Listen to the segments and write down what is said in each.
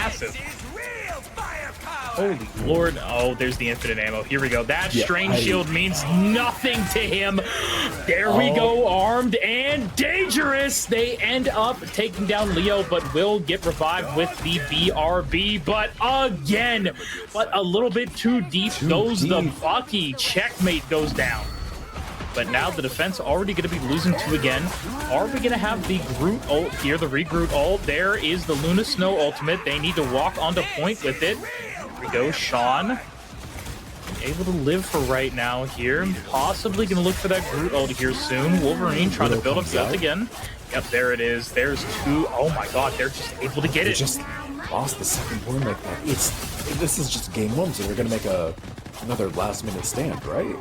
massive. Holy Lord. Oh, there's the infinite ammo. Here we go. That strange shield means nothing to him. There we go. Armed and dangerous. They end up taking down Leo, but will get revived with the BRB. But again, but a little bit too deep goes the Bucky. Checkmate goes down. But now the defense already going to be losing 2 again. Are we going to have the Groot ult here, the Regroot ult? There is the Luna Snow ultimate. They need to walk onto point with it. Here we go, Sean. Able to live for right now here. Possibly going to look for that Groot ult here soon. Wolverine trying to build up health again. Yep, there it is. There's 2. Oh my god, they're just able to get it. Just lost the second point like that. This is just game 1, so they're going to make another last-minute stand, right?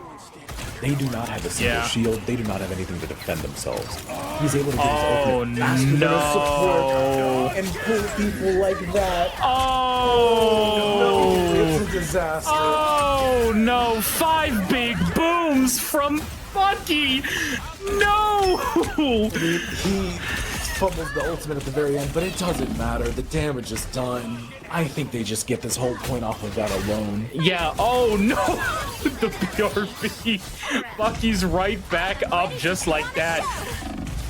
They do not have a single shield. They do not have anything to defend themselves. He's able to get his ultimate faster than his support and pull people like that. Oh, no, it's a disaster. Oh no, 5 big booms from Bucky. No. He fumbles the ultimate at the very end, but it doesn't matter. The damage is done. I think they just get this whole point off of that alone. Yeah, oh no! The BRB. Bucky's right back up just like that.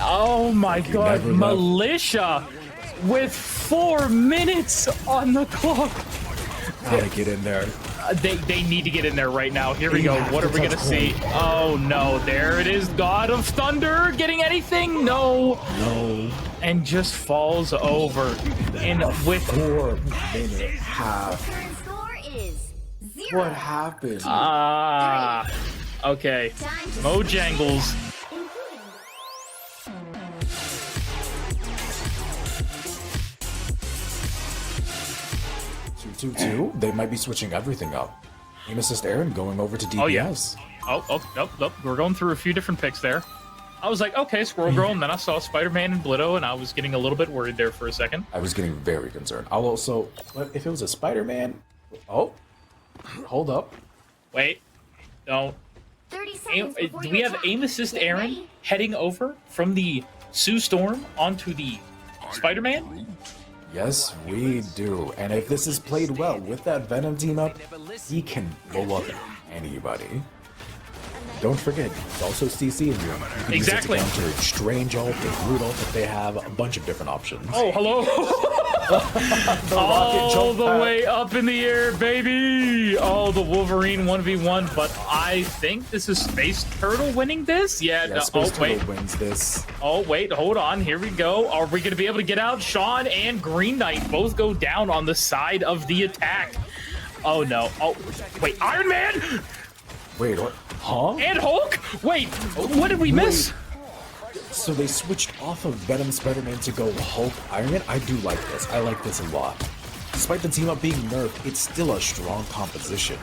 Oh my god, Militia with 4 minutes on the clock. Gotta get in there. They need to get in there right now. Here we go. What are we gonna see? Oh no, there it is. God of Thunder getting anything? No. No. And just falls over. And with 4-minute half. What happened? Okay. Mojangles. 2-2. They might be switching everything up. Aim assist Aaron going over to DPS. Oh, yes. Nope. We're going through a few different picks there. I was like, okay, Squirrel Girl, and then I saw Spider-Man and Blitto, and I was getting a little bit worried there for a second. I was getting very concerned. I'll also, if it was a Spider-Man, oh, hold up. Wait, don't. 30 seconds Do we have aim assist Aaron heading over from the Sue Storm onto the Spider-Man? Yes, we do. And if this is played well with that Venom team up, he can blow up anybody. Don't forget, it's also CC in here. You can exactly. use it to counter Strange ult, the Groot ult, if they have a bunch of different options. Oh, hello. All the way up in the air, baby. Oh, the Wolverine 1v1, but I think this is Space Turtle winning this? Yeah, Space Turtle wins this. Oh, wait, hold on. Here we go. Are we going to be able to get out? Sean and Green Knight both go down on the side of the attack. Oh, no. Oh, wait, Iron Man? Wait, what? Huh? And Hulk? Wait, what did we miss? So they switched off of Venom Spider-Man to go Hulk Iron Man? I do like this. I like this a lot. Despite the team up being nerfed, it's still a strong composition.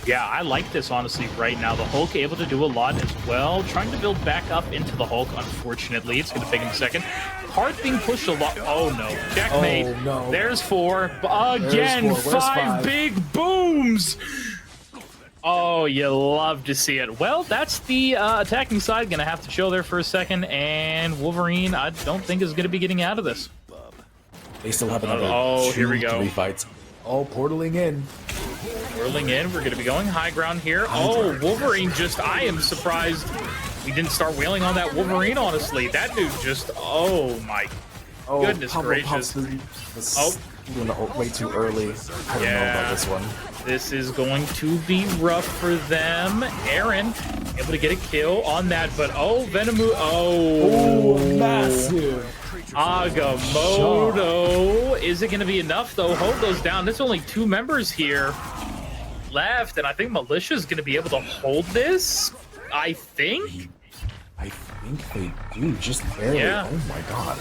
Yeah, I like this, honestly, right now. The Hulk able to do a lot as well. Trying to build back up into the Hulk, unfortunately. It's going to take him a second. Heart being pushed a lot. Oh, no. Checkmate. Oh, no. There's 4. Again, 5 big booms. Oh, you love to see it. Well, that's the attacking side going to have to chill there for a second, and Wolverine, I don't think is going to be getting out of this. They still have another here we go. 3 fights. Oh, portaling in. Portaling in. We're going to be going high ground here. Wolverine just, I am surprised we didn't start wailing on that Wolverine, honestly. That dude just, oh my goodness gracious. Doing the ult way too early. I don't know about this one. This is going to be rough for them. Aaron able to get a kill on that, but Venomu. Oh, massive. Agamotto. Is it going to be enough, though? Hulk goes down. There's only 2 members here left, and I think Militia is going to be able to hold this. I think they do, just barely. Yeah. Oh my god.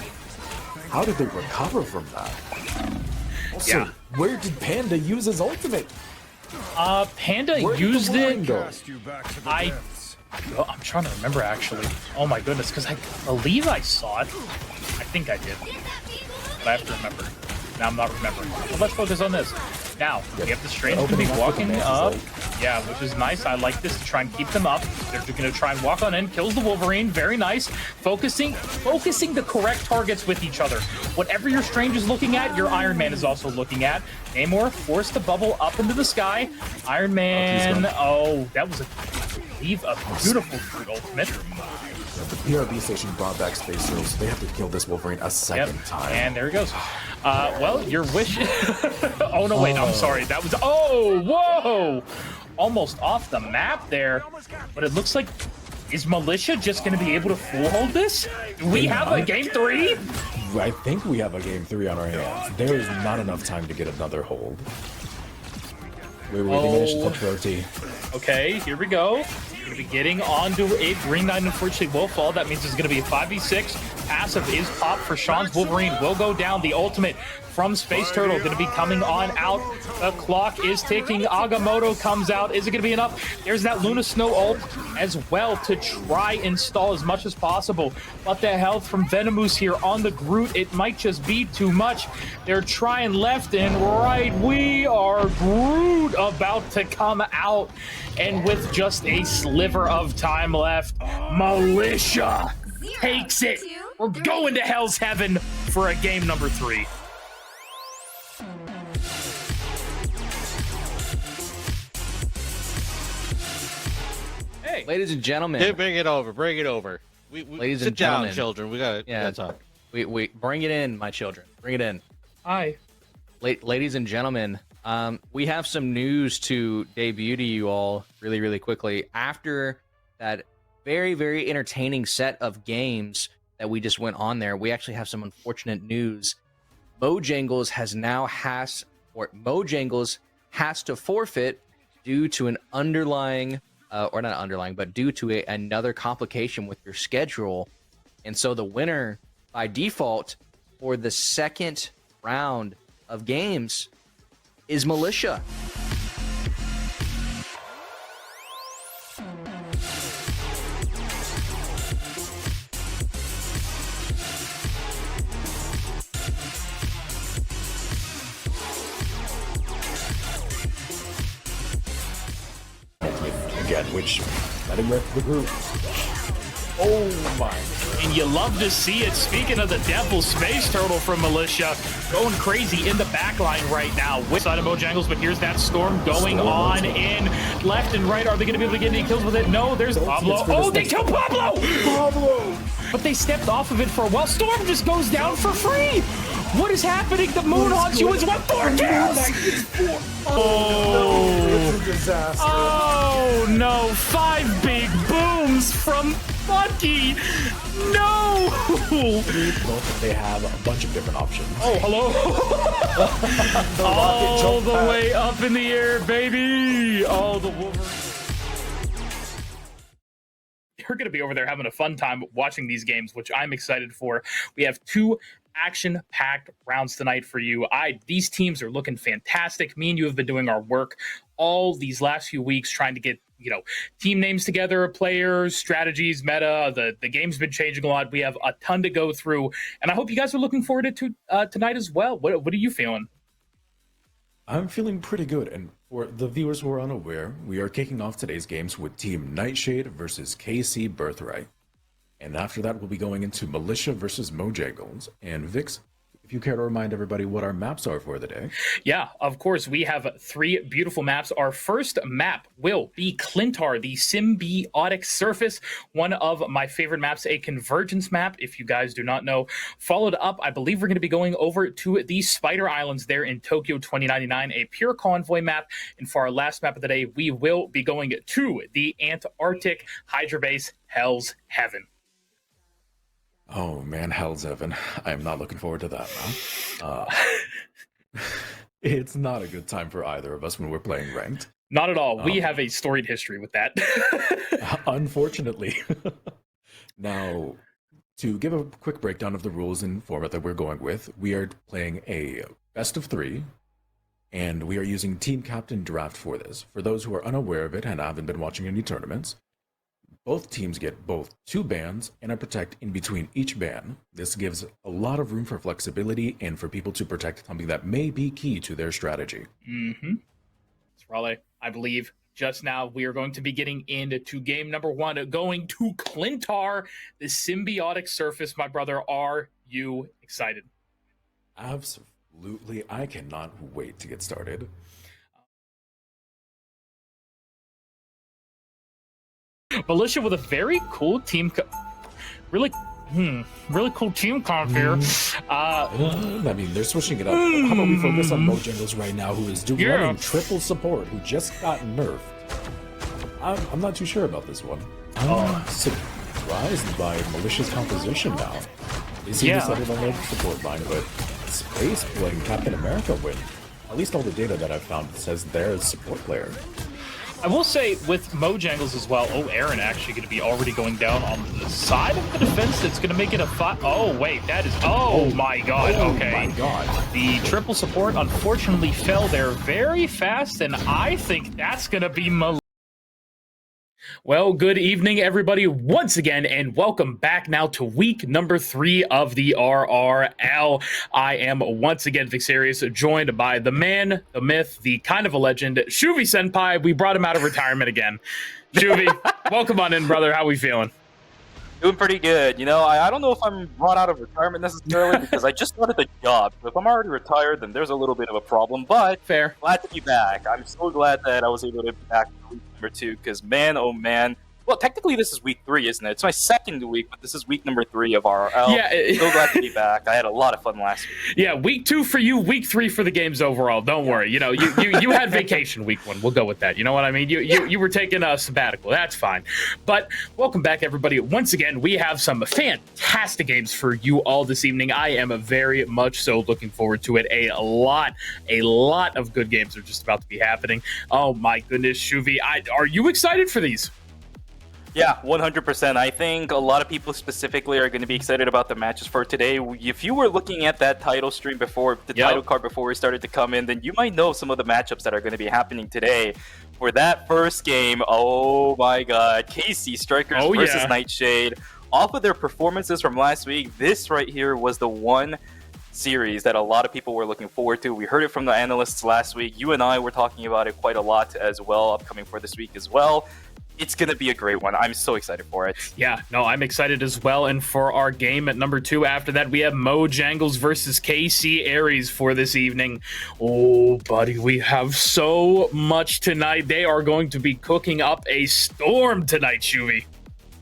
How did they recover from that? Also, where did Panda use his ultimate? Panda used it. I'm trying to remember, actually. Oh my goodness, because I believe I saw it. I think I did. But I have to remember. Now I'm not remembering. Well, let's focus on this. Now, we have the Strange going to be walking up. Yeah, which is nice. I like this to try and keep them up. They're going to try and walk on in, kills the Wolverine. Very nice. Focusing the correct targets with each other. Whatever your Strange is looking at, your Iron Man is also looking at. Namor forced to bubble up into the sky. Iron Man, that was a beautiful fruit ultimate. The PRB station brought back Space Heroes. They have to kill this Wolverine a second time. And there he goes. Well, your wish... oh, no, wait. I'm sorry. That was... Oh, whoa! Almost off the map there. But it looks like... Is Militia just going to be able to full hold this? Do we have a game 3? I think we have a game 3 on our hands. There is not enough time to get another hold. Wait, they managed to touch Roti. Okay, here we go. Going to be getting onto a Green Knight, unfortunately will fall. That means it's going to be a 5v6. Passive is popped for Sean's Wolverine. Will go down. The ultimate from Space Turtle going to be coming on out. The clock is ticking. Agamotto comes out. Is it going to be enough? There's that Luna Snow ult as well to try and stall as much as possible. But the health from Venomous here on the Groot, it might just be too much. They're trying left and right. We are Groot about to come out. And with just a sliver of time left, Militia takes it. We're going to Hell's Heaven for a game number 3. Hey, ladies and gentlemen. Hey, bring it over. Bring it over. Ladies sit and down, gentlemen. children. We gotta talk. We bring it in, my children. Bring it in. Hi. Ladies and gentlemen, we have some news to debut to you all really, really quickly. After that very, very entertaining set of games that we just went on there, we actually have some unfortunate news. Mojangles has to forfeit due to an underlying, or not underlying, but due to another complication with your schedule. And so the winner by default for the second round of games is Militia. Again, which letting rip the group. Oh my. And you love to see it. Speaking of the Devil, Space Turtle from Militia going crazy in the back line right now with side of Mojangles, but here's that Storm going on in left and right. Are they going to be able to get any kills with it? No, there's Pablo. Oh, they killed Pablo! But they stepped off of it for a while. Storm just goes down for free! What is happening? The moon haunts you as well. 4 kills! Oh, it's a disaster. Oh no, 5 big booms from Funky. No! They have a bunch of different options. Oh, hello. All the way up in the air, baby. Oh, the Wolverine. You're going to be over there having a fun time watching these games, which I'm excited for. We have 2 action-packed rounds tonight for you. These teams are looking fantastic. Me and you have been doing our work all these last few weeks trying to get, team names together, players, strategies, meta. The game's been changing a lot. We have a ton to go through, and I hope you guys are looking forward to tonight as well. What are you feeling? I'm feeling pretty good, and for the viewers who are unaware, we are kicking off today's games with Team Nightshade versus KC Birthright. And after that, we'll be going into Militia versus Mojangles. And Vix, if you care to remind everybody what our maps are for the day. Yeah, of course. We have 3 beautiful maps. Our first map will be Clintar, the symbiotic surface, one of my favorite maps, a convergence map, if you guys do not know. Followed up, I believe we're going to be going over to the Spider Islands there in Tokyo 2099, a pure convoy map. And for our last map of the day, we will be going to the Antarctic Hydra base, Hell's Heaven. Oh man, Hell's Heaven. I am not looking forward to that now. It's not a good time for either of us when we're playing ranked. Not at all. We have a storied history with that. Unfortunately. Now, to give a quick breakdown of the rules and format that we're going with, we are playing a best of 3, and we are using Team Captain Draft for this. For those who are unaware of it and haven't been watching any tournaments, both teams get both 2 bans and a protect in between each ban. This gives a lot of room for flexibility and for people to protect something that may be key to their strategy. Mm-hmm. Raleigh, I believe, just now. We are going to be getting into game number 1, going to Clintar, the symbiotic surface. My brother, are you excited? Absolutely. I cannot wait to get started. Militia with a very cool team. Really cool team comp here. I mean, they're switching it up. How about we focus on Mojangles right now, who is running triple support, who just got nerfed. I'm not too sure about this one. I'm surprised by Militia's composition now. They seem to settle on their support line, but Space playing Captain America win. At least all the data that I've found says they're a support player. I will say with Mojangles as well. Oh, Aaron actually going to be already going down on the side of the defense. That's going to make it a 5. Oh, wait, that is. Oh my God. Okay. Oh my God. The triple support unfortunately fell there very fast, and I think that's going to be Well, good evening, everybody, once again, and welcome back now to week number 3 of the RRL. I am once again Vixarius, joined by the man, the myth, the kind of a legend, Shuvi Senpai. We brought him out of retirement again. Shuvi, welcome on in, brother. How we feeling? Doing pretty good. You know, I don't know if I'm brought out of retirement necessarily because I just started the job. So if I'm already retired, then there's a little bit of a problem. But fair. Glad to be back. I'm so glad that I was able to be back for week number 2 because, man, oh man. Well, technically this is week 3, isn't it? It's my second week, but this is week number 3 of RRL. Yeah, so glad to be back. I had a lot of fun last week. Yeah, week 2 for you, week 3 for the games overall. Don't worry. You know, you had vacation week 1. We'll go with that. You know what I mean? You were taking a sabbatical. That's fine. But welcome back, everybody. Once again, we have some fantastic games for you all this evening. I am very much so looking forward to it. A lot of good games are just about to be happening. Oh my goodness, Shuvi, are you excited for these? Yeah, 100%. I think a lot of people specifically are going to be excited about the matches for today. If you were looking at that title stream before, the title card before we started to come in, then you might know some of the matchups that are going to be happening today. For that first game, oh my God, KC Strikers versus Nightshade. Off of their performances from last week, this right here was the one series that a lot of people were looking forward to. We heard it from the analysts last week. You and I were talking about it quite a lot as well, upcoming for this week as well. It's going to be a great one. I'm so excited for it. Yeah, no, I'm excited as well. And for our game at number 2 after that, we have Mojangles versus KC Ayres for this evening. Oh, buddy, we have so much tonight. They are going to be cooking up a storm tonight, Shuvi.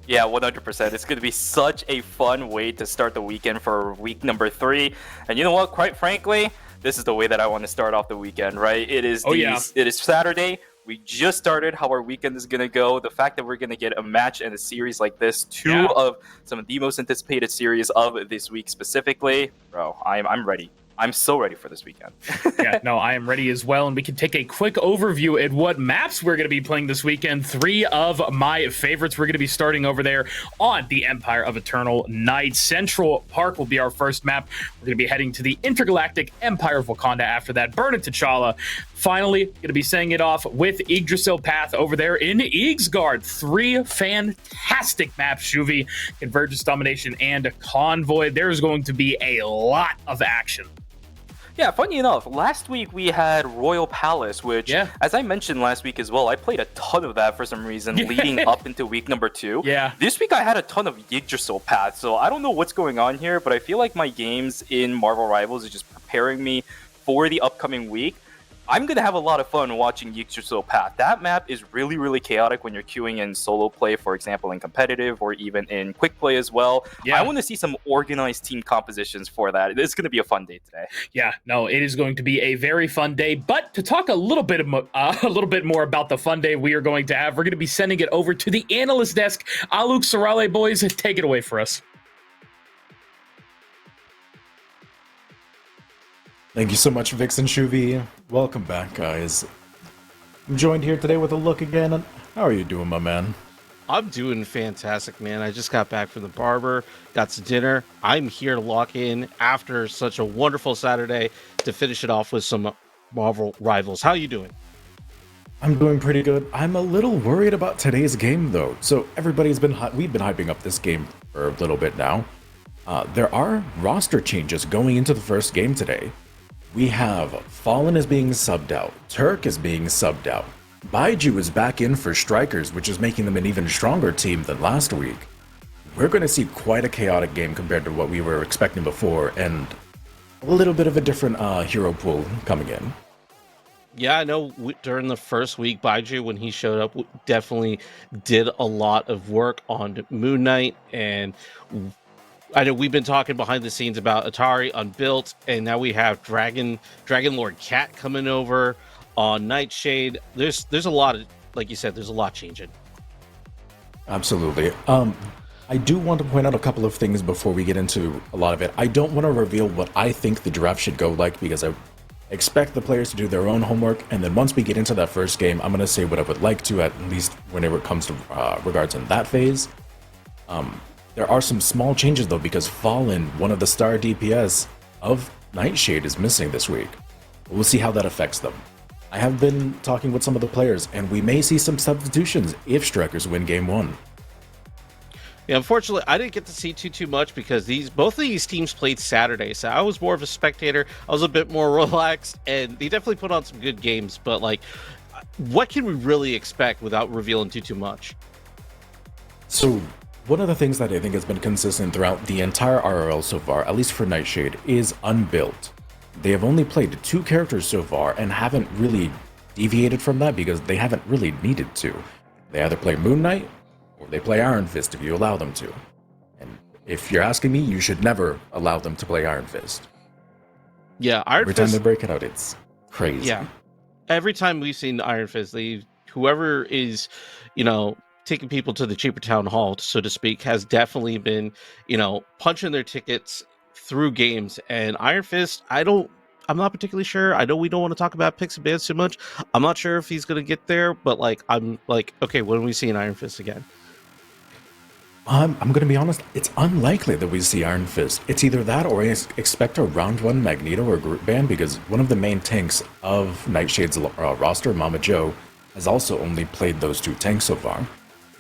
Yeah, 100%. It's going to be such a fun way to start the weekend for week number 3. And you know what? Quite frankly, this is the way that I want to start off the weekend, right? It is It is Saturday. We just started how our weekend is going to go. The fact that we're going to get a match and a series like this, 2 of some of the most anticipated series of this week specifically. Bro, I'm ready. I'm so ready for this weekend. Yeah, no, I am ready as well. And we can take a quick overview at what maps we're going to be playing this weekend. 3 of my favorites. We're going to be starting over there on the Empire of Eternal Night. Central Park will be our first map. We're going to be heading to the Intergalactic Empire of Wakanda after that. Burn it, T'Challa. Finally, going to be saying it off with Yggdrasil Path over there in Yggdrasgard. 3 fantastic maps, Shuvi. Convergence, Domination, and Convoy. There's going to be a lot of action. Yeah, funny enough, last week we had Royal Palace, which, as I mentioned last week as well, I played a ton of that for some reason leading up into week number 2. Yeah. This week I had a ton of Yggdrasil Path, so I don't know what's going on here, but I feel like my games in Marvel Rivals is just preparing me for the upcoming week. I'm going to have a lot of fun watching Yggdrasil Path. That map is really, really chaotic when you're queuing in solo play, for example, in competitive or even in quick play as well. Yeah. I want to see some organized team compositions for that. It's going to be a fun day today. Yeah, no, it is going to be a very fun day. But to talk a little bit more about the fun day we are going to have, we're going to be sending it over to the analyst desk. Aluk Sarale, boys, take it away for us. Thank you so much, Vix and Shuvi. Welcome back, guys. I'm joined here today with a look again. How are you doing, my man? I'm doing fantastic, man. I just got back from the barber, got some dinner. I'm here to lock in after such a wonderful Saturday to finish it off with some Marvel Rivals. How you doing? I'm doing pretty good. I'm a little worried about today's game, though. So we've been hyping up this game for a little bit now. There are roster changes going into the first game today. We have Fallen is being subbed out. Turk is being subbed out. Baiju is back in for strikers, which is making them an even stronger team than last week. We're going to see quite a chaotic game compared to what we were expecting before, and a little bit of a different hero pool coming in. Yeah, I know during the first week, Baiju, when he showed up, definitely did a lot of work on Moon Knight. And I know we've been talking behind the scenes about Atari Unbuilt, and now we have Dragon Lord Cat coming over on Nightshade. There's a lot of, like you said, there's a lot changing. Absolutely. I do want to point out a couple of things before we get into a lot of it. I don't want to reveal what I think the draft should go like, because I expect the players to do their own homework, and then once we get into that first game, I'm going to say what I would like to, at least whenever it comes to regards in that phase. There are some small changes though, because Fallen, one of the star DPS of Nightshade, is missing this week. We'll see how that affects them. I have been talking with some of the players, and we may see some substitutions if Strikers win game 1. Yeah, unfortunately, I didn't get to see too much because both of these teams played Saturday, so I was more of a spectator. I was a bit more relaxed, and they definitely put on some good games. But like, what can we really expect without revealing too much? So one of the things that I think has been consistent throughout the entire RRL so far, at least for Nightshade, is Unbuilt. They have only played 2 characters so far and haven't really deviated from that because they haven't really needed to. They either play Moon Knight or they play Iron Fist if you allow them to. And if you're asking me, you should never allow them to play Iron Fist. Yeah, Iron Fist. Every time they break it out, it's crazy. Yeah. Every time we've seen Iron Fist, whoever is, taking people to the cheaper town hall, so to speak, has definitely been, punching their tickets through games. And Iron Fist, I'm not particularly sure. I know we don't want to talk about picks and bans too much. I'm not sure if he's going to get there, but I'm like, okay, when we see an Iron Fist again? I'm going to be honest, it's unlikely that we see Iron Fist. It's either that or I expect a round 1 Magneto or group ban, because one of the main tanks of Nightshade's roster, Mama Joe, has also only played those 2 tanks so far.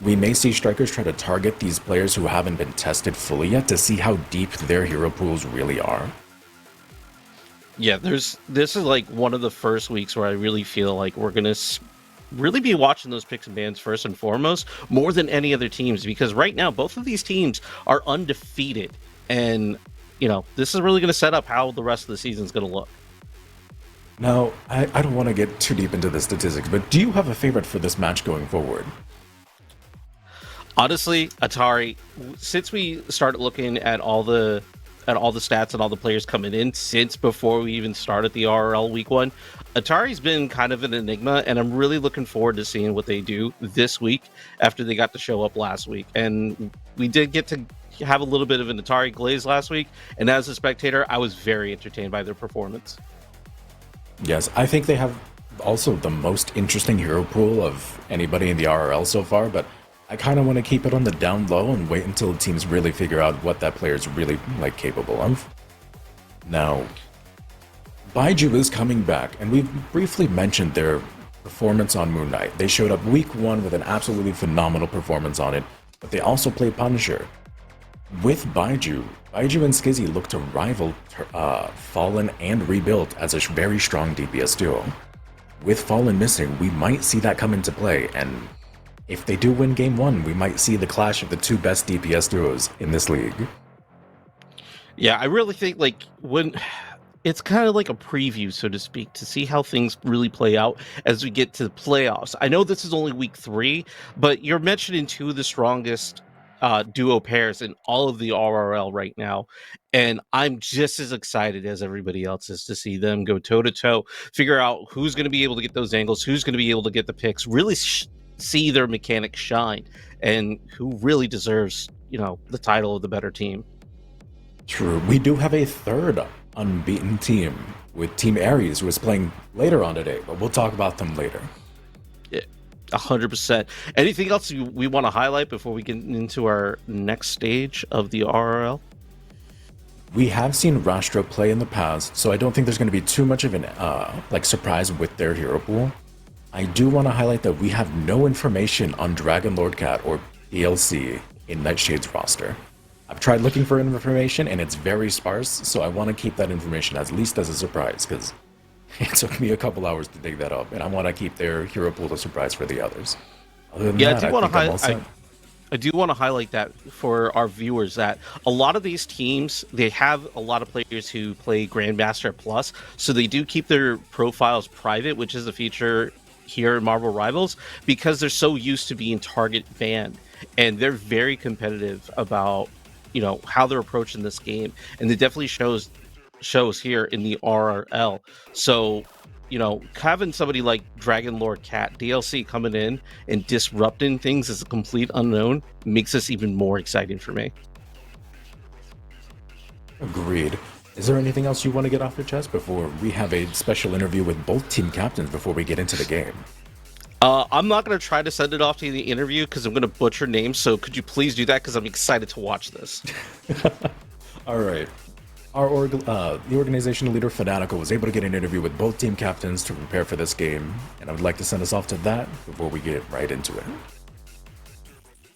We may see Strikers try to target these players who haven't been tested fully yet to see how deep their hero pools really are. Yeah, this is like one of the first weeks where I really feel like we're going to really be watching those picks and bans first and foremost, more than any other teams, because right now both of these teams are undefeated, and this is really going to set up how the rest of the season is going to look. Now, I don't want to get too deep into the statistics, but do you have a favorite for this match going forward? Honestly, Atari, since we started looking at all the stats and all the players coming in since before we even started the RRL week 1, Atari's been kind of an enigma, and I'm really looking forward to seeing what they do this week after they got to show up last week. And we did get to have a little bit of an Atari glaze last week, and as a spectator, I was very entertained by their performance. Yes, I think they have also the most interesting hero pool of anybody in the RRL so far, but I kind of want to keep it on the down low and wait until teams really figure out what that player is really capable of. Now, Baiju is coming back, and we've briefly mentioned their performance on Moon Knight. They showed up week 1 with an absolutely phenomenal performance on it, but they also played Punisher. With Baiju and Skizzy look to rival Fallen and Rebuilt as a very strong DPS duo. With Fallen missing, we might see that come into play, and if they do win game 1, we might see the clash of the 2 best DPS duos in this league. Yeah, I really think when it's kind of like a preview, so to speak, to see how things really play out as we get to the playoffs. I know this is only week 3, but you're mentioning 2 of the strongest duo pairs in all of the RRL right now, and I'm just as excited as everybody else is to see them go toe-to-toe, figure out who's going to be able to get those angles, who's going to be able to get the picks, really see their mechanics shine, and who really deserves, the title of the better team. True. We do have a third unbeaten team with Team Ayres, who is playing later on today, but we'll talk about them later. 100%. Anything else we want to highlight before we get into our next stage of the RRL? We have seen Rastro play in the past, so I don't think there's going to be too much of an surprise with their hero pool. I do want to highlight that we have no information on Dragon Lord Cat or DLC in Nightshade's roster. I've tried looking for information and it's very sparse, so I want to keep that information at least as a surprise, because It took me a couple hours to dig that up, and I want to keep their hero pool a surprise for the others. Other than that, I do want think I'm all to set. I do want to highlight that for our viewers that a lot of these teams, they have a lot of players who play Grandmaster Plus, so they do keep their profiles private, which is a feature here in Marvel Rivals, because they're so used to being target banned, and they're very competitive about, you know, how they're approaching this game, and it definitely shows here in the RRL. So, you know, having somebody like Dragon Lord Cat DLC coming in and disrupting things as a complete unknown makes this even more exciting for me. Agreed. Is there anything else you want to get off your chest before we have a special interview with both team captains before we get into the game? I'm not going to try to send it off to the interview because I'm going to butcher names, so could you please do that, because I'm excited to watch this. All right. The organizational leader, Fanatical, was able to get an interview with both team captains to prepare for this game, and I would like to send us off to that before we get right into it.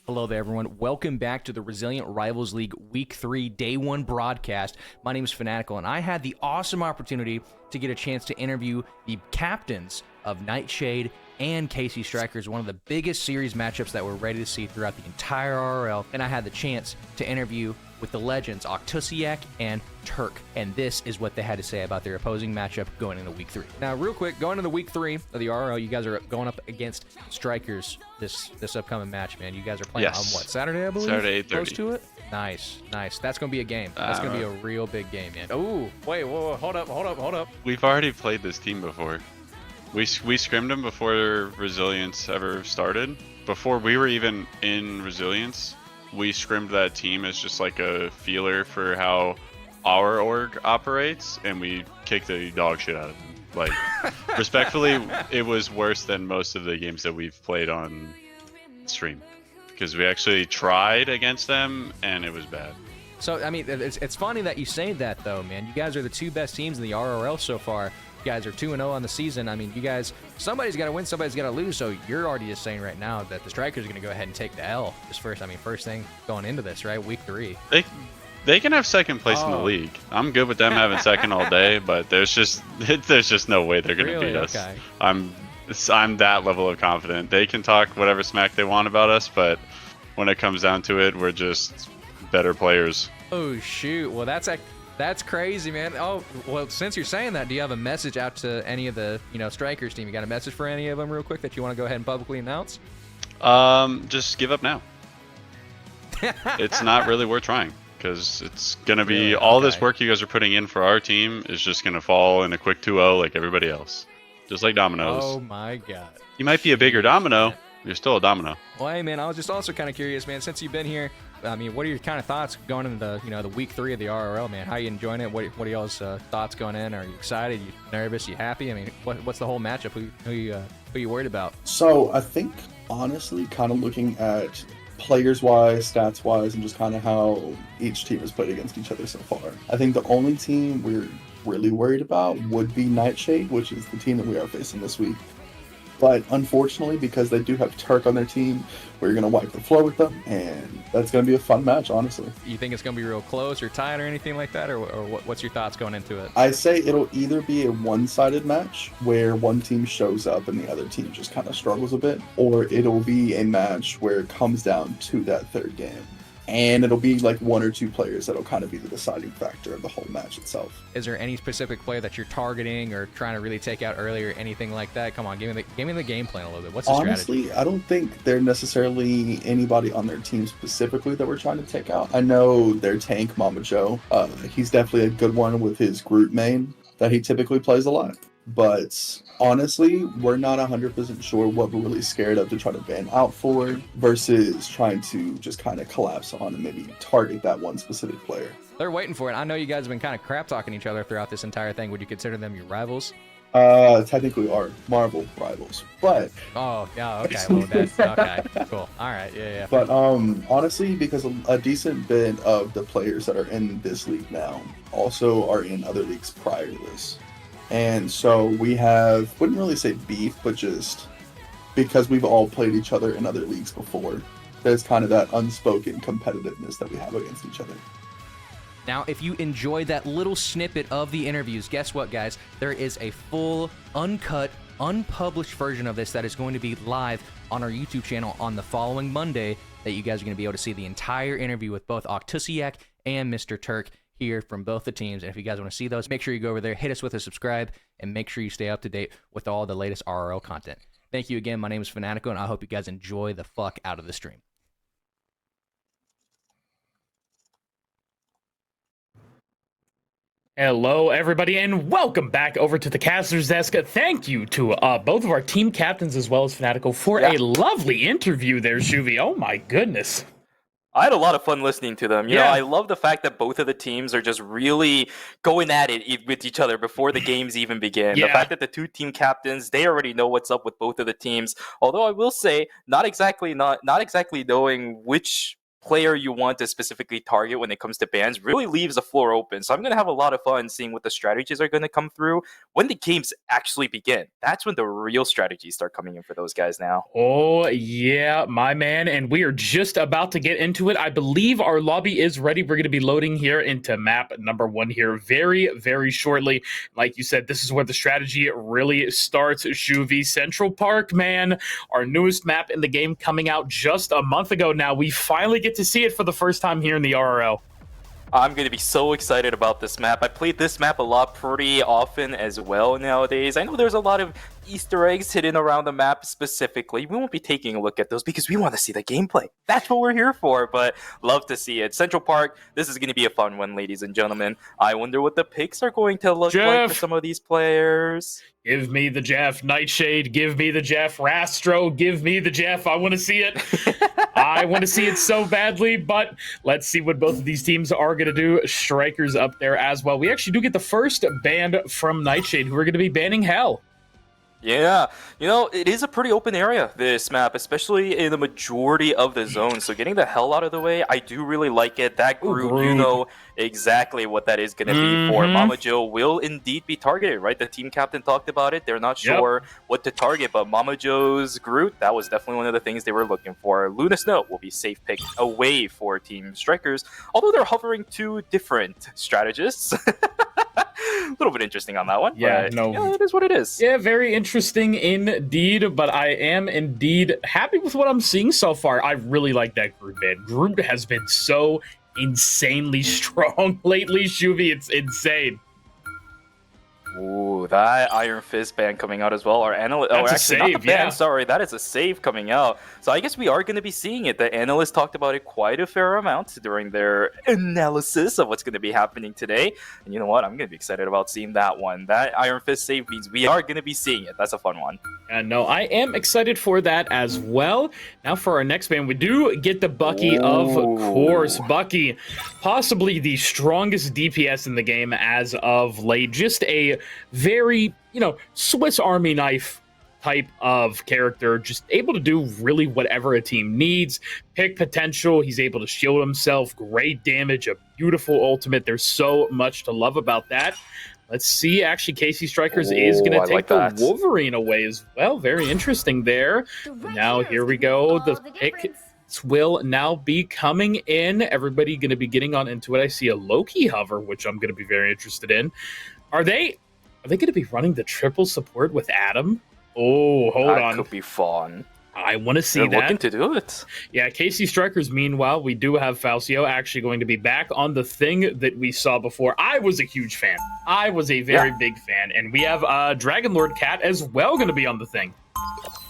Hello there, everyone. Welcome back to the Resilient Rivals League Week 3 Day 1 broadcast. My name is Fanatical, and I had the awesome opportunity to get a chance to interview the captains of Nightshade and KC Strikers, one of the biggest series matchups that we're ready to see throughout the entire RRL, and I had the chance to interview with the legends Octusiak and Turk, and this is what they had to say about their opposing matchup going into Week 3. Now, real quick, going into Week 3 of the RRL, you guys are going up against Strikers this upcoming match, man. You guys are playing on what, Saturday, I believe? Saturday, 8:30. Close to it? Nice. That's going to be a game. That's going to be a real big game, man. Oh, wait, whoa, hold up. We've already played this team before. We scrimmed them before Resilience ever started. Before we were even in Resilience, we scrimmed that team as just like a feeler for how our org operates, and we kicked the dog shit out of them. Like, respectfully, it was worse than most of the games that we've played on stream, because we actually tried against them, and it was bad. So, I mean, it's funny that you say that, though, man. You guys are the two best teams in the RRL so far. You guys are 2-0 on the season. I mean, you guys, somebody's got to win, somebody's got to lose. So you're already just saying right now that the Strikers are going to go ahead and take the L. Just first thing going into this, right? Week 3. They can have second place in the league. I'm good with them having second all day, but there's just no way they're going to beat us. Okay. I'm that level of confident. They can talk whatever smack they want about us, but when it comes down to it, we're just better players. Oh shoot! Well, that's crazy, man. Oh, well, since you're saying that, do you have a message out to any of the Strikers team? You got a message for any of them, real quick, that you want to go ahead and publicly announce? Just give up now. It's not really worth trying, because it's gonna be all this work you guys are putting in for our team is just gonna fall in a quick 2-0 like everybody else, just like dominoes. Oh my god! You might be a bigger domino, you're still a domino. Well, hey man, I was just also kind of curious, man. Since you've been here, I mean, what are your kind of thoughts going into the Week 3 of the RRL, man? How are you enjoying it? What are y'all's thoughts going in? Are you excited? You nervous? You happy? I mean, what's the whole matchup? Who you worried about? So I think, honestly, kind of looking at players-wise, stats-wise, and just kind of how each team has played against each other so far, I think the only team we're really worried about would be Nightshade, which is the team that we are facing this week. But unfortunately, because they do have Turk on their team, we're going to wipe the floor with them, and that's going to be a fun match, honestly. You think it's going to be real close or tight or anything like that, or what's your thoughts going into it? I say it'll either be a one-sided match where one team shows up and the other team just kind of struggles a bit, or it'll be a match where it comes down to that third game. And it'll be like one or two players that'll kind of be the deciding factor of the whole match itself. Is there any specific player that you're targeting or trying to really take out early or anything like that? Come on, give me the game plan a little bit. What's the strategy? Honestly, I don't think they're necessarily anybody on their team specifically that we're trying to take out. I know their tank, Mama Joe. He's definitely a good one with his group main that he typically plays a lot. But honestly, we're not 100% sure what we're really scared of to try to ban out for versus trying to just kind of collapse on and maybe target that one specific player. They're waiting for it. I know you guys have been kind of crap talking each other throughout this entire thing. Would you consider them your rivals? Technically are Marvel rivals, but oh yeah, okay, well that's okay, cool, all right, yeah. But honestly, because a decent bit of the players that are in this league now also are in other leagues prior to this. And so we wouldn't really say beef, but just because we've all played each other in other leagues before, there's kind of that unspoken competitiveness that we have against each other. Now, if you enjoyed that little snippet of the interviews, guess what, guys? There is a full, uncut, unpublished version of this that is going to be live on our YouTube channel on the following Monday that you guys are going to be able to see the entire interview with both Octusiak and Mr. Turk here from both the teams. And if you guys want to see those, make sure you go over there, hit us with a subscribe, and make sure you stay up to date with all the latest RRL content. Thank you again. My name is Fanatico, and I hope you guys enjoy the fuck out of the stream. Hello, everybody, and welcome back over to the Caster's Desk. Thank you to both of our team captains as well as Fanatico for a lovely interview there, Shuvi. Oh my goodness. I had a lot of fun listening to them. You know, I love the fact that both of the teams are just really going at it with each other before the games even begin. The fact that the two team captains, they already know what's up with both of the teams. Although I will say, not exactly knowing which player you want to specifically target when it comes to bans really leaves the floor open. So I'm going to have a lot of fun seeing what the strategies are going to come through when the games actually begin. That's when the real strategies start coming in for those guys now. Oh, yeah, my man. And we are just about to get into it. I believe our lobby is ready. We're going to be loading here into map number 1 here very, very shortly. Like you said, this is where the strategy really starts. Shuvi, Central Park, man. Our newest map in the game coming out just a month ago now. We finally get to see it for the first time here in the RRL. I'm going to be so excited about this map. I played this map a lot pretty often as well nowadays. I know there's a lot of Easter eggs hidden around the map specifically. We won't be taking a look at those because we want to see the gameplay. That's what we're here for, but love to see it. Central Park, this is going to be a fun one, ladies and gentlemen. I wonder what the picks are going to look like for some of these players. Give me the Jeff. Nightshade, give me the Jeff. Rastro, give me the Jeff. I want to see it. I want to see it so badly, but let's see what both of these teams are going to do. Strikers up there as well. We actually do get the first ban from Nightshade, who are going to be banning Hell. Yeah, you know, it is a pretty open area, this map, especially in the majority of the zone. So getting the hell out of the way, I do really like it. That group, you know exactly what that is going to be for. Mama Joe will indeed be targeted, right? The team captain talked about it. They're not sure what to target, but Mama Joe's Groot, that was definitely one of the things they were looking for. Luna Snow will be safe picked away for Team Strikers, although they're hovering 2 different strategists. A little bit interesting on that one. Yeah, but, it is what it is. Yeah, very interesting indeed, but I am indeed happy with what I'm seeing so far. I really like that Groot, man. Groot has been so insanely strong lately, Shuvi. It's insane. Ooh, that Iron Fist ban coming out as well. Our analyst, That's a save, not the ban, sorry, that is a save coming out. So I guess we are going to be seeing it. The analysts talked about it quite a fair amount during their analysis of what's going to be happening today. And you know what? I'm going to be excited about seeing that one. That Iron Fist save means we are going to be seeing it. That's a fun one. And no, I am excited for that as well. Now for our next ban, we do get the Bucky, of course. Bucky, possibly the strongest DPS in the game as of late. Just a very, Swiss Army knife type of character, just able to do really whatever a team needs. Pick potential, he's able to shield himself, great damage, a beautiful ultimate. There's so much to love about that. Let's see, actually, KC Strikers is going to take the Wolverine away as well. Very interesting there. Now, here we go. The pick will now be coming in. Everybody going to be getting on into it. I see a Loki hover, which I'm going to be very interested in. Are they going to be running the triple support with Adam? Oh, hold on. That could be fun. I want to see They're that. Looking to do it. Yeah, KC Strikers, meanwhile, we do have Falcio actually going to be back on the thing that we saw before. I was a huge fan. I was a very big fan. And we have Dragon Lord Cat as well going to be on the thing.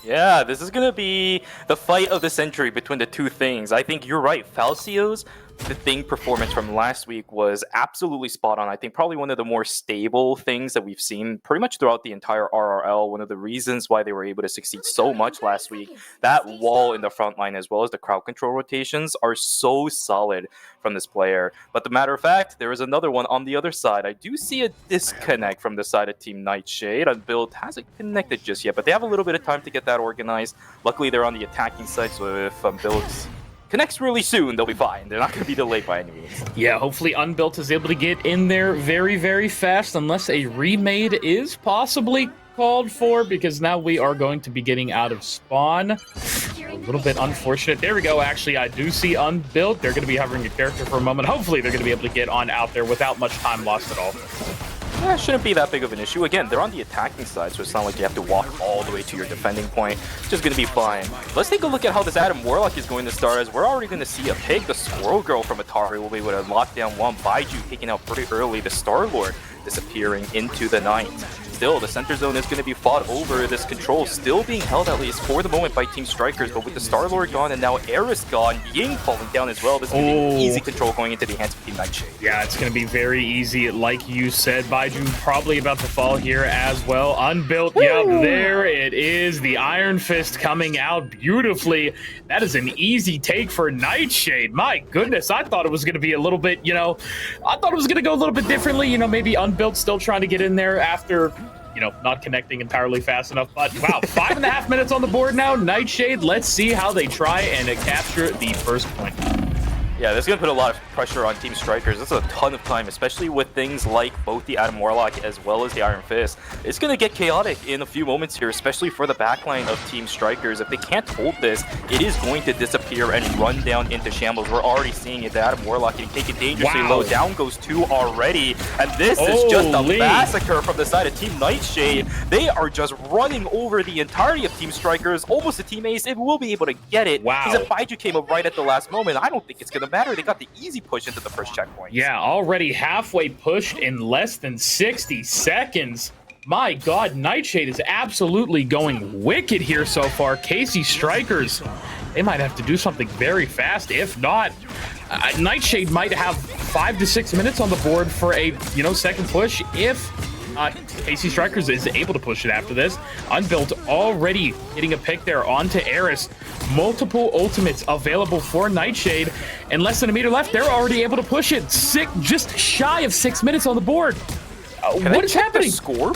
Yeah, this is going to be the fight of the century between the two things. I think you're right. Falcio's the thing performance from last week was absolutely spot on. I think probably one of the more stable things that we've seen pretty much throughout the entire RRL. One of the reasons why they were able to succeed so much last week. That wall in the front line as well as the crowd control rotations are so solid from this player. But the matter of fact, there is another one on the other side. I do see a disconnect from the side of Team Nightshade. Build hasn't connected just yet, but they have a little bit of time to get that organized. Luckily, they're on the attacking side, so if Build's connects really soon, they'll be fine. They're not going to be delayed by any means. Yeah, hopefully Unbuilt is able to get in there very, very fast, unless a remade is possibly called for, because now we are going to be getting out of spawn. All little bit unfortunate. There we go. Actually, I do see Unbuilt. They're going to be hovering a character for a moment. Hopefully, they're going to be able to get on out there without much time lost at all. Yeah, it shouldn't be that big of an issue. Again, they're on the attacking side, so it's not like you have to walk all the way to your defending point. It's just going to be fine. Let's take a look at how this Adam Warlock is going to start, as we're already going to see a pick. The Squirrel Girl from Atari will be able to lock down one. Baiju taking out pretty early. The Star-Lord disappearing into the night. Still, the center zone is going to be fought over. This control still being held, at least for the moment, by Team Strikers, but with the Star-Lord gone and now Ayres gone, Ying falling down as well. This is going to be easy control going into the hands of Team Nightshade. Yeah, it's going to be very easy, like you said. Baiju probably about to fall here as well. Unbuilt, yep, there it is. The Iron Fist coming out beautifully. That is an easy take for Nightshade. My goodness, I thought it was going to be a little bit, I thought it was going to go a little bit differently. Maybe Unbuilt still trying to get in there after, not connecting entirely fast enough. But wow, 5.5 minutes on the board now. Nightshade, let's see how they try and capture the first point. Yeah, this is going to put a lot of pressure on Team Strikers. This is a ton of time, especially with things like both the Adam Warlock as well as the Iron Fist. It's going to get chaotic in a few moments here, especially for the backline of Team Strikers. If they can't hold this, it is going to disappear and run down into shambles. We're already seeing it. The Adam Warlock getting taken dangerously low. Down goes 2 already. And this is just a massacre from the side of Team Nightshade. They are just running over the entirety of Team Strikers. Almost a Team Ace. It will be able to get it. Wow. Because if Baiju came up right at the last moment, I don't think it's going to matter. They got the easy push into the first checkpoint. Yeah, already halfway pushed in less than 60 seconds. My God, Nightshade is absolutely going wicked here so far. Casey Strikers, they might have to do something very fast. If not, Nightshade might have 5 to 6 minutes on the board for a, second push if Casey Strikers is able to push it after this. Unbuilt already getting a pick there onto Ayres. Multiple ultimates available for Nightshade, and less than a meter left. They're already able to push it. Just shy of 6 minutes on the board. What is happening? Can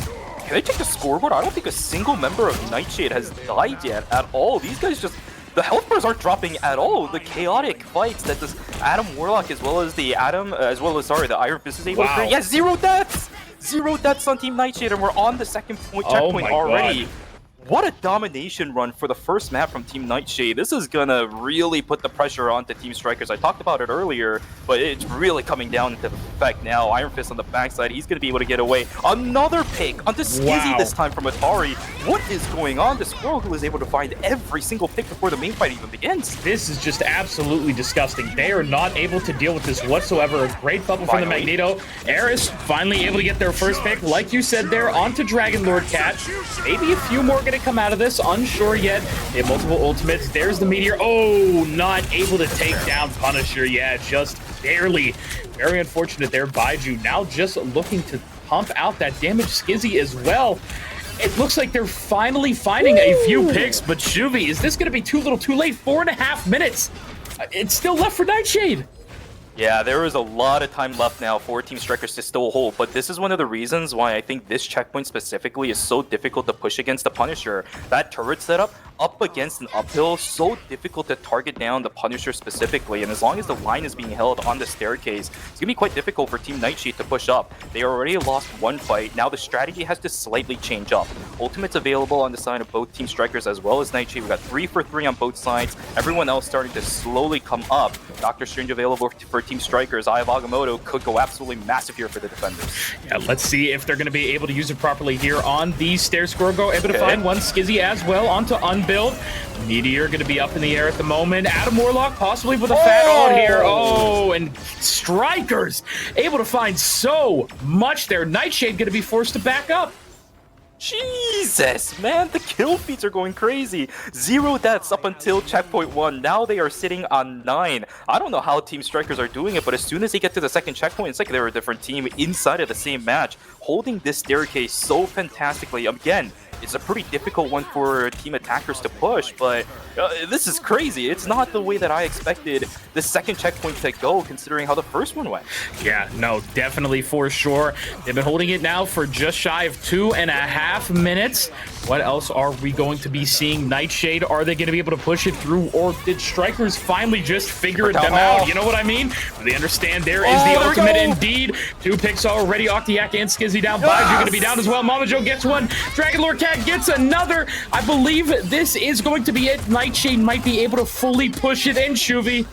they check the scoreboard? I don't think a single member of Nightshade has died yet at all. These guys just... The health bars aren't dropping at all. The chaotic fights that this Adam Warlock as well as the the Iron Fist is able to bring. Yeah, 0 deaths! 0 deaths on Team Nightshade, and we're on the second checkpoint already. God. What a domination run for the first map from Team Nightshade. This is gonna really put the pressure onto Team Strikers. I talked about it earlier, but it's really coming down into effect now. Iron Fist on the backside, he's gonna be able to get away. Another pick onto Skizzy this time from Atari. What is going on? The Squirrel who is able to find every single pick before the main fight even begins. This is just absolutely disgusting. They are not able to deal with this whatsoever. A great bubble from the Magneto. Ayres finally able to get their first pick. Like you said there, onto Dragon Lord Cat. Maybe a few more gonna come out of this, unsure yet. They have multiple ultimates. There's the Meteor. Oh, not able to take down Punisher. Yeah, just barely. Very unfortunate there. Baiju now just looking to pump out that damage. Skizzy as well. It looks like they're finally finding a few picks, but Shuvi, is this going to be too little too late? 4.5 minutes. It's still left for Nightshade. Yeah, there is a lot of time left now for Team Strikers to still hold, but this is one of the reasons why I think this checkpoint specifically is so difficult to push against the Punisher. That turret setup up against an uphill, so difficult to target down the Punisher specifically, and as long as the line is being held on the staircase, it's going to be quite difficult for Team Nightshade to push up. They already lost one fight, now the strategy has to slightly change up. Ultimates available on the side of both Team Strikers as well as Nightshade. We got 3 for 3 on both sides, everyone else starting to slowly come up. Doctor Strange available for Team Strikers. Eye of Agamotto could go absolutely massive here for the defenders. Yeah, let's see if they're going to be able to use it properly here on the stairs. Squirrel go able to find one. Skizzy as well onto Unbuild. Meteor going to be up in the air at the moment. Adam Warlock possibly with a fat on here. Oh, and Strikers able to find so much there. Nightshade going to be forced to back up. Jesus, man, the kill feeds are going crazy. 0 deaths up until checkpoint 1. Now they are sitting on 9. I don't know how Team Strikers are doing it, but as soon as they get to the second checkpoint, it's like they're a different team inside of the same match, holding this staircase so fantastically. Again, it's a pretty difficult one for team attackers to push, but this is crazy. It's not the way that I expected the second checkpoint to go, considering how the first one went. Yeah, no, definitely for sure. They've been holding it now for just shy of 2.5 minutes. What else are we going to be seeing? Nightshade, are they going to be able to push it through, or did Strikers finally just figure them out? You know what I mean? They understand there is the ultimate indeed. 2 picks already. Octiac and Skizzy down. Baiju going to be down as well. Mamajo gets one. Dragon Lord Cat gets another. I believe this is going to be it. Nightshade might be able to fully push it in, Shuvy.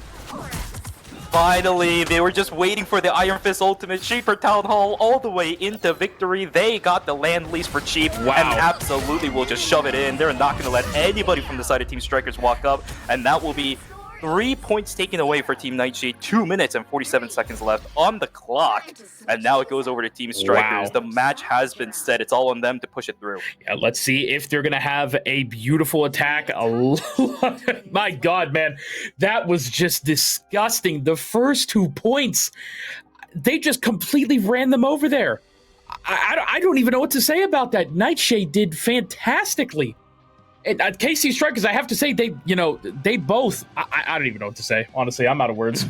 Finally, they were just waiting for the Iron Fist ultimate. Cheaper Town Hall all the way into victory. They got the land lease for cheap and absolutely will just shove it in. They're not going to let anybody from the side of Team Strikers walk up, and that will be 3 points taken away for Team Nightshade. 2 minutes and 47 seconds left on the clock. And now it goes over to Team Strikers. The match has been set. It's all on them to push it through. Yeah, let's see if they're going to have a beautiful attack. My God, man. That was just disgusting. The first 2 points, they just completely ran them over there. I don't even know what to say about that. Nightshade did fantastically. And KC Strikers, I have to say, they both, I don't even know what to say. Honestly, I'm out of words.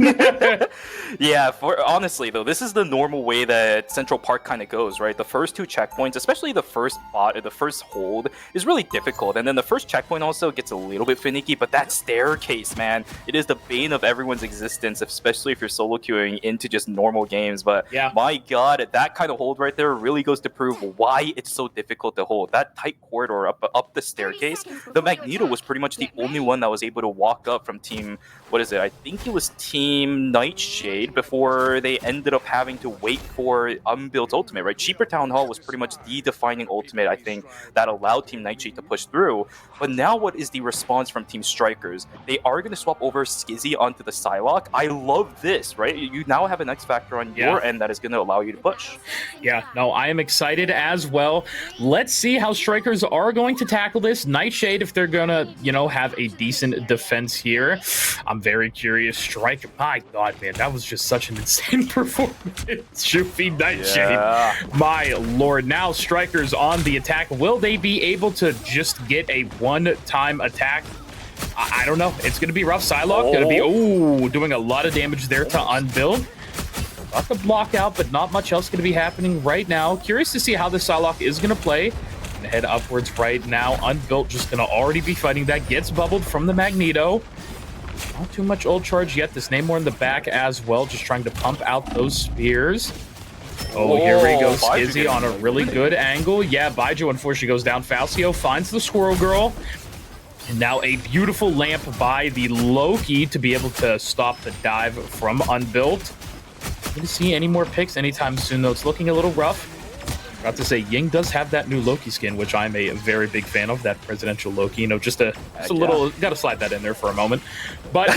Yeah, honestly, though, this is the normal way that Central Park kind of goes, right? The first 2 checkpoints, especially the first hold, is really difficult. And then the first checkpoint also gets a little bit finicky, but that staircase, man, it is the bane of everyone's existence, especially if you're solo queuing into just normal games. But yeah, my God, that kind of hold right there really goes to prove why it's so difficult to hold. That tight corridor up the staircase, the Magneto was pretty much the only one that was able to walk up from Team, I think it was Team Nightshade before they ended up having to wait for Unbuilt ultimate, right? Cheaper Town Hall was pretty much the defining ultimate, I think, that allowed Team Nightshade to push through. But now what is the response from Team Strikers? They are going to swap over Skizzy onto the Psylocke. I love this, right? You now have an X Factor on your end that is going to allow you to push. Yeah, no, I am excited as well. Let's see how Strikers are going to tackle this. Nightshade, if they're gonna, have a decent defense here. I'm very curious. Striker, my God, man, that was just such an insane performance. Shufy Nightshade, my Lord. Now Strikers on the attack. Will they be able to just get a one-time attack? I don't know. It's gonna be rough. Psylocke gonna be doing a lot of damage there to Unbuild. Got the block out, but not much else gonna be happening right now. Curious to see how the Psylocke is gonna play. Head upwards right now. Unbuilt just gonna already be fighting that. Gets bubbled from the Magneto. Not too much ult charge yet. This Namor in the back as well, just trying to pump out those spears. Here we go. Skizzy on a really good angle. Yeah, Baiju unfortunately goes down. Falcio finds the Squirrel Girl. And now a beautiful lamp by the Loki to be able to stop the dive from Unbuilt. Not gonna see any more picks anytime soon, though. It's looking a little rough. About to say, Ying does have that new Loki skin, which I'm a very big fan of, that presidential Loki. Just a little, gotta slide that in there for a moment. But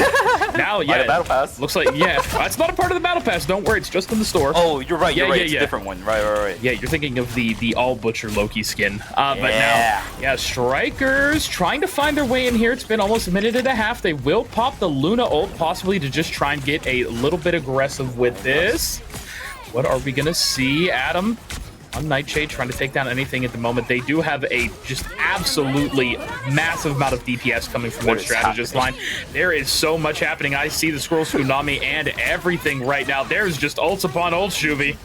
now, Battle Pass. Looks like, it's not a part of the Battle Pass. Don't worry, it's just in the store. Oh, you're right, it's a different one. Right. Yeah, you're thinking of the All Butcher Loki skin. But now, Strikers trying to find their way in here. It's been almost a minute and a half. They will pop the Luna ult, possibly to just try and get a little bit aggressive with this. What are we gonna see, Adam? On Nightshade, trying to take down anything at the moment. They do have a just absolutely massive amount of DPS coming from their strategist line. There is so much happening. I see the Scroll Tsunami and everything right now. There's just ults upon ults, Shuvy.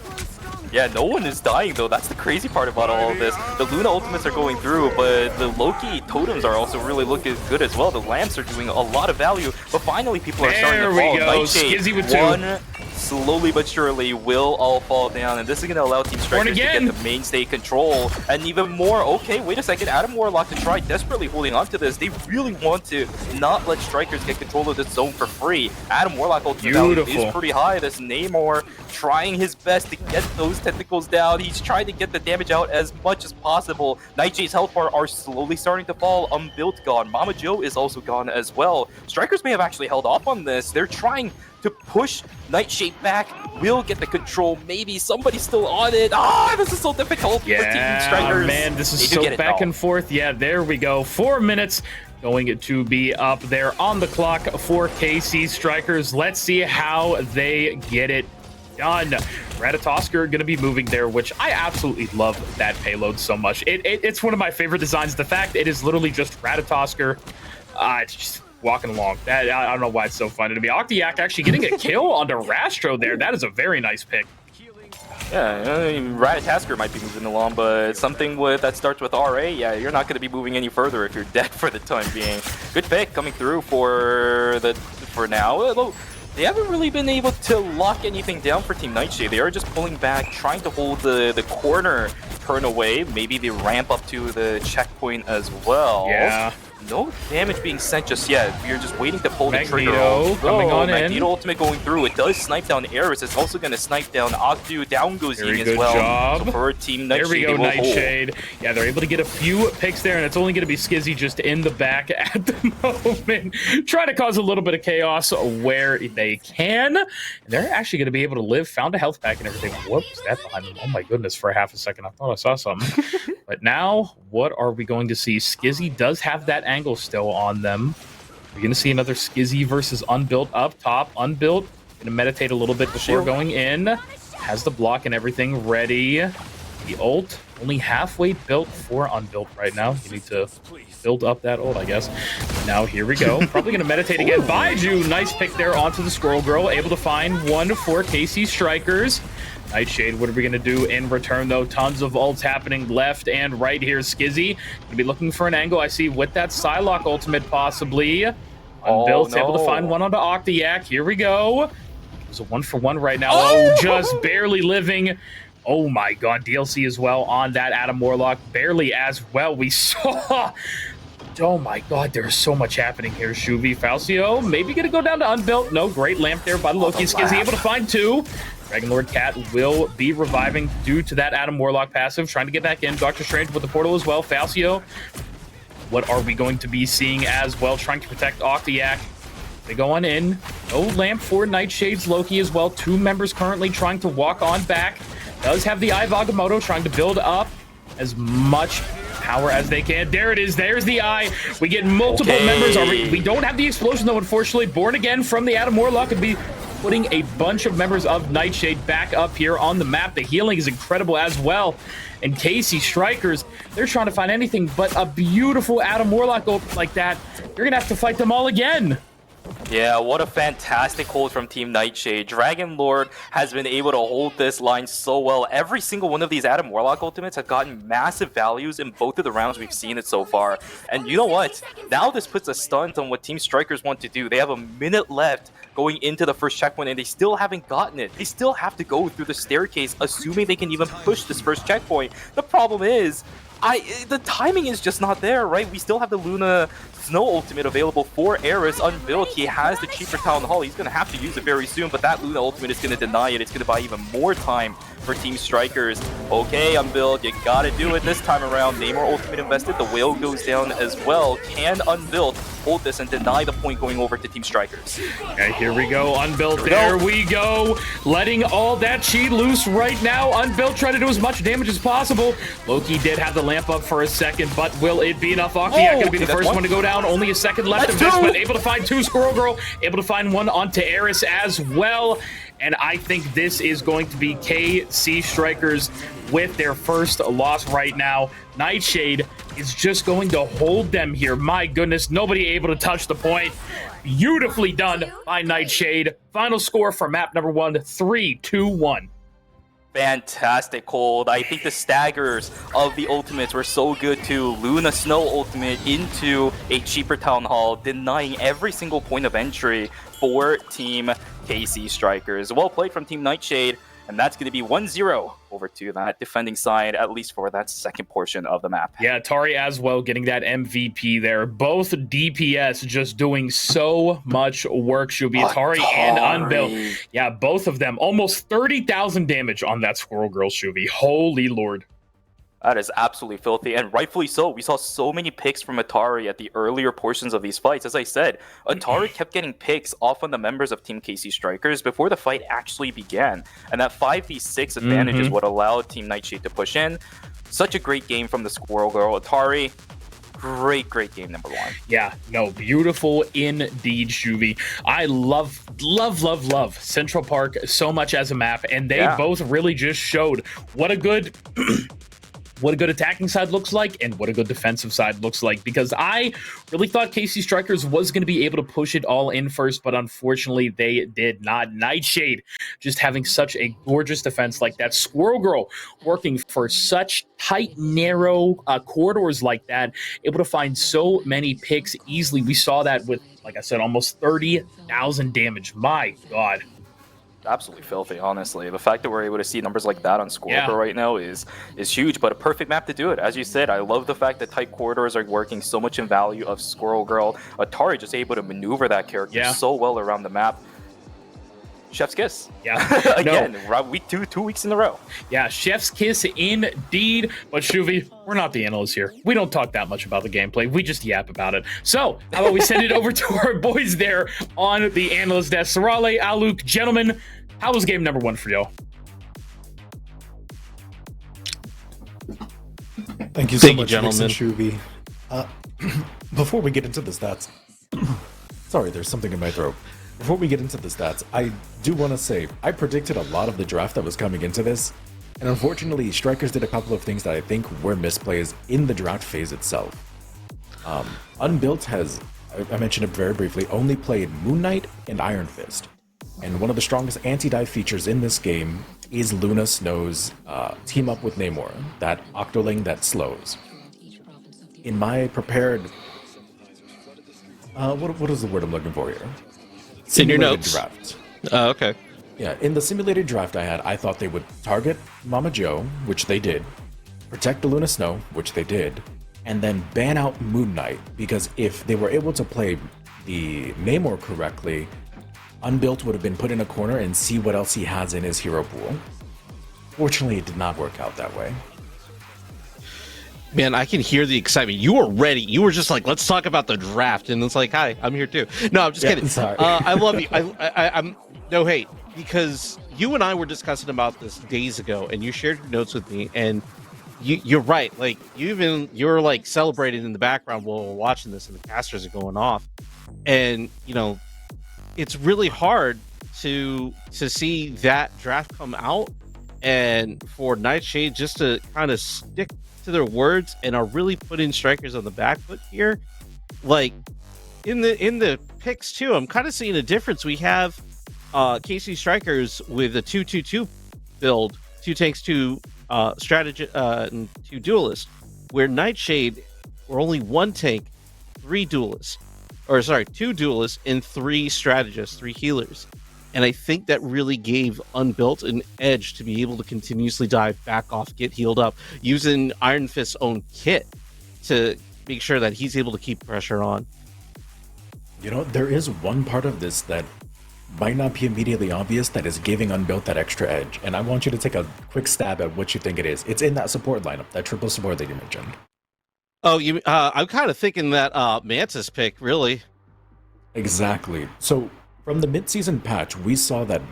Yeah, no one is dying, though. That's the crazy part about all of this. The Luna ultimates are going through, but the Loki totems are also really looking good as well. The lamps are doing a lot of value, but finally people are starting to fall. Nightshade, Skizzy with 2. Slowly but surely will all fall down, and this is going to allow Team Strikers to get the mainstay control, and even more. Okay, wait a second, Adam Warlock to try desperately holding on to this. They really want to not let Strikers get control of this zone for free. Adam Warlock ultimate value is pretty high. This Namor trying his best to get those tentacles down. He's trying to get the damage out as much as possible. Nightshade's health bar are slowly starting to fall. Unbuilt gone. Mama Joe is also gone as well. Strikers may have actually held off on this. They're trying to push Nightshade back. Will get the control. Maybe somebody's still on it. This is so difficult for Team Strikers. Man, this is so back and forth. Yeah, there we go. 4 minutes going to be up there on the clock for KC Strikers. Let's see how they get it done. Ratatosker going to be moving there, which I absolutely love that payload so much. It's one of my favorite designs. The fact it is literally just Ratatosker. It's just walking along. I don't know why it's so funny to me. Octiac actually getting a kill onto Rastro there. That is a very nice pick. Yeah, I mean, Ratatasker might be moving along, but something that starts with RA, yeah, you're not going to be moving any further if you're dead for the time being. Good pick coming through for now. Although they haven't really been able to lock anything down for Team Nightshade. They are just pulling back, trying to hold the corner turn away. Maybe they ramp up to the checkpoint as well. Yeah. No damage being sent just yet. We're just waiting to pull Magneto the trigger. coming on Magneto in. ultimate going through. It does snipe down Ayres. It's also going to snipe down Octu. Down goes Very Ying good as well. job. So for Team Nightshade, There we go, they will hold. Nightshade. Yeah, they're able to get a few picks there, and it's only going to be Skizzy just in the back at the moment. Trying to cause a little bit of chaos where they can. And they're actually going to be able to live. Found a health pack and everything. Whoops, that behind them. Oh my goodness, for half a second, I thought I saw something. But now, what are we going to see? Skizzy does have that angle still on them. We're going to see another Skizzy versus Unbuilt up top. Unbuilt, going to meditate a little bit before going in. Has the block and everything ready. The ult, only halfway built for Unbuilt right now. You need to build up that ult, I guess. Now, here we go. Probably going to meditate again. Baiju, nice pick there onto the Squirrel Girl. Able to find one for KC Strikers. Nightshade, what are we going to do in return, though? Tons of ults happening left and right here. Skizzy going to be looking for an angle, I see, with that Psylocke ultimate, possibly. Unbuilt, able to find one onto Octayak. Here we go. There's a 1-for-1 right now. Oh, just barely living. Oh, my God. DLC as well on that Adam Warlock. Barely as well. We saw... Oh, my God. There's so much happening here, Shuvi. Falcio, maybe going to go down to Unbuilt. No, great lamp there by the Loki. Skizzy able to find two. Dragon Lord Cat will be reviving due to that Adam Warlock passive. Trying to get back in. Doctor Strange with the portal as well. Falcio, what are we going to be seeing as well? Trying to protect Octayak. They go on in. No lamp for Nightshade's Loki as well. Two members currently trying to walk on back. Does have the Eye of Agamotto trying to build up as much power as they can. There it is. There's the Eye. We get multiple members. We don't have the explosion, though, unfortunately. Born again from the Adam Warlock could be putting a bunch of members of Nightshade back up here on the map. The healing is incredible as well. And KC Strikers, they're trying to find anything but a beautiful Adam Warlock ult like that. You're going to have to fight them all again. Yeah, what a fantastic hold from Team Nightshade. Dragon Lord has been able to hold this line so well. Every single one of these Adam Warlock ultimates have gotten massive values in both of the rounds we've seen it so far. And you know what? Now this puts a stunt on what Team Strikers want to do. They have a minute left going into the first checkpoint, and they still haven't gotten it. They still have to go through the staircase, assuming they can even push this first checkpoint. The problem is, the timing is just not there, right? We still have the Luna Snow ultimate available for Ayres unbuilt. He has the cheaper Town Hall. He's going to have to use it very soon, but that Luna ultimate is going to deny it. It's going to buy even more time for Team Strikers. Okay, Unbuilt, you got to do it this time around. Namor ultimate invested. The whale goes down as well. Can Unbuilt hold this and deny the point going over to Team Strikers? Okay, here we go. Unbuilt, there we go. Letting all that chi loose right now. Unbuilt trying to do as much damage as possible. Loki did have the lamp up for a second, but will it be enough? Octayak going to be the first one to go down. Only a second left of this, but able to find two. Squirrel Girl able to find one onto Ayres as well. And I think this is going to be KC Strikers with their first loss right now. Nightshade is just going to hold them here. My goodness, nobody able to touch the point. Beautifully done by Nightshade. Final score for map number 1, 3-2-1. Fantastic hold. I think the staggers of the ultimates were so good too. Luna Snow ultimate into a cheaper Town Hall, denying every single point of entry for Team KC Strikers. Well played from Team Nightshade, and that's going to be 1-0 over to that defending side, at least for that second portion of the map. Yeah, Atari as well getting that MVP there. Both DPS just doing so much work, Shubi. Atari and Unbuilt. Yeah, both of them. Almost 30,000 damage on that Squirrel Girl, Shubi. Holy Lord. That is absolutely filthy, and rightfully so. We saw so many picks from Atari at the earlier portions of these fights. As I said, Atari kept getting picks off on the members of Team KC Strikers before the fight actually began. And that 5v6 advantage is what allowed Team Nightshade to push in. Such a great game from the Squirrel Girl. Atari, great game, number 1. Yeah, no, beautiful indeed, Shuvi. I love Central Park so much as a map, and they both really just showed what a good what a good attacking side looks like and what a good defensive side looks like, because I really thought KC Strikers was going to be able to push it all in first, but unfortunately they did not. Nightshade just having such a gorgeous defense like that. Squirrel Girl working for such tight, narrow corridors like that, able to find so many picks easily. We saw that with, like I said, almost 30,000 damage. My God. Absolutely filthy, honestly. The fact that we're able to see numbers like that on Squirrel Girl right now is huge, but a perfect map to do it. As you said, I love the fact that tight corridors are working so much in value of Squirrel Girl. Atari just able to maneuver that character so well around the map. Chef's kiss. Yeah. Again, week 2 weeks in a row. Yeah, chef's kiss indeed. But Shuvi, we're not the analysts here. We don't talk that much about the gameplay. We just yap about it. So how about we send it over to our boys there on the analyst desk. Sarale, Aluk, gentlemen, how was game number 1 for y'all? Thank you so much, gentlemen. Shuvi. Before we get into the stats, sorry, there's something in my throat. Before we get into the stats, I do want to say I predicted a lot of the draft that was coming into this, and unfortunately, Strikers did a couple of things that I think were misplays in the draft phase itself. Unbuilt has, I mentioned it very briefly, only played Moon Knight and Iron Fist, and one of the strongest anti-dive features in this game is Luna Snow's team up with Namor, that Octoling that slows. In my prepared, what is the word I'm looking for here? In your notes. Draft. Oh, okay. Yeah, in the simulated draft I thought they would target Mama Joe, which they did, protect the Luna Snow, which they did, and then ban out Moon Knight, because if they were able to play the Namor correctly, Unbuilt would have been put in a corner and see what else he has in his hero pool. Fortunately, it did not work out that way. Man, I can hear the excitement. You were ready. You were just like, let's talk about the draft. And it's like, hi, I'm here too. No, I'm just kidding. Sorry. I love you. I'm no hate, because you and I were discussing about this days ago, and you shared your notes with me, and you're right. Like, you're like celebrating in the background while we're watching this, and the casters are going off. And, you know, it's really hard to see that draft come out, and for Nightshade just to kind of stick to their words and are really putting Strikers on the back foot here. Like in the picks too, I'm kind of seeing a difference. We have KC Strikers with a 2-2-2 build, 2 tanks, 2 strategy, and 2 duelists, where Nightshade were only 1 tank, 3 duelists, or sorry, 2 duelists and 3 strategists, 3 healers. And I think that really gave Unbuilt an edge to be able to continuously dive back off, get healed up, using Iron Fist's own kit to make sure that he's able to keep pressure on. You know, there is one part of this that might not be immediately obvious that is giving Unbuilt that extra edge, and I want you to take a quick stab at what you think it is. It's in that support lineup, that triple support that you mentioned. Oh, I'm kind of thinking that Mantis pick, really. Exactly. So from the mid-season patch, we saw that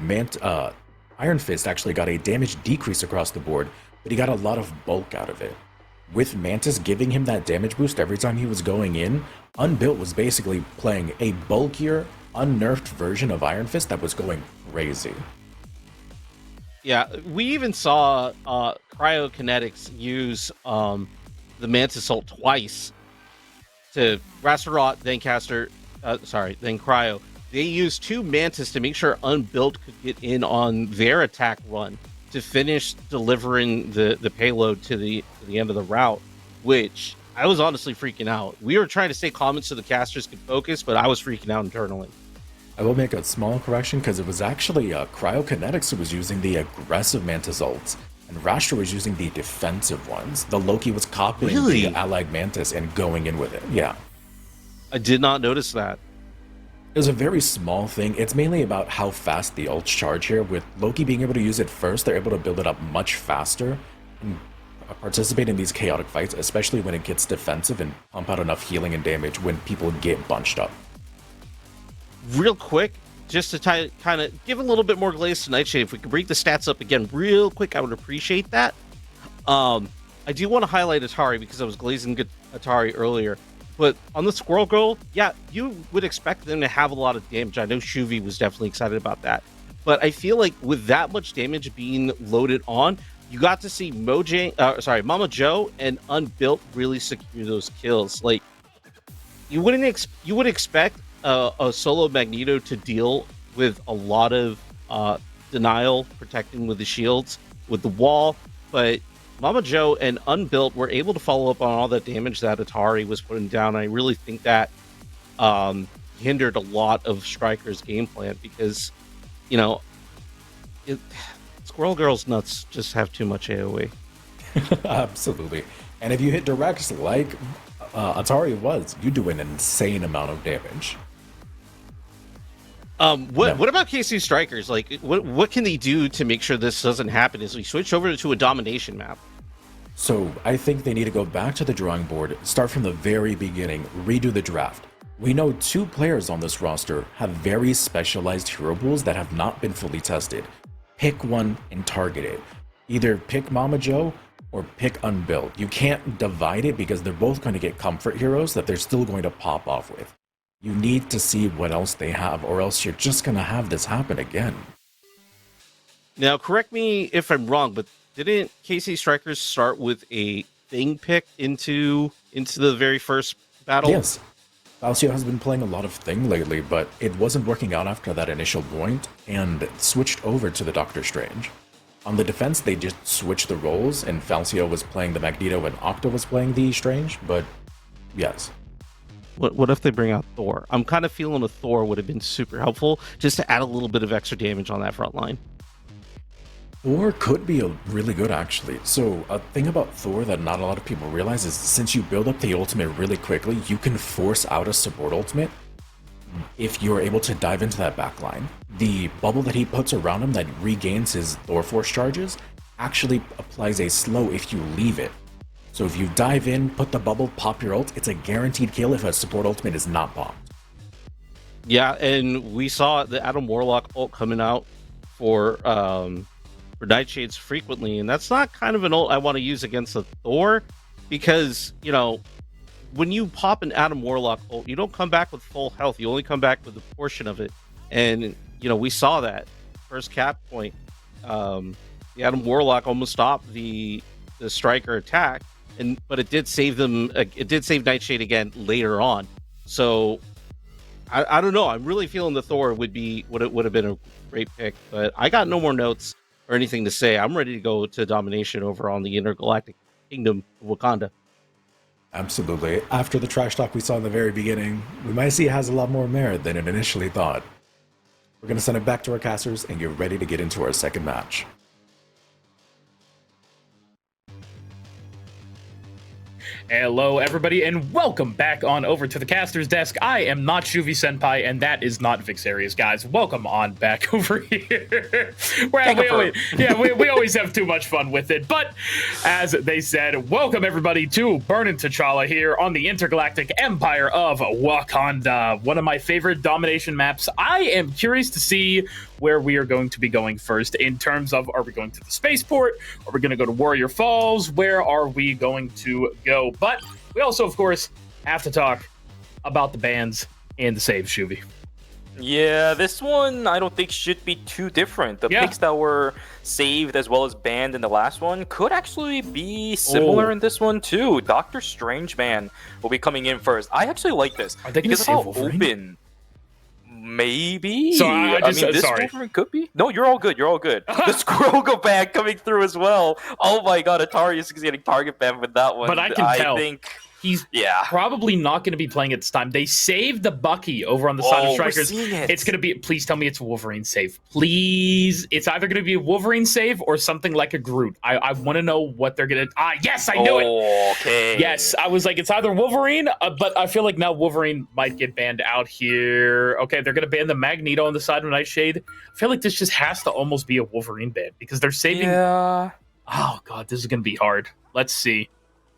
Iron Fist actually got a damage decrease across the board, but he got a lot of bulk out of it. With Mantis giving him that damage boost every time he was going in, Unbuilt was basically playing a bulkier, unnerfed version of Iron Fist that was going crazy. Yeah, we even saw Cryokinetics use the Mantis ult twice to Rasterot, then Caster, then Cryo. They used 2 Mantis to make sure Unbuilt could get in on their attack run to finish delivering the payload to the end of the route, which I was honestly freaking out. We were trying to stay calm so the casters could focus, but I was freaking out internally. I will make a small correction, because it was actually Cryokinetics who was using the aggressive Mantis ults, and Rastra was using the defensive ones. The Loki was copying the allied Mantis and going in with it. Yeah. I did not notice that. It was a very small thing. It's mainly about how fast the ults charge here. With Loki being able to use it first, they're able to build it up much faster and participate in these chaotic fights, especially when it gets defensive, and pump out enough healing and damage when people get bunched up. Real quick, just to kind of give a little bit more glaze to Nightshade, if we could bring the stats up again real quick, I would appreciate that. I do want to highlight Atari, because I was glazing good Atari earlier. But on the Squirrel Girl, yeah, you would expect them to have a lot of damage. I know Shuvi was definitely excited about that. But I feel like with that much damage being loaded on, you got to see Mama Joe and Unbuilt really secure those kills. Like you would expect a solo Magneto to deal with a lot of denial, protecting with the shields, with the wall, but Mama Joe and Unbuilt were able to follow up on all that damage that Atari was putting down. I really think that hindered a lot of Striker's game plan because, Squirrel Girl's nuts just have too much AoE. Absolutely. And if you hit directs like Atari was, you do an insane amount of damage. What about KC Strikers? Like, what can they do to make sure this doesn't happen as we switch over to a domination map? So I think they need to go back to the drawing board, start from the very beginning, redo the draft. We know 2 players on this roster have very specialized hero pools that have not been fully tested. Pick one and target it. Either pick Mama Joe or pick Unbuilt. You can't divide it because they're both going to get comfort heroes that they're still going to pop off with. You need to see what else they have, or else you're just going to have this happen again. Now, correct me if I'm wrong, but didn't KC Strikers start with a Thing pick into the very first battle? Yes. Falcio has been playing a lot of Thing lately, but it wasn't working out after that initial point, and switched over to the Doctor Strange. On the defense, they just switched the roles, and Falcio was playing the Magneto and Octa was playing the Strange, but yes. What if they bring out Thor? I'm kind of feeling a Thor would have been super helpful, just to add a little bit of extra damage on that front line. Thor could be really good, actually. So a thing about Thor that not a lot of people realize is since you build up the ultimate really quickly, you can force out a support ultimate if you're able to dive into that backline. The bubble that he puts around him that regains his Thor Force charges actually applies a slow if you leave it. So if you dive in, put the bubble, pop your ult, it's a guaranteed kill if a support ultimate is not popped. Yeah, and we saw the Adam Warlock ult coming out for Nightshades frequently, and that's not kind of an ult I want to use against a Thor, because, when you pop an Adam Warlock ult, you don't come back with full health, you only come back with a portion of it, and, we saw that first cap point. The Adam Warlock almost stopped the Striker attack, but it did save them. It did save Nightshade again later on. So I don't know. I'm really feeling the Thor would have been a great pick, but I got no more notes or anything to say. I'm ready to go to domination over on the Intergalactic Kingdom of Wakanda. Absolutely. After the trash talk we saw in the very beginning, we might see it has a lot more merit than it initially thought. We're going to send it back to our casters and get ready to get into our second match. Hello, everybody, and welcome back on over to the caster's desk. I am not Shuvi Senpai, and that is not Vixarius, guys. Welcome on back over here. We always have too much fun with it. But as they said, welcome everybody to Burnin' T'Challa here on the Intergalactic Empire of Wakanda, one of my favorite domination maps. I am curious to see where we are going to be going first in terms of, are we going to the spaceport? Are we going to go to Warrior Falls? Where are we going to go? But we also, of course, have to talk about the bans and the saves, Shuvi. Yeah, this one I don't think should be too different. The picks that were saved as well as banned in the last one could actually be similar in this one too. Doctor Strange Man will be coming in first. I actually like this because of how open. Maybe. So I mean, this Wolverine could be. No, you're all good. You're all good. The Scrogo ban coming through as well. Oh my god, Atari is getting target banned with that one. But I can tell. Think he's probably not going to be playing it this time. They saved the Bucky over on the side of Strikers. It's going to be, please tell me it's a Wolverine save. Please. It's either going to be a Wolverine save or something like a Groot. I want to know what they're going to... yes, I knew it. Okay. Yes, I was like, it's either Wolverine, but I feel like now Wolverine might get banned out here. Okay, they're going to ban the Magneto on the side of Nightshade. I feel like this just has to almost be a Wolverine ban because they're saving... Yeah. Oh, God, this is going to be hard. Let's see.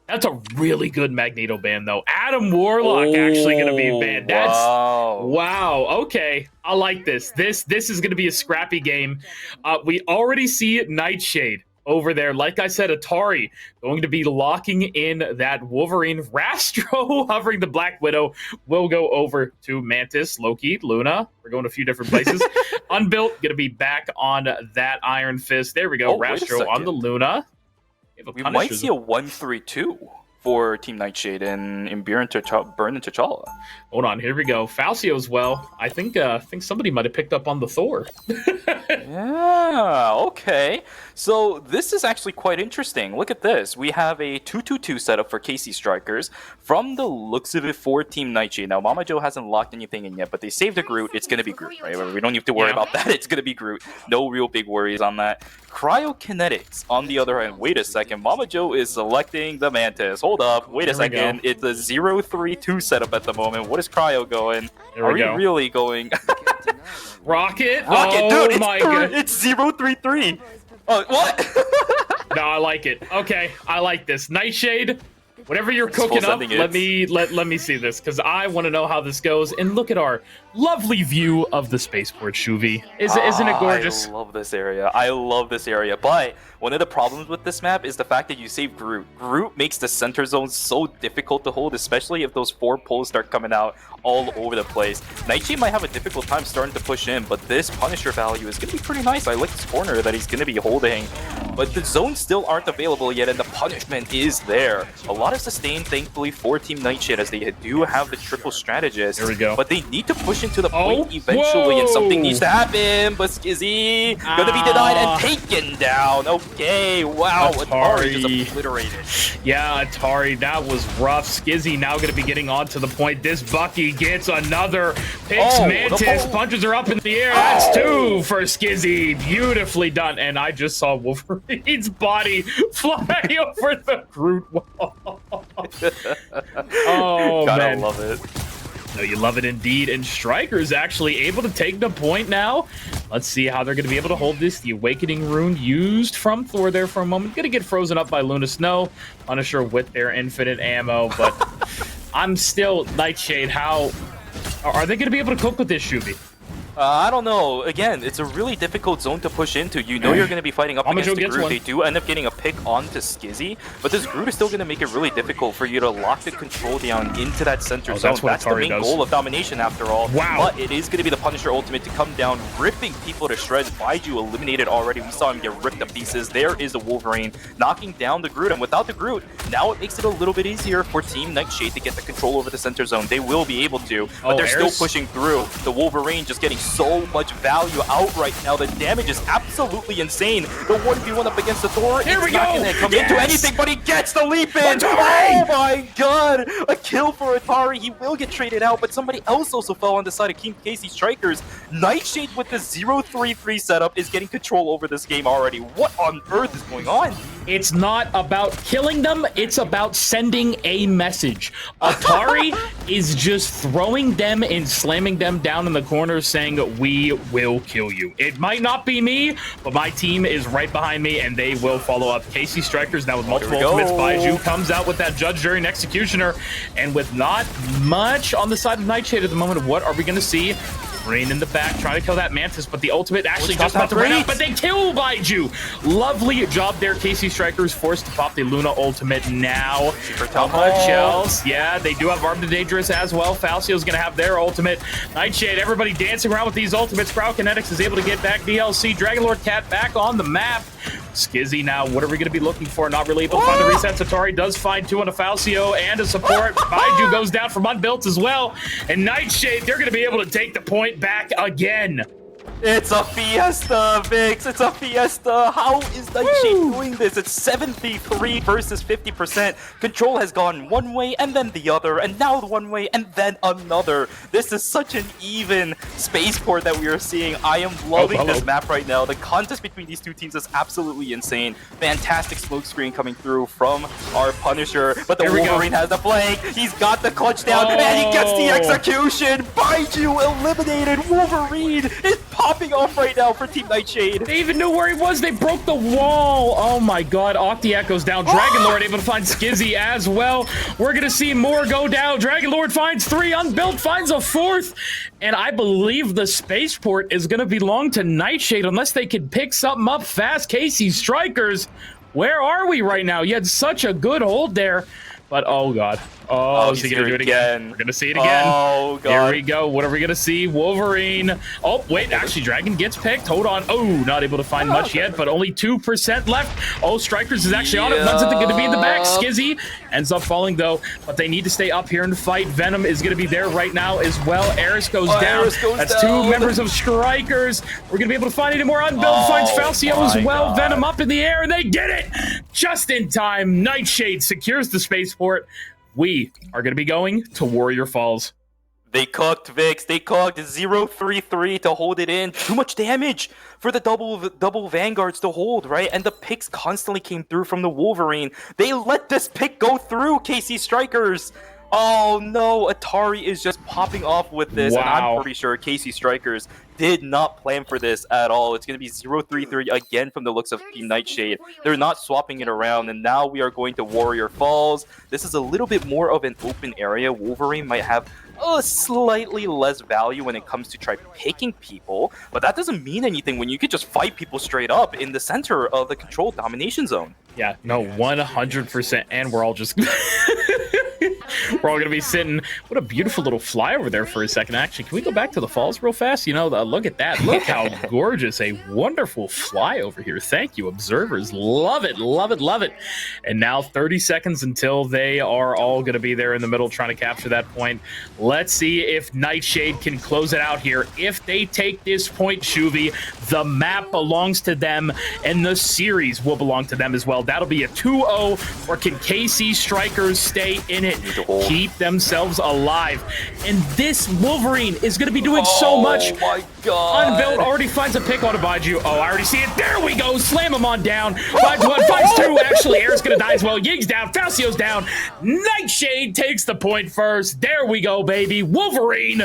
That's a really good Magneto ban, though. Adam Warlock actually going to be banned. That's wow. Okay, I like this. This is going to be a scrappy game. We already see Nightshade over there. Like I said, Atari going to be locking in that Wolverine. Rastro hovering the Black Widow will go over to Mantis, Loki, Luna. We're going a few different places. Unbuilt going to be back on that Iron Fist. There we go. Rastro on the Luna. We might see a 1-3-2 for Team Nightshade and Burn and T'Challa. Hold on, here we go. Falcio as well. I think somebody might have picked up on the Thor. Yeah, okay. So this is actually quite interesting. Look at this. We have a 2-2-2 setup for KC Strikers from the looks of it for Team Nightshade. Now, Mama Joe hasn't locked anything in yet, but they saved a Groot. It's going to be Groot, right? We don't need to worry about that. It's going to be Groot. No real big worries on that. Cryokinetics, on the other hand. Wait a second. Mama Joe is selecting the Mantis. Hold up. Wait a second. It's a 0-3-2 setup at the moment. What is Cryo going? Are we really going? Rocket, dude, my God. It's 0-3-3. Oh, what? No, I like it. Okay, I like this. Nightshade, whatever you're cooking up, let me see this, because I want to know how this goes. And look at our lovely view of the spaceport, Shuvi. Isn't it gorgeous? I love this area. I love this area. But one of the problems with this map is the fact that you save Groot. Groot makes the center zone so difficult to hold, especially if those 4 poles start coming out all over the place. Nightshade might have a difficult time starting to push in, but this Punisher value is going to be pretty nice. I like this corner that he's going to be holding. But the zones still aren't available yet, and the punishment is there. A lot of sustain, thankfully, for Team Nightshade, as they do have the triple strategist. There we go. But they need to push into the point eventually, and something needs to happen. But Skizzy gonna be denied and taken down. Okay, wow, Atari just obliterated. Yeah, Atari, that was rough. Skizzy now gonna be getting onto the point. This Bucky gets another. Picks Mantis, punches her up in the air. That's 2 for Skizzy. Beautifully done. And I just saw Wolverine's body fly over the Groot wall. Oh, Gotta love it. No, you love it indeed. And Striker's actually able to take the point now. Let's see how they're going to be able to hold this. The Awakening Rune used from Thor there for a moment. Going to get frozen up by Luna Snow. Punisher with their infinite ammo. But I'm still Nightshade. How are they going to be able to cope with this, Shuvi? I don't know. Again, it's a really difficult zone to push into. You know you're going to be fighting up against the Groot. They do end up getting a pick onto Skizzy, but this Groot is still going to make it really difficult for you to lock the control down into that center zone. That's the main goal of domination, after all. Wow. But it is going to be the Punisher ultimate to come down, ripping people to shreds. Baiju eliminated already. We saw him get ripped to pieces. There is a Wolverine knocking down the Groot, and without the Groot, now it makes it a little bit easier for Team Nightshade to get the control over the center zone. They will be able to, but they're still pushing through. The Wolverine just getting so much value out right now. The damage is absolutely insane. The 1v1 up against the Thor, Here we go. Not gonna come into anything, but he gets the leap in. Oh my God, a kill for Atari. He will get traded out, but somebody else also fell on the side of Team KC Strikers. Nightshade with the 0-3-3 setup is getting control over this game already. What on earth is going on? It's not about killing them, it's about sending a message. Atari is just throwing them and slamming them down in the corner saying, we will kill you. It might not be me, but my team is right behind me and they will follow up. KC Strikers now with multiple ultimates. Baiju comes out with that Judge, Jury, and Executioner, and with not much on the side of Nightshade at the moment. What are we going to see? Rain in the back, trying to kill that Mantis, but the ultimate actually just about to run out, but they kill Baiju. Lovely job there. KC Strikers forced to pop the Luna ultimate now. How much else? Yeah, they do have Armed and Dangerous as well. Falcio's going to have their ultimate. Nightshade, everybody dancing around with these ultimates. Cryokinetics is able to get back DLC. Dragonlord Cat back on the map. Skizzy now, what are we going to be looking for? Not really able to find the resets. Atari does find 2 on a Falcio and a support. Baiju goes down from Unbuilt as well. And Nightshade, they're going to be able to take the point back again. It's a fiesta, Vix. It's a fiesta. How is Nightshade doing this? It's 73 versus 50%. Control has gone one way and then the other, and now one way and then another. This is such an even spaceport that we are seeing. I am loving this map right now. The contest between these two teams is absolutely insane. Fantastic smoke screen coming through from our Punisher, but the Wolverine has the flank. He's got the clutch down, and he gets the execution. Baiju eliminated. Wolverine is popping off right now for Team Nightshade. They even knew where he was. They broke the wall. Oh my god. Octi Echo's down. Dragon Lord able to find Skizzy as well. We're going to see more go down. Dragon Lord finds 3. Unbuilt finds a 4th. And I believe the spaceport is going to belong to Nightshade unless they can pick something up fast. Casey Strikers, where are we right now? You had such a good hold there. But, oh, God. Oh, is he going to do it again? We're going to see it again. Oh, God. Here we go. What are we going to see? Wolverine. Oh, wait. Actually, Dragon gets picked. Hold on. Oh, not able to find much yet, but only 2% left. Oh, Strikers is actually on it. Runs it going to be in the back. Skizzy ends up falling, though. But they need to stay up here and fight. Venom is going to be there right now as well. Ayres goes down. That's down. 2 members of Strikers. We're going to be able to find any more. Unbuilt finds Falcio as well. God. Venom up in the air, and they get it just in time. Nightshade secures the spaceport. We are going to be going to Warrior Falls. They cooked, Vix. They cooked 0-3-3 to hold it in. Too much damage for the double Vanguards to hold, right? And the picks constantly came through from the Wolverine. They let this pick go through, KC Strikers. Oh no, Atari is just popping off with this. Wow. And I'm pretty sure KC Strikers did not plan for this at all. It's going to be 0-3-3 again from the looks of Team Nightshade. They're not swapping it around, and now we are going to Warrior Falls. This is a little bit more of an open area. Wolverine might have a slightly less value when it comes to try picking people, but that doesn't mean anything when you could just fight people straight up in the center of the controlled domination zone. Yeah, no, 100%, and we're all just... We're all going to be sitting... What a beautiful little flyover there for a second. Actually, can we go back to the falls real fast? You know, look at that. Look how gorgeous. A wonderful flyover here. Thank you, observers. Love it, love it, love it. And now 30 seconds until they are all going to be there in the middle trying to capture that point. Let's see if Nightshade can close it out here. If they take this point, Shuvi, the map belongs to them, and the series will belong to them as well. That'll be a 2-0, or can KC Strikers stay in it? Keep themselves alive. And this Wolverine is going to be doing so much. Oh my god. Unbuilt already finds a pick on Abiju. Oh, I already see it. There we go. Slam him on down. Finds 1, finds 2. Actually, Ayres going to die as well. Yig's down. Falcio's down. Nightshade takes the point first. There we go, baby. Wolverine.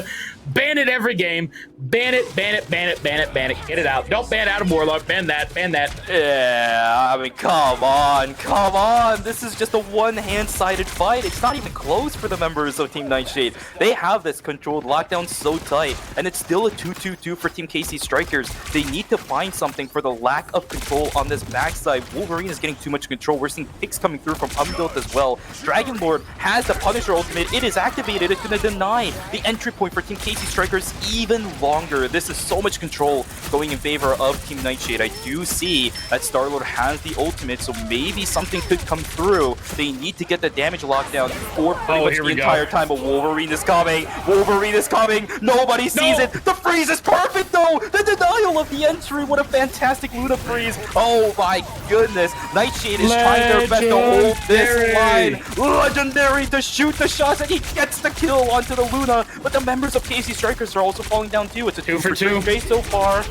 Ban it every game. Ban it, ban it, ban it, ban it, ban it. Get it out. Don't ban out of Warlock. Ban that, ban that. Yeah, I mean, come on, come on. This is just a one-hand-sided fight. It's not even close for the members of Team Nightshade. They have this controlled lockdown so tight, and it's still a 2-2-2 for Team KC Strikers. They need to find something for the lack of control on this backside. Wolverine is getting too much control. We're seeing picks coming through from Unbuilt as well. Dragon Lord has the Punisher ultimate. It is activated. It's going to deny the entry point for Team KC Strikers even longer. This is so much control going in favor of Team Nightshade. I do see that Star-Lord has the ultimate, so maybe something could come through. They need to get the damage lockdown for pretty much the entire time, but Wolverine is coming. Wolverine is coming. Nobody sees it. The freeze is perfect, though. The denial of the entry. What a fantastic Luna freeze. Oh, my goodness. Nightshade is trying their best to hold this line. Legendary to shoot the shots, and he gets the kill onto the Luna, but the members of KC Strikers are also falling down, too. It's a 2 for 2 base so far.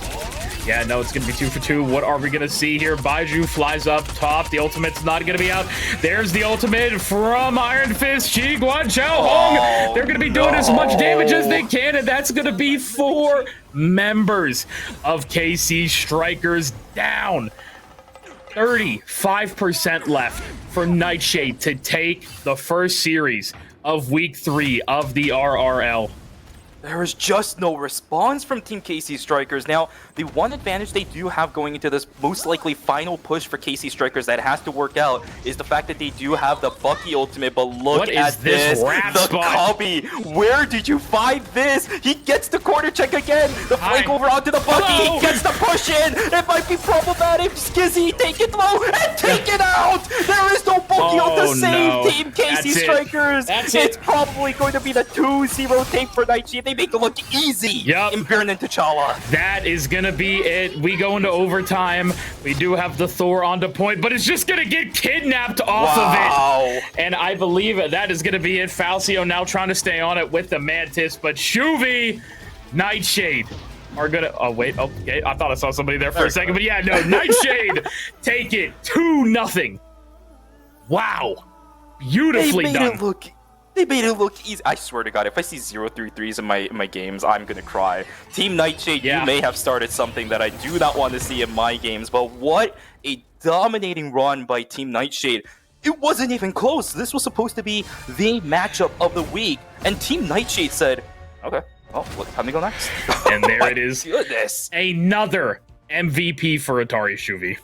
Yeah, no, it's going to be 2 for 2. What are we going to see here? Baiju flies up top. The ultimate's not going to be out. There's the ultimate from Iron Fist, Chi Guan Chao Hong. They're going to be doing as much damage as they can, and that's going to be 4 members of KC Strikers down. 35% left for Nightshade to take the first series of Week 3 of the RRL. There is just no response from Team KC Strikers. Now, the one advantage they do have going into this most likely final push for KC Strikers that has to work out is the fact that they do have the Bucky ultimate, but look at this. The Cubby. Where did you find this? He gets the corner check again. The flank over onto the Bucky. He gets the push in. It might be problematic. Skizzy, take it low and take it out. There is no Bucky on the same Team KC Strikers. It's probably going to be the 2-0 tape for Nightshade. They make it look easy in Baron and T'Challa. That is going to be it. We go into overtime. We do have the Thor onto point, but it's just going to get kidnapped off of it. And I believe that is going to be it. Falcio now trying to stay on it with the Mantis, but Shuvi, Nightshade are going to... Oh, wait. Okay. I thought I saw somebody there for a second, but yeah, no. Nightshade take it 2-0. Wow. Beautifully done. They made it look easy. I swear to God, if I see 0-3-3s in my games, I'm gonna cry. Team Nightshade, you may have started something that I do not want to see in my games, but what a dominating run by Team Nightshade. It wasn't even close. This was supposed to be the matchup of the week, and Team Nightshade said, okay, well, time to go next. And there it is. Goodness. Another MVP for Atari Shuvi.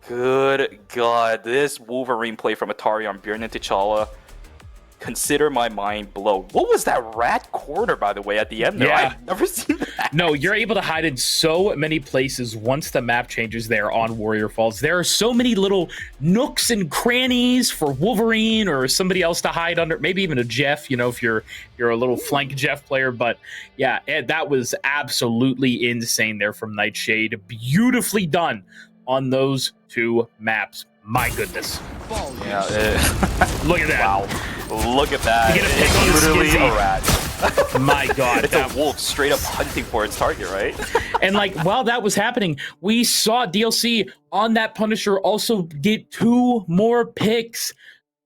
Good God, this Wolverine play from Atari on Bjorn and T'Challa. Consider my mind blown. What was that rat corner, by the way, at the end there? Yeah. I've never seen that. No, you're able to hide in so many places once the map changes there on Warrior Falls. There are so many little nooks and crannies for Wolverine or somebody else to hide under. Maybe even a Jeff, if you're a little flank Jeff player. But yeah, that was absolutely insane there from Nightshade. Beautifully done on those two maps. My goodness. Yeah, look at that. Wow. Look at that. You get a pick on It's the literally skizzy. a rat. My God. It's a wolf straight up hunting for its target, right? And while that was happening, we saw DLC on that Punisher also get 2 more picks.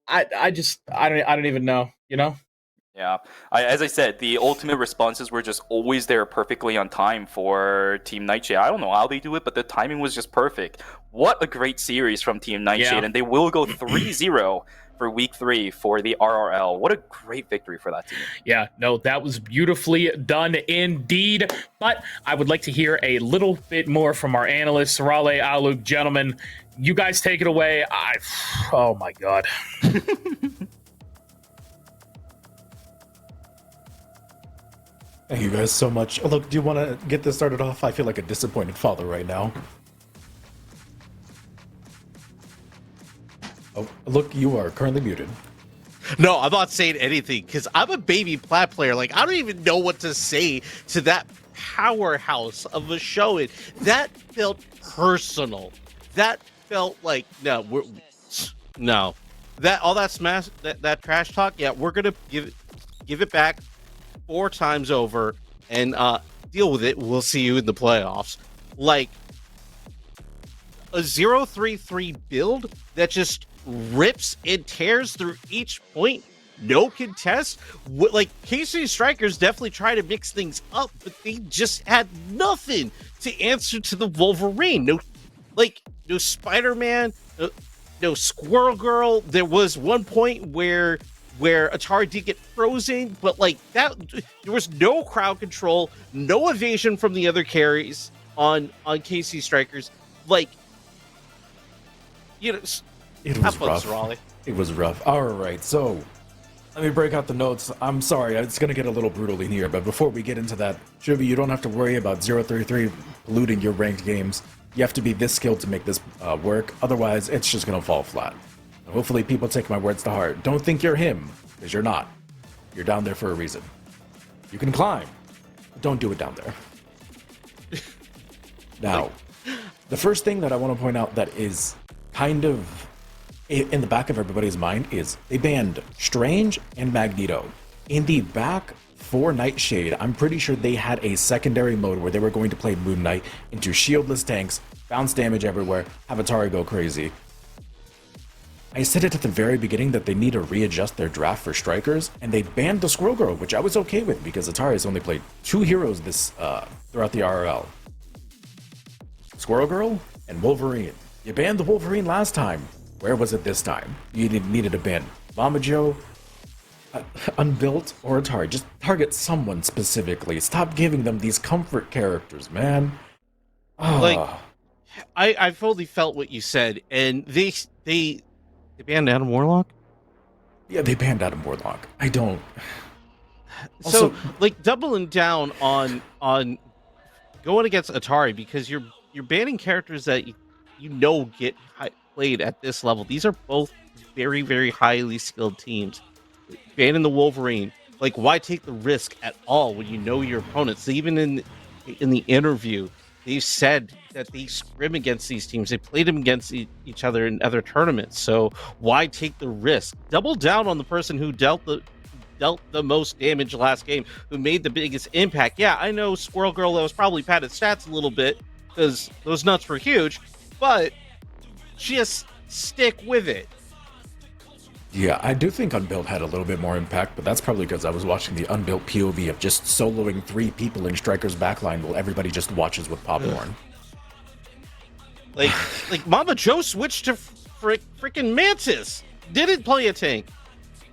I don't even know, Yeah, as I said, the ultimate responses were just always there perfectly on time for Team Nightshade. I don't know how they do it, but the timing was just perfect. What a great series from Team Nightshade, and they will go 3-0 for Week 3 for the RRL. What a great victory for that team. Yeah, no, that was beautifully done indeed. But I would like to hear a little bit more from our analysts, Sarale, Aluk, gentlemen. You guys take it away. Oh my God. Thank you guys so much. Oh, look, do you want to get this started off? I feel like a disappointed father right now. Oh, look, you are currently muted. No, I'm not saying anything because I'm a baby plat player. Like, I don't even know what to say to that powerhouse of a show. That felt personal. That felt like that all that smash that trash talk. Yeah, we're gonna give it back 4 times over and deal with it. We'll see you in the playoffs. Like a 0-3-3 build that just rips and tears through each point, no contest. Like KC Strikers definitely try to mix things up, but they just had nothing to answer to the Wolverine. No Spider-Man, no Squirrel Girl. There was one point where Atari did get frozen, but like that, there was no crowd control, no evasion from the other carries on KC Strikers. Like, it was rough. It was rough. All right, so let me break out the notes. I'm sorry, it's gonna get a little brutal in here, but before we get into that, Shuvi, you don't have to worry about 0-3-3 polluting your ranked games. You have to be this skilled to make this work. Otherwise, it's just gonna fall flat. Hopefully people take my words to heart. Don't think you're him, because you're not. You're down there for a reason. You can climb, but don't do it down there. Now, the first thing that I want to point out that is kind of in the back of everybody's mind is they banned Strange and Magneto. In the back for Nightshade, I'm pretty sure they had a secondary mode where they were going to play Moon Knight into shieldless tanks, bounce damage everywhere, have Atari go crazy. I said it at the very beginning that they need to readjust their draft for strikers, and they banned the Squirrel Girl, which I was okay with because Atari has only played 2 heroes throughout the RRL. Squirrel Girl and Wolverine. You banned the Wolverine last time. Where was it this time? You needed to ban Mama Joe, Unbuilt, or Atari. Just target someone specifically. Stop giving them these comfort characters, man. Like, I fully felt what you said, and they banned Adam Warlock? Yeah, they banned Adam Warlock. I don't. So, Also, like, doubling down on going against Atari because you're banning characters that you know get played at this level. These are both very, very highly skilled teams. Banning the Wolverine, like, why take the risk at all when you know your opponents? Even in the interview, they said that they scrim against these teams. They played them against each other in other tournaments. So why take the risk? Double down on the person who dealt the most damage last game, who made the biggest impact. Yeah, I know Squirrel Girl, that was probably padded stats a little bit because those nuts were huge, but just stick with it. Yeah, I do think Unbuilt had a little bit more impact, but that's probably because I was watching the Unbuilt POV of just soloing 3 people in Striker's backline while everybody just watches with popcorn. Like Mama Joe switched to freaking Mantis. Didn't play a tank.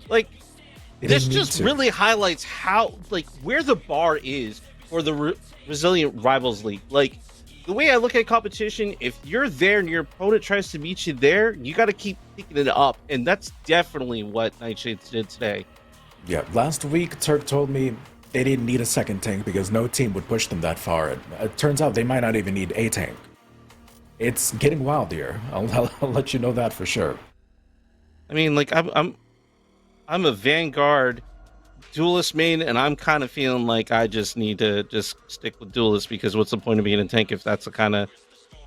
Like, this just really highlights how, like, where the bar is for the Resilient Rivals League. Like, the way I look at competition, if you're there and your opponent tries to meet you there, you got to keep picking it up. And that's definitely what Nightshade did today. Yeah, last week, Turk told me they didn't need a second tank because no team would push them that far. It turns out they might not even need a tank. It's getting wild here. I'll let you know that for sure. I mean, like, I'm a Vanguard Duelist main, and I'm kind of feeling like I just need to just stick with Duelist, because what's the point of being a tank if that's the kind of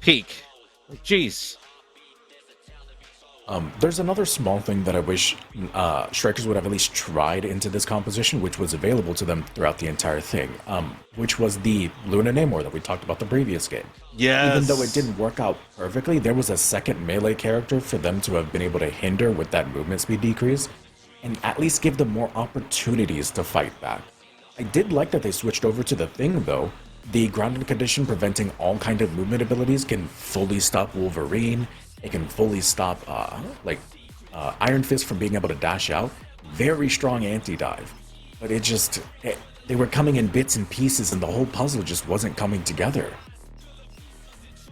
peak? Like, jeez. There's another small thing that I wish Strikers would have at least tried into this composition, which was available to them throughout the entire thing, which was the Luna Namor that we talked about the previous game. Yes. Even though it didn't work out perfectly, there was a second melee character for them to have been able to hinder with that movement speed decrease, and at least give them more opportunities to fight back. I did like that they switched over to the Thing, though. The grounded condition preventing all kind of movement abilities can fully stop Wolverine. It can fully stop Iron Fist from being able to dash out. Very strong anti-dive. But they were coming in bits and pieces, and the whole puzzle just wasn't coming together.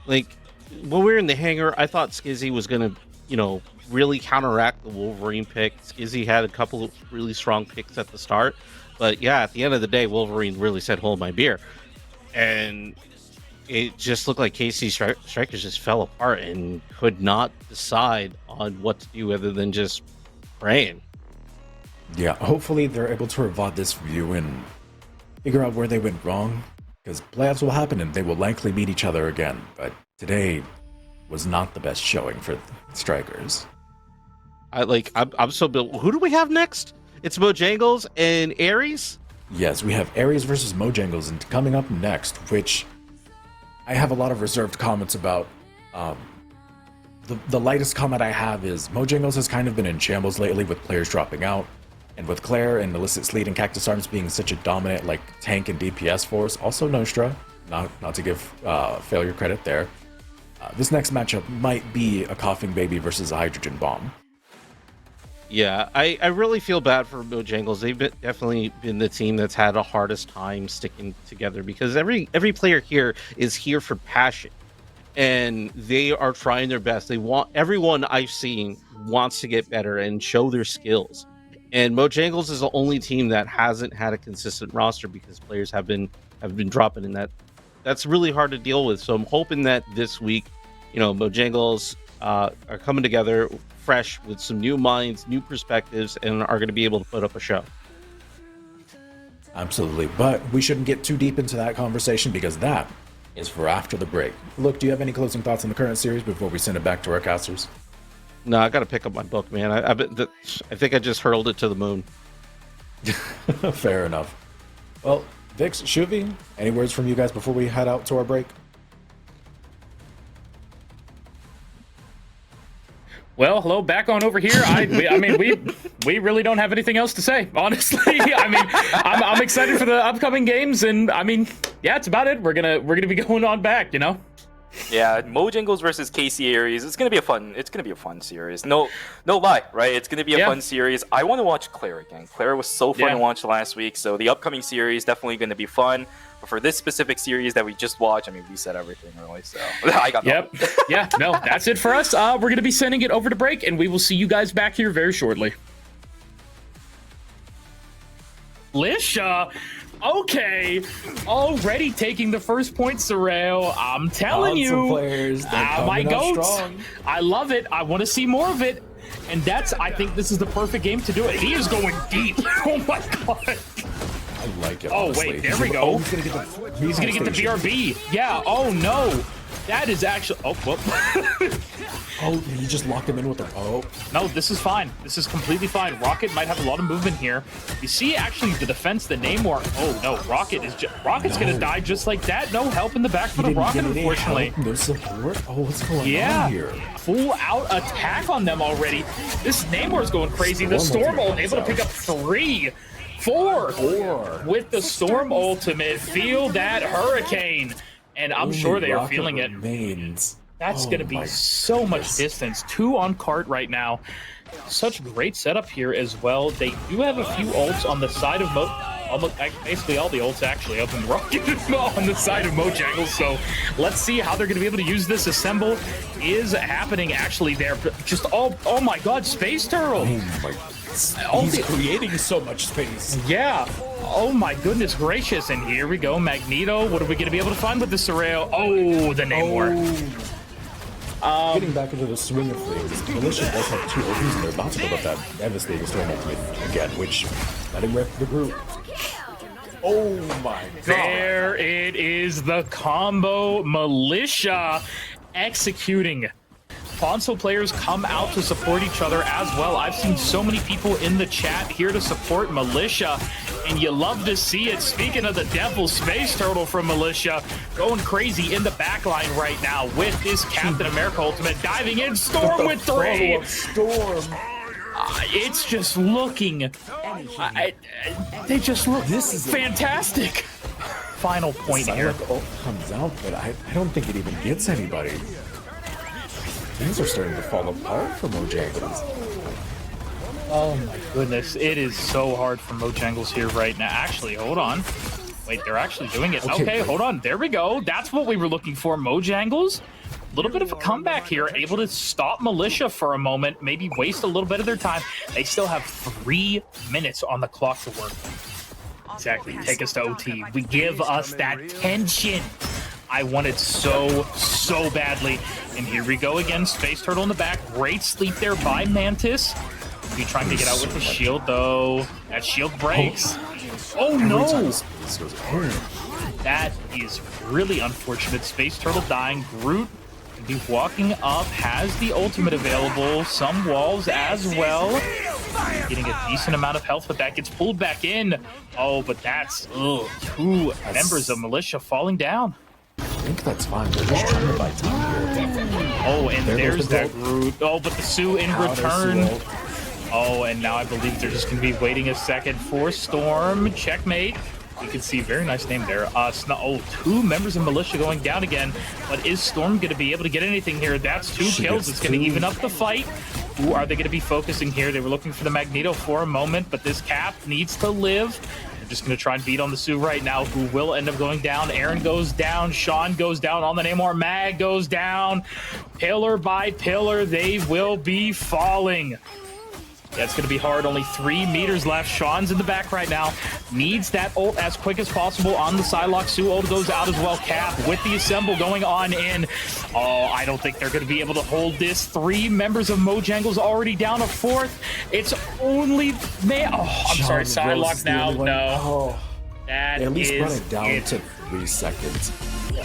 Like, when we were in the hangar, I thought Skizzy was going to, really counteract the Wolverine pick. Skizzy had a couple of really strong picks at the start. But yeah, at the end of the day, Wolverine really said, hold my beer. And it just looked like KC Strikers just fell apart and could not decide on what to do other than just praying. Yeah, hopefully they're able to revive this view and figure out where they went wrong, because playoffs will happen and they will likely meet each other again. But today was not the best showing for Strikers. I'm so built. Who do we have next? It's Mojangles and Ayres? Yes, we have Ayres versus Mojangles, and coming up next, which I have a lot of reserved comments about. The lightest comment I have is Mojangles has kind of been in shambles lately with players dropping out, and with Claire and Illicit Sleet and Cactus Arms being such a dominant tank and DPS force. Also Nostra, not to give failure credit there. This next matchup might be a coughing baby versus a hydrogen bomb. Yeah, I really feel bad for Mojangles. They've definitely been the team that's had the hardest time sticking together, because every player here is here for passion, and they are trying their best. Everyone I've seen wants to get better and show their skills. And Mojangles is the only team that hasn't had a consistent roster because players have been dropping in that. That's really hard to deal with. So I'm hoping that this week, Mojangles are coming together fresh with some new minds, new perspectives, and are going to be able to put up a show. Absolutely, but we shouldn't get too deep into that conversation because that is for after the break. Look, do you have any closing thoughts on the current series before we send it back to our casters? No, I got to pick up my book, man. I think I just hurled it to the moon. Fair enough. Well, Vix, Shuvi, any words from you guys before we head out to our break? Well, hello, back on over here. We really don't have anything else to say, honestly. I'm excited for the upcoming games, and yeah, it's about it. We're gonna be going on back, Yeah, Mojangles versus KC Ayres. It's gonna be a fun series. No lie, right? It's gonna be a fun series. I want to watch Claire again. Claire was so fun to watch last week, so the upcoming series definitely gonna be fun. But for this specific series that we just watched, we said everything really, so I got Yep. Yeah, no, that's it for us. We're gonna be sending it over to break, and we will see you guys back here very shortly. Lisha, okay, already taking the first point, Sorrel. I'm telling you, players, my goats. I love it. I want to see more of it, and I think this is the perfect game to do it. He is going deep. Oh my god. I like it. Oh, honestly. wait, there we go. He's gonna get the BRB. Yeah. Oh no, that is actually. Oh, whoop. Oh, he just locked him in with the... Oh. No, this is fine. This is completely fine. Rocket might have a lot of movement here. You see, actually, the defense, the Namor... Oh, no, Rocket's gonna die just like that. No help in the back for the Rocket, unfortunately. No support? Oh, what's going on here? Full out attack on them already. This Namor's going crazy. The Storm ult able to pick up 3, 4 with the Storm ultimate. Feel that hurricane. And I'm sure they are feeling it. That's going to be so much distance. 2 on cart right now. Such great setup here as well. They do have a few ults on the side of basically all the ults actually up in Rocket on the side of Mojangles. So let's see how they're going to be able to use this. Assemble is happening actually there. Just oh my God, Space Turtle. He's creating so much space. Yeah. Oh my goodness gracious. And here we go. Magneto. What are we going to be able to find with this Arrayo? Oh, the Namor. Getting back into the swing of things, Militia does have 2 opens and they're about to build up that devastating Storm ultimate again, which letting rip the group. Oh my God. There it is, the combo. Militia executing. Console players come out to support each other as well. I've seen so many people in the chat here to support Militia, and you love to see it. Speaking of the devil, Space Turtle from Militia going crazy in the backline right now with this Captain America ultimate diving in. Storm with 3. Storm. It's just looking. They just look. This is fantastic. Final point here. Ult comes out, but I don't think it even gets anybody. Things are starting to fall apart for Mojangles. Oh my goodness, it is so hard for Mojangles here right now. Actually, hold on. Wait, they're actually doing it. Okay, hold on. There we go. That's what we were looking for. Mojangles, a little bit of a comeback here, able to stop Militia for a moment, maybe waste a little bit of their time. They still have 3 minutes on the clock to work. Exactly. Take us to OT. We give us that tension. I want it so badly. And here we go again. Space Turtle in the back. Great sleep there by Mantis. Be trying to get out with the shield, though. That shield breaks. Oh, no. That is really unfortunate. Space Turtle dying. Groot can be walking up. Has the ultimate available. Some walls as well. Getting a decent amount of health, but that gets pulled back in. Oh, but that's 2 members of Militia falling down. I think that's fine. They're just trying to buy time here. Oh, and there's that Groot. Oh, but the Sue in return. Oh, and now I believe they're just going to be waiting a second for Storm. Checkmate. You can see, very nice name there. 2 members of Militia going down again. But is Storm going to be able to get anything here? That's 2 kills. It's going to even up the fight. Who are they going to be focusing here? They were looking for the Magneto for a moment, but this Cap needs to live. Just going to try and beat on the Sue right now, who will end up going down. Aaron goes down. Sean goes down on the Namor. Mag goes down. Pillar by pillar, they will be falling. Yeah, it's going to be hard. Only 3 meters left. Sean's in the back right now. Needs that ult as quick as possible on the Psylocke. Sue ult goes out as well. Cap with the assemble going on in. Oh, I don't think they're going to be able to hold this. 3 members of Mojangles already down a 4th. It's only... I'm sorry. Psylocke now. No. Oh, that at least is run it down to 3 seconds.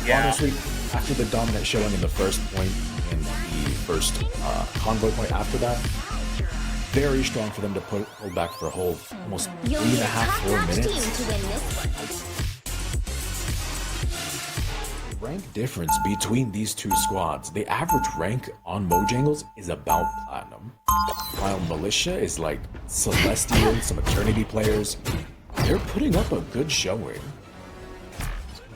Yeah. Honestly, after the dominant showing in the first point and the first convoy point after that, very strong for them to pull back for a whole almost 3.5, 4 minutes. The rank difference between these 2 squads, the average rank on Mojangles is about Platinum, while Militia is like Celestial, some Eternity players. They're putting up a good showing.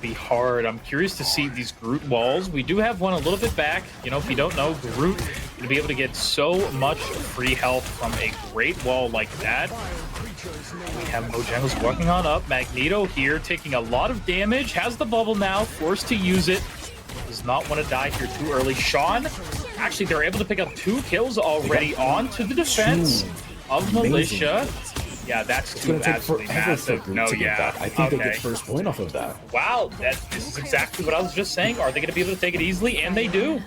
Be hard. I'm curious to see these Groot walls. We do have one a little bit back. You know, if you don't know, Groot going to be able to get so much free health from a great wall like that. We have Mojangles walking on up. Magneto here taking a lot of damage. Has the bubble now. Forced to use it. Does not want to die here too early. Sean, actually, they're able to pick up 2 kills already onto the defense of Militia. Yeah, that's too absolutely massive. No, yeah. I think they get first point off of that. Wow, this is exactly what I was just saying. Are they going to be able to take it easily? And they do.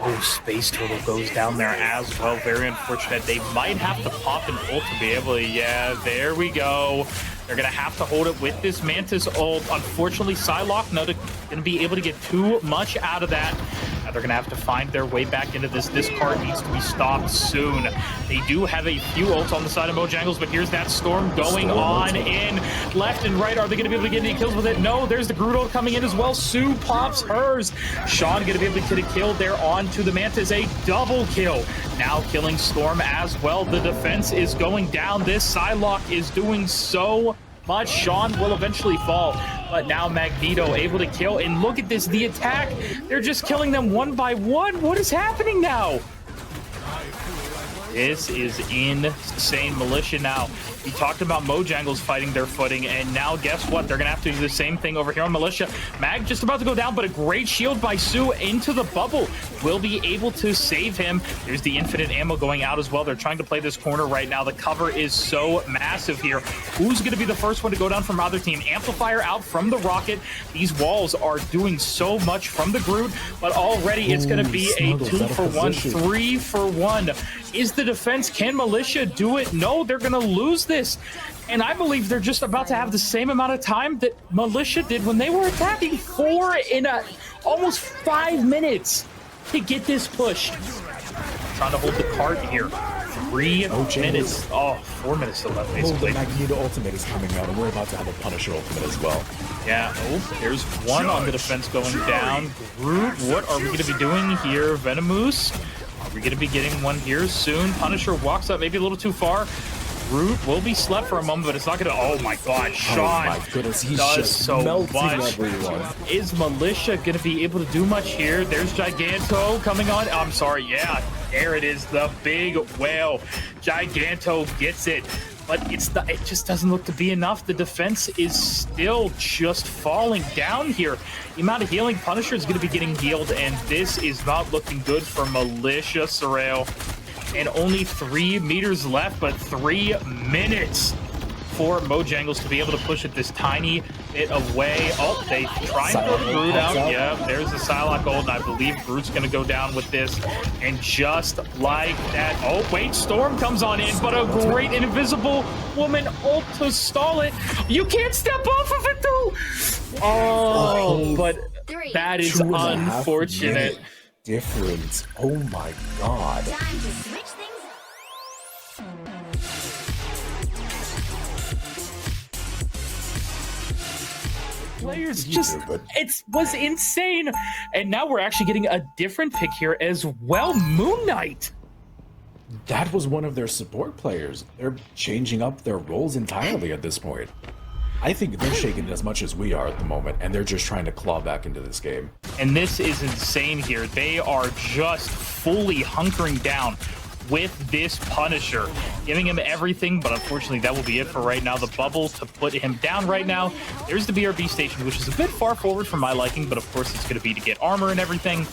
Oh, Space Turtle goes down there as well. Very unfortunate. They might have to pop an ult to be able to... Yeah, there we go. They're going to have to hold it with this Mantis ult. Unfortunately, Psylocke not going to be able to get too much out of that. Now they're going to have to find their way back into this. This card needs to be stopped soon. They do have a few ults on the side of Mojangles, but here's that Storm going on in left and right. Are they going to be able to get any kills with it? No, there's the Groot ult coming in as well. Sue pops hers. Sean going to be able to get a kill there onto the Mantis. A double kill. Now killing Storm as well. The defense is going down. This Psylocke is doing so much. Sean will eventually fall, but now Magneto able to kill. And look at this, the attack. They're just killing them one by one. What is happening now? This is insane. Militia now. We talked about Mojangles fighting their footing, and now guess what? They're going to have to do the same thing over here on Militia. Mag just about to go down, but a great shield by Sue into the bubble. Will be able to save him. There's the infinite ammo going out as well. They're trying to play this corner right now. The cover is so massive here. Who's going to be the first one to go down from either team? Amplifier out from the Rocket. These walls are doing so much from the Groot, but already it's going to be a 2-for-1, 3-for-1. Is the defense? Can Militia do it? No, they're going to lose this. And I believe they're just about to have the same amount of time that Militia did when they were attacking 4 in almost 5 minutes to get this push. Trying to hold the cart here. 3 minutes. Oh, 4 minutes still left, basically. The Magneto ultimate is coming out, and we're about to have a Punisher ultimate as well. Yeah. Oh, there's one on the defense going down. Groot, what are we going to be doing here? Venomous. Are we going to be getting one here soon? Punisher walks up maybe a little too far. Groot will be slept for a moment, but it's not going to... Oh, my God. Sean my goodness, he's does just so melting much. everyone. Is Militia going to be able to do much here? There's Giganto coming on. I'm sorry. Yeah, there it is. The big whale. Giganto gets it. But it just doesn't look to be enough. The defense is still just falling down here. The amount of healing Punisher is going to be getting healed, and this is not looking good for Militia Sorrel. And only 3 meters left, but 3 minutes for Mojangles to be able to push it this tiny bit away. Oh, they tried to throw Groot out. Yeah, there's the Psylocke ult, and I believe Groot's going to go down with this. And just like that, oh, wait, Storm comes on in, but a great invisible woman ult to stall it. You can't step off of it, though. Oh, but that is unfortunate. Difference. Oh my God. Time to switch things up. Players just, it was insane. And now we're actually getting a different pick here as well. Moon Knight. That was one of their support players. They're changing up their roles entirely at this point. I think they're shaking as much as we are at the moment, and they're just trying to claw back into this game. And this is insane here. They are just fully hunkering down with this Punisher, giving him everything, but unfortunately that will be it for right now. The bubble to put him down right now. There's the BRB station, which is a bit far forward for my liking, but of course it's going to be to get armor and everything.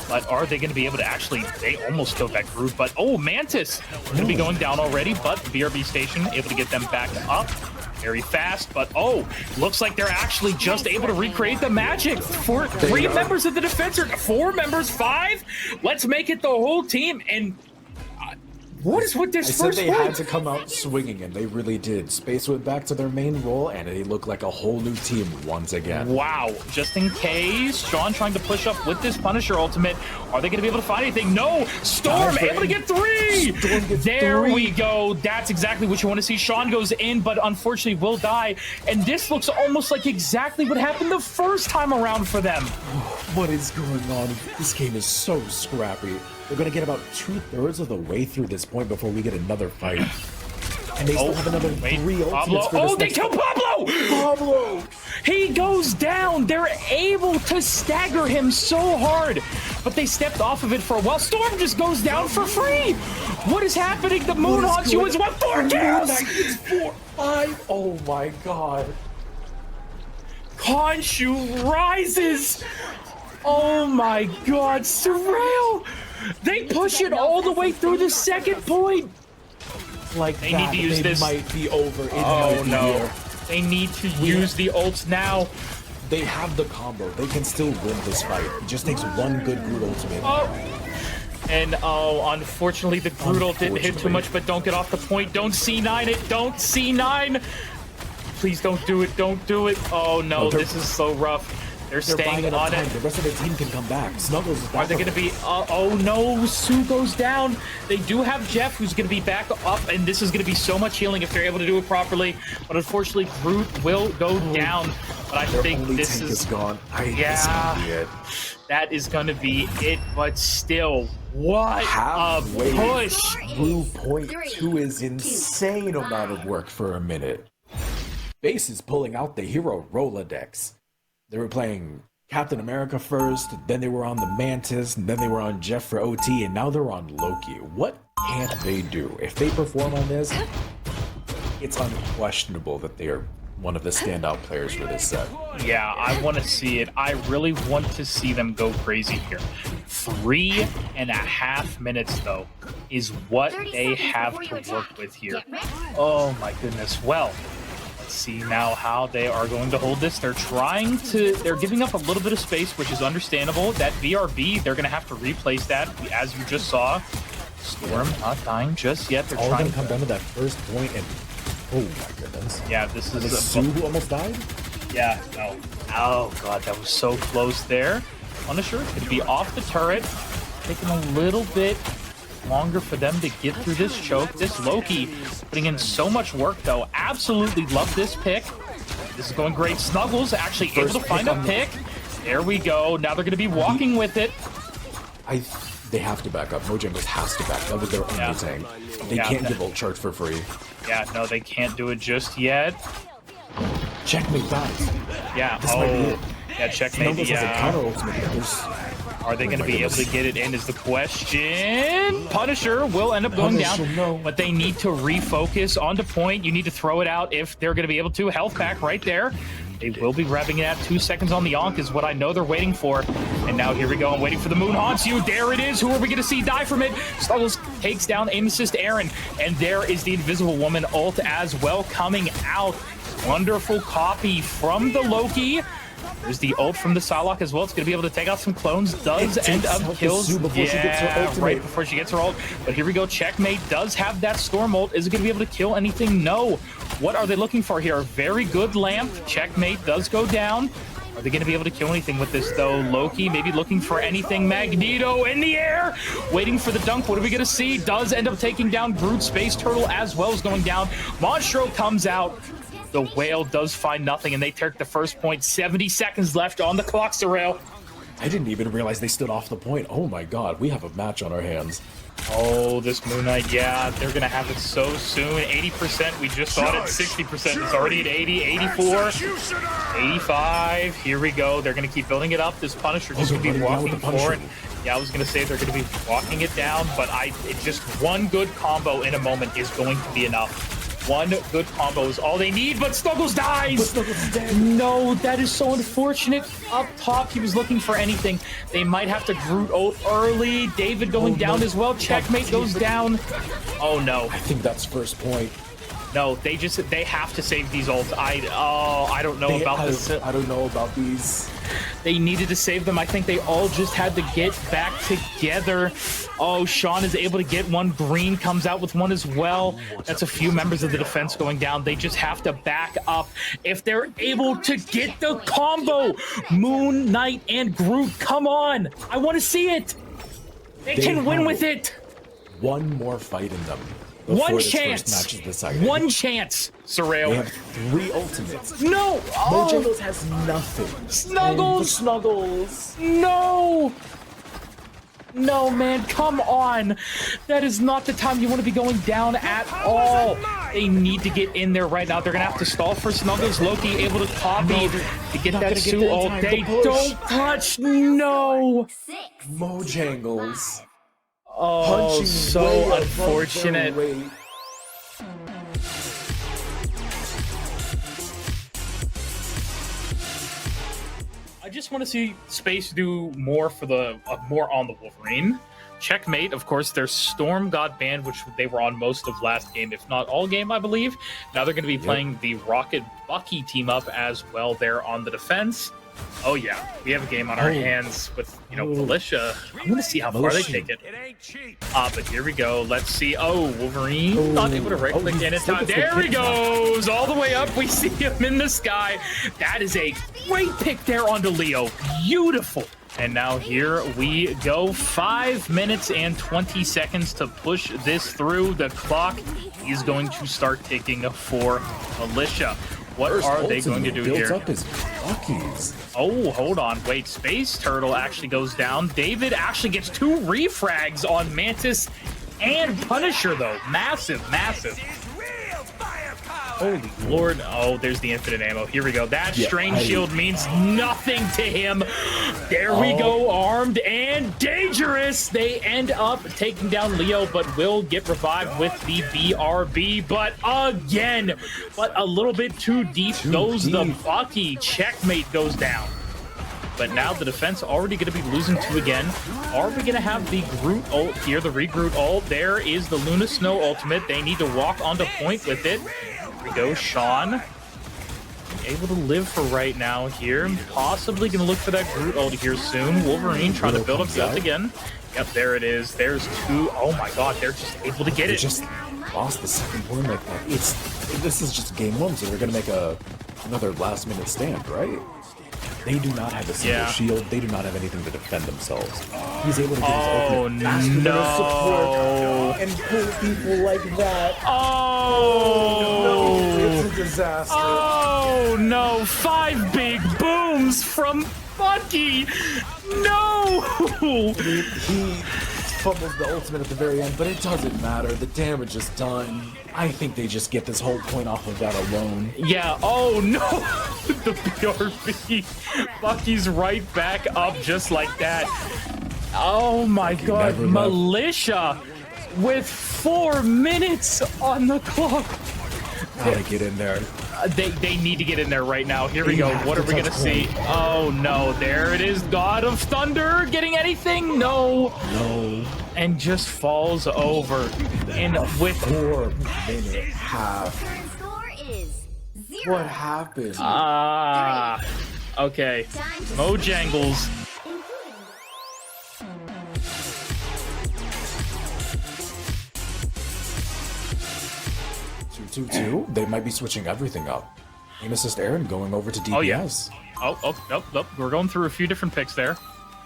But are they going to be able to actually... They almost killed that group, but... Oh, Mantis going to be going down already, but the BRB station able to get them back up very fast. But, oh, looks like they're actually just able to recreate the magic. 3 members of the defense, or 4 members, 5? Let's make it the whole team. And... what is with this first they had to come out swinging, and they really did. Space went back to their main role, and they look like a whole new team once again. Wow. Just in case. Sean trying to push up with this Punisher ultimate. Are they going to be able to find anything? No! Storm able to get 3! There we go. That's exactly what you want to see. Sean goes in, but unfortunately will die. And this looks almost like exactly what happened the first time around for them. What is going on? This game is so scrappy. They're going to get about 2/3 of the way through this point before we get another fight. And they still have another 3 ultimates for this. Oh, they kill Pablo! Pablo! He goes down. They're able to stagger him so hard. But they stepped off of it for a while. Storm just goes down for free. What is happening? The moon haunts you as well. 4 kills! It's 4, 5. Oh my God. Khonshu rises. Oh my God, Surreal. They push it all the way through the second point. Like they need to use this. Might be over. Oh no! They need to use the ults now. They have the combo. They can still win this fight. It just takes one good Groot ultimate. Oh. And oh, unfortunately, the Groot ult didn't hit too much. But don't get off the point. Don't C9 it. Don't C9. please don't do it. Don't do it. Oh, no, this is so rough. They're buying staying enough on time. it. The rest of the team can come back. Snuggles is back. Are they going to be... oh, no. Sue goes down. They do have Jeff, who's going to be back up, and this is going to be so much healing if they're able to do it properly. But unfortunately, Groot will go down. But I think this is gone. Yeah. This is it. That is going to be it. But still, what Halfway a push. through point 2 is insane amount of work for a minute. Base is pulling out the hero Rolodex. They were playing Captain America first, then they were on the Mantis, and then they were on Jeff for OT, and now they're on Loki. What can't they do? If they perform on this, it's unquestionable that they are one of the standout players for this set. Yeah, I want to see it. I really want to see them go crazy here. 3.5 minutes, though, is what they have to work with here. Oh, my goodness. Well, let's see now how they are going to hold this. They're giving up a little bit of space, which is understandable. That BRB, they're going to have to replace that, as you just saw. Storm not dying just yet. They're all trying to come down to that first point, and oh my goodness. Yeah, this is Sue who almost died? Yeah, no. Oh, God, that was so close there. Punisher could be off the turret. Taking a little bit longer for them to get through this choke. This Loki putting in so much work, though. Absolutely love this pick. This is going great. Snuggles actually able to find a pick. There we go. Now they're going to be walking with it. They have to back up. Mojangles has to back. That was their only thing. They can't give ult charge for free. Yeah, no, they can't do it just yet. Checkmate dies. Yeah, This might be it. yeah, checkmate. Snuggles has a counter ultimate. Are they going to be able to get it in is the question. Punisher will end up going down, but they need to refocus onto point. You need to throw it out if they're going to be able to. Health pack right there. They will be grabbing it at 2 seconds on the Onk is what I know they're waiting for. And now here we go. I'm waiting for the moon haunts you. There it is. Who are we going to see die from it? Snuggles takes down aim assist Aaron. And there is the Invisible Woman ult as well coming out. Wonderful copy from the Loki. There's the ult from the Psylocke as well. It's going to be able to take out some clones. Does end up kills. She gets her ultimate. Right before she gets her ult. But here we go. Checkmate does have that Storm ult. Is it going to be able to kill anything? No. What are they looking for here? Very good lamp. Checkmate does go down. Are they going to be able to kill anything with this, though? Loki maybe looking for anything. Magneto in the air. Waiting for the dunk. What are we going to see? Does end up taking down Groot. Space Turtle as well as going down. Monstro comes out. The whale does find nothing, and they take the first point. 70 seconds left on the clock, Sorrel. I didn't even realize they stood off the point. Oh my god, we have a match on our hands. Oh, this Moon Knight, yeah, they're going to have it so soon. 80%, we just saw it at 60%. It's already at 80, 84, 85. Here we go. They're going to keep building it up. This Punisher just going to be walking for it. Yeah, I was going to say they're going to be walking it down, but it just one good combo in a moment is going to be enough. One good combo is all they need, but Snuggles dies! But Snuggles is dead. No, that is so unfortunate. Up top, he was looking for anything. They might have to Groot ult early. David going down as well. Checkmate goes down. Oh, no. I think that's first point. No, they have to save these ults. I don't know about this. I don't know about these. They needed to save them. I think they all just had to get back together. Oh, Sean is able to get one. Green comes out with one as well. That's a few members of the defense going down. They just have to back up. If they're able to get the combo, Moon Knight and Groot, come on. I want to see it. They can win with it. One more fight in them. One chance. One chance, Sorrel. They have 3 ultimates. No. Mojangles has nothing. Snuggles. Snuggles. No. No, man, come on. That is not the time you want to be going down at all. They need to get in there right now. They're going to have to stall for Snuggles. Loki able to copy to get that Sue ult. They don't touch. No. Mojangles. Oh, so unfortunate. I just want to see Space do more for the more on the Wolverine. Checkmate, of course, their Storm got banned, which they were on most of last game, if not all game, I believe. Now they're going to be playing the Rocket Bucky team up as well there on the defense. Oh, yeah. We have a game on our hands with, Militia. I'm going to see how far they take it. But here we go. Let's see. Oh, Wolverine not able to right-click in in time. There he goes. All the way up. We see him in the sky. That is a great pick there onto Leo. Beautiful. And now here we go. 5 minutes and 20 seconds to push this through. The clock is going to start ticking for Militia. What are they going to do here? Up his Buckies. Oh, hold on. Wait, Space Turtle actually goes down. David actually gets 2 refrags on Mantis and Punisher, though. Massive, massive. Holy Lord. Oh, there's the infinite ammo. Here we go. That strange shield means nothing to him. There we go, armed and dangerous. They end up taking down Leo, but will get revived with the BRB. But again, a little bit too deep goes the Bucky. Checkmate goes down. But now the defense already going to be losing 2 again. Are we going to have the Groot ult here, the Regroot ult? There is the Luna Snow ultimate. They need to walk onto point with it. Here we go, Sean. Able to live for right now here. Possibly going to look for that Groot ult here soon. Wolverine trying to build himself again. Yep, there it is. There's 2. Oh my god, they're just able to get it. Just lost the second worm like that. This is just game 1, so they're going to make another last-minute stand, right? They do not have a single shield. They do not have anything to defend themselves. He's able to get his ultimate faster than his support and pull people like that. Oh, no, it's a disaster. Oh no, 5 big booms from Bucky. No. He fumbles the ultimate at the very end, but it doesn't matter. The damage is done. I think they just get this whole point off of that alone. Yeah, oh no! The BRB. Bucky's right back up just like that. Oh my god, Militia with 4 minutes on the clock. Gotta get in there. They need to get in there right now. Here we go. What are we gonna see? Oh no, there it is. God of Thunder getting anything? No. And just falls over. And with 4 minute half. Current score is 0. What happened? Okay. Mojangles. 2-2. They might be switching everything up. Aim assist Aaron going over to DPS. Oh, yes. Nope. We're going through a few different picks there.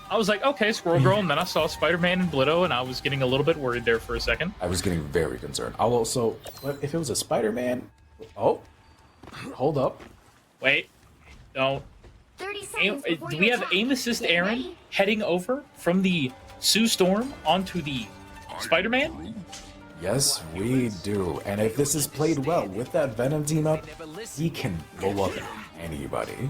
I was like, okay, Squirrel Girl, and then I saw Spider-Man and Blitto, and I was getting a little bit worried there for a second. I was getting very concerned. I'll also, if it was a Spider-Man, hold up. Wait, don't. 30 seconds Do we have aim assist Aaron heading over from the Sue Storm onto the Spider-Man? Yes, we do. And if this is played well with that Venom team up, he can blow up anybody.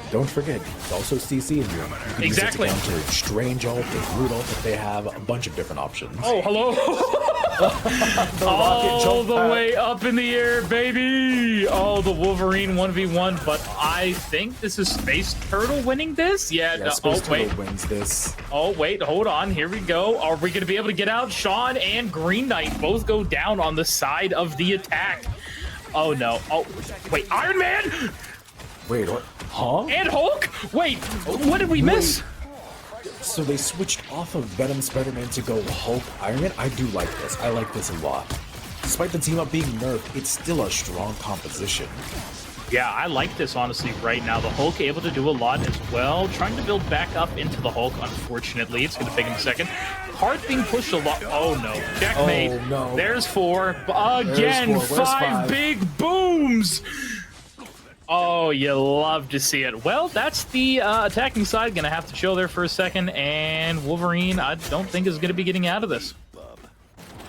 Don't forget, it's also CC in you. You can Exactly. use it to counter Strange ult, the Root ult, if they have a bunch of different options. Oh, hello. All the way up in the air, baby. Oh, the Wolverine 1v1, but I think this is Space Turtle winning this? Yeah, Space Turtle wins this. Oh, wait, hold on. Here we go. Are we going to be able to get out? Sean and Green Knight both go down on the side of the attack. Oh, no. Oh, wait, Iron Man? Wait, what? Huh? And Hulk? Wait, what did we miss? So they switched off of Venom Spider-Man to go Hulk Iron Man? I do like this. I like this a lot. Despite the team up being nerfed, it's still a strong composition. Yeah, I like this, honestly, right now. The Hulk able to do a lot as well. Trying to build back up into the Hulk, unfortunately. It's going to take him a second. Card being pushed a lot. Oh, no. Checkmate. Oh, no. There's 4. Again, There's 4. 5 big booms. Oh, you love to see it. Well, that's the attacking side. Going to have to chill there for a second. And Wolverine, I don't think is going to be getting out of this.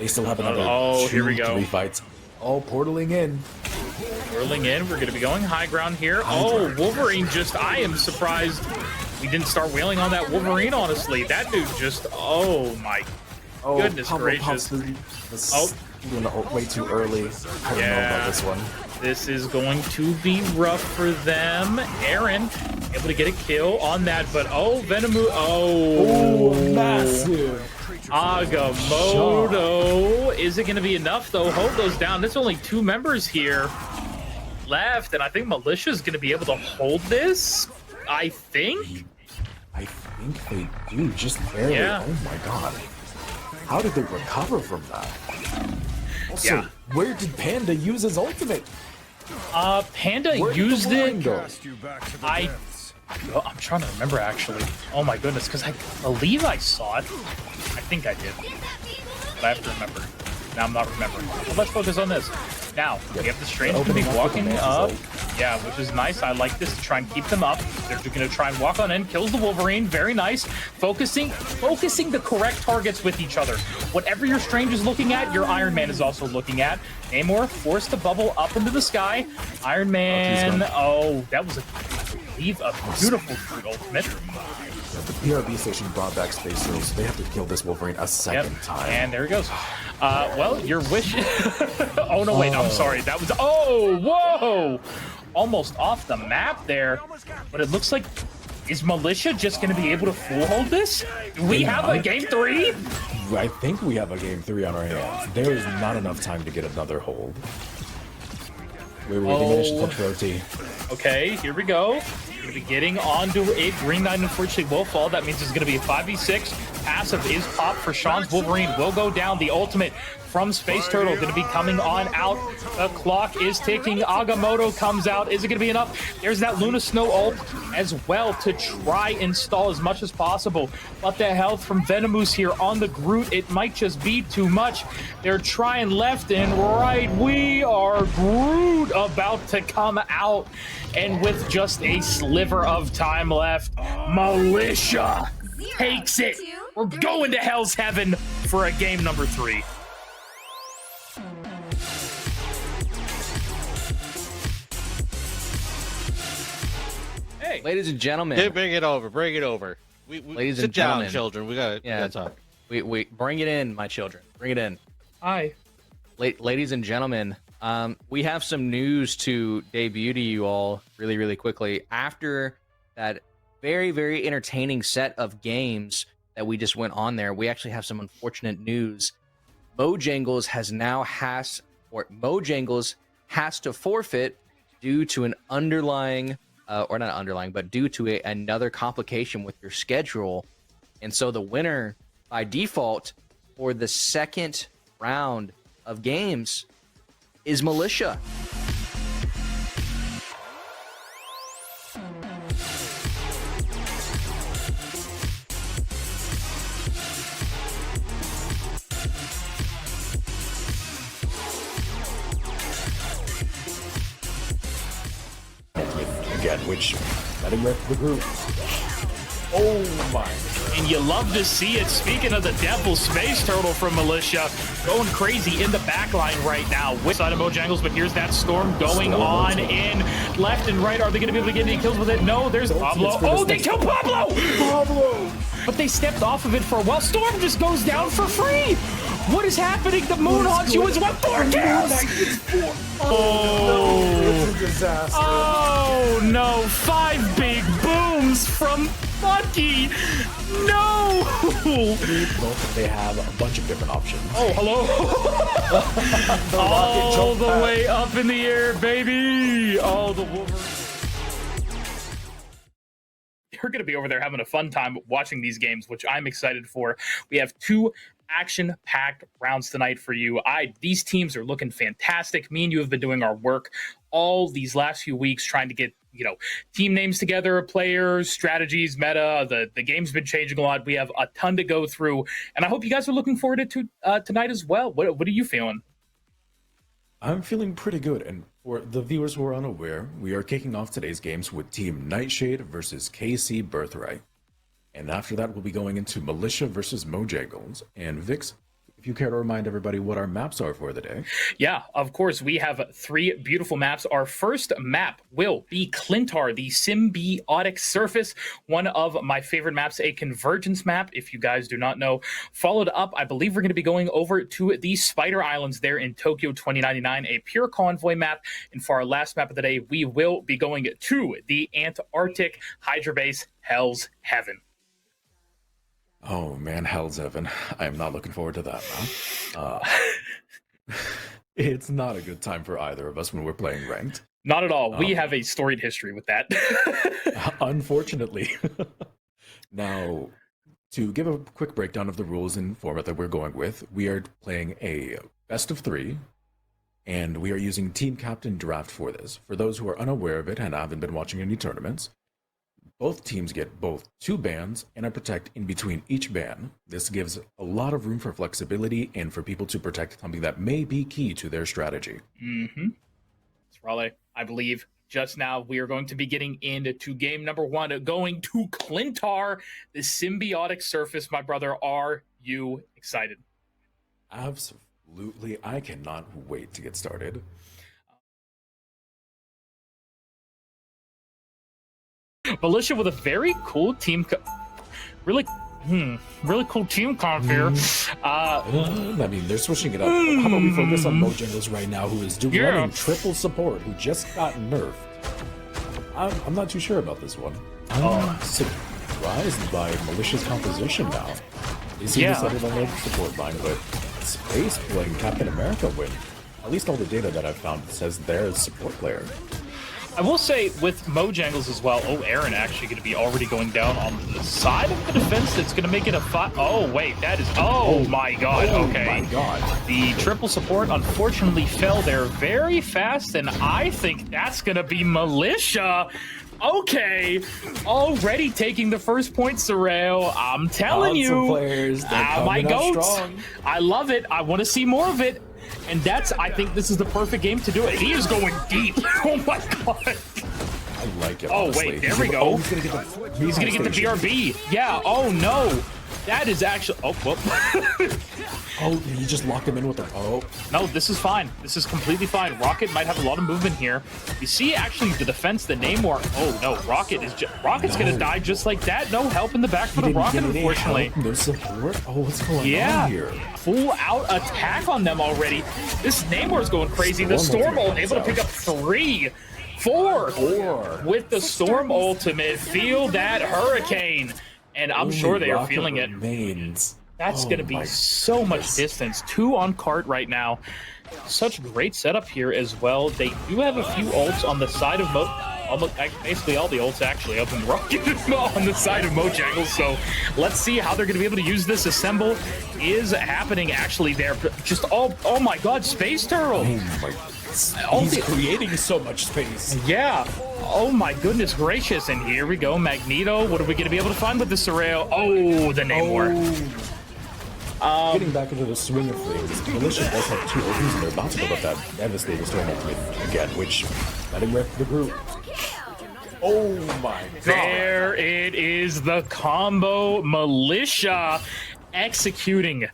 They still have another here we go. 3 fights. Oh, portaling in. Portaling in. We're going to be going high ground here. Oh, Wolverine just, I am surprised we didn't start wailing on that Wolverine, honestly. That dude just, oh my goodness Pablo gracious. Pops doing the ult way too early. I don't know about this one. This is going to be rough for them. Aaron able to get a kill on that, but Venomu. Oh, massive. Agamotto. Is it going to be enough, though? Hold those down. There's only 2 members here left, and I think Militia is going to be able to hold this. I think they do, just barely. Yeah. Oh my god. How did they recover from that? Also, where did Panda use his ultimate? Panda used it. I'm trying to remember, actually. Oh my goodness, because I believe I saw it. I think I did. But I have to remember. Now I'm not remembering. Well, let's focus on this. Now, we have the Strange going to be walking up. Yeah, which is nice. I like this to try and keep them up. They're going to try and walk on in. Kills the Wolverine. Very nice. Focusing the correct targets with each other. Whatever your Strange is looking at, your Iron Man is also looking at. Namor forced to bubble up into the sky. Iron Man. That was a beautiful fruit ultimate. The PRB station brought back Space Turtles, so they have to kill this Wolverine a second time. And there he goes. Well, your wish... oh, no, wait, I'm sorry. That was... Oh, whoa! Almost off the map there. But it looks like... Is Militia just going to be able to full hold this? Do we have a game 3? I think we have a game 3 on our hands. There is not enough time to get another hold. Wait, they managed to touch Roti. Okay, here we go. Going to be getting onto it. Green Knight unfortunately will fall. That means it's going to be a 5v6. Passive is popped for Sean's Wolverine. Will go down. The ultimate from Space Turtle going to be coming on out. The clock is ticking. Agamotto comes out. Is it going to be enough? There's that Luna Snow ult as well to try and stall as much as possible. But the health from Venomus here on the Groot, it might just be too much. They're trying left and right. We are Groot about to come out. And with just a sliver of time left, Militia takes it. We're going to Hell's Heaven for a game number 3. Hey, Ladies and gentlemen. Hey, bring it over. Bring it over. Ladies sit and gentlemen. down, children. We gotta talk. We bring it in, my children. Bring it in. hi. Ladies and gentlemen, we have some news to debut to you all really, really quickly. After that very, very entertaining set of games that we just went on there, we actually have some unfortunate news. Mojangles has to forfeit due to an underlying, or not underlying, but due to another complication with your schedule. And so the winner by default for the second round of games is Militia. Again, which letting rep the group. Oh my. And you love to see it. Speaking of the Devil Space Turtle from Militia, going crazy in the back line right now with side of Mojangles, but here's that Storm going on in left and right. Are they going to be able to get any kills with it? No, there's Pablo. Oh, they killed Pablo! But they stepped off of it for a while. Storm just goes down for free! What is happening? The moon haunts you as well. 4 kills! Oh, it's a disaster. Oh no, 5 big booms from Funky. No! They have a bunch of different options. Oh, hello. All the way up in the air, baby. Oh, the Wolverine. They're going to be over there having a fun time watching these games, which I'm excited for. We have 2 action-packed rounds tonight for you. These teams are looking fantastic. Me and you have been doing our work all these last few weeks trying to get, team names together, players, strategies, meta. The game's been changing a lot. We have a ton to go through, and I hope you guys are looking forward to tonight as well. What are you feeling? I'm feeling pretty good, and for the viewers who are unaware, we are kicking off today's games with Team Nightshade versus KC Birthright. And after that, we'll be going into Militia versus Mojangles. And Vix, if you care to remind everybody what our maps are for the day. Yeah, of course. We have 3 beautiful maps. Our first map will be Clintar, the symbiotic surface, one of my favorite maps, a convergence map, if you guys do not know. Followed up, I believe we're going to be going over to the Spider Islands there in Tokyo 2099, a pure convoy map. And for our last map of the day, we will be going to the Antarctic Hydra base, Hell's Heaven. Oh man, Hell's Heaven. I am not looking forward to that now. It's not a good time for either of us when we're playing ranked. Not at all. We have a storied history with that. Unfortunately. Now, to give a quick breakdown of the rules and format that we're going with, we are playing a best of 3, and we are using Team Captain Draft for this. For those who are unaware of it and haven't been watching any tournaments, both teams get both 2 bans and a protect in between each ban. This gives a lot of room for flexibility and for people to protect something that may be key to their strategy. Mm-hmm. Raleigh, I believe just now we are going to be getting into game number 1, going to Clintar, the symbiotic surface. My brother, are you excited? Absolutely. I cannot wait to get started. Militia with a very cool team, really cool team comp here. I mean, they're switching it up. How about we focus on Mojangles right now, who is running triple support, who just got nerfed. I'm not too sure about this one. I'm surprised by Militia's composition now. They seem to set it on their support line, but Space playing Captain America win. At least all the data that I've found says they're a support player. I will say with Mojangles as well. Oh, Aaron actually going to be already going down on the side of the defense. That's going to make it a 5. Oh, wait, that is. Oh my God. Okay. Oh my God. The triple support unfortunately fell there very fast, and I think that's going to be Militia. Okay, already taking the first point, Sorrel. I'm telling you, players, my goats. I love it. I want to see more of it. And I think this is the perfect game to do it. He is going deep. Oh my God. I like it. Oh, honestly. wait, there we go. Oh, he's gonna get the BRB. Yeah, oh no. That is actually, oh, whoop. Oh, you just locked him in with a, oh. No, this is fine. This is completely fine. Rocket might have a lot of movement here. You see, actually, the defense, the Namor. Oh, no, Rocket's going to die just like that. No help in the back for the Rocket, unfortunately. No support? Oh, what's going on here? Full out attack on them already. This Namor's going crazy. The Storm ult able to pick up 3. 4 with the Storm ultimate. Feel that hurricane. And I'm sure they are feeling it. That's going to be so much distance. 2 on cart right now. Such great setup here as well. They do have a few ults on the side of basically all the ults actually up in Rocket on the side of Mojangles. So let's see how they're going to be able to use this. Assemble is happening actually there. Just oh my God, Space Turtle. He's creating so much space. Yeah. Oh my goodness gracious. And here we go. Magneto. What are we going to be able to find with the Sorrel? Oh, the Namor. Getting back into the swing of things, Militia does have 2 opens, and they're about to build up that devastating storm ultimate again, which letting rip the group. Oh my God. There it is, the combo. Militia executing.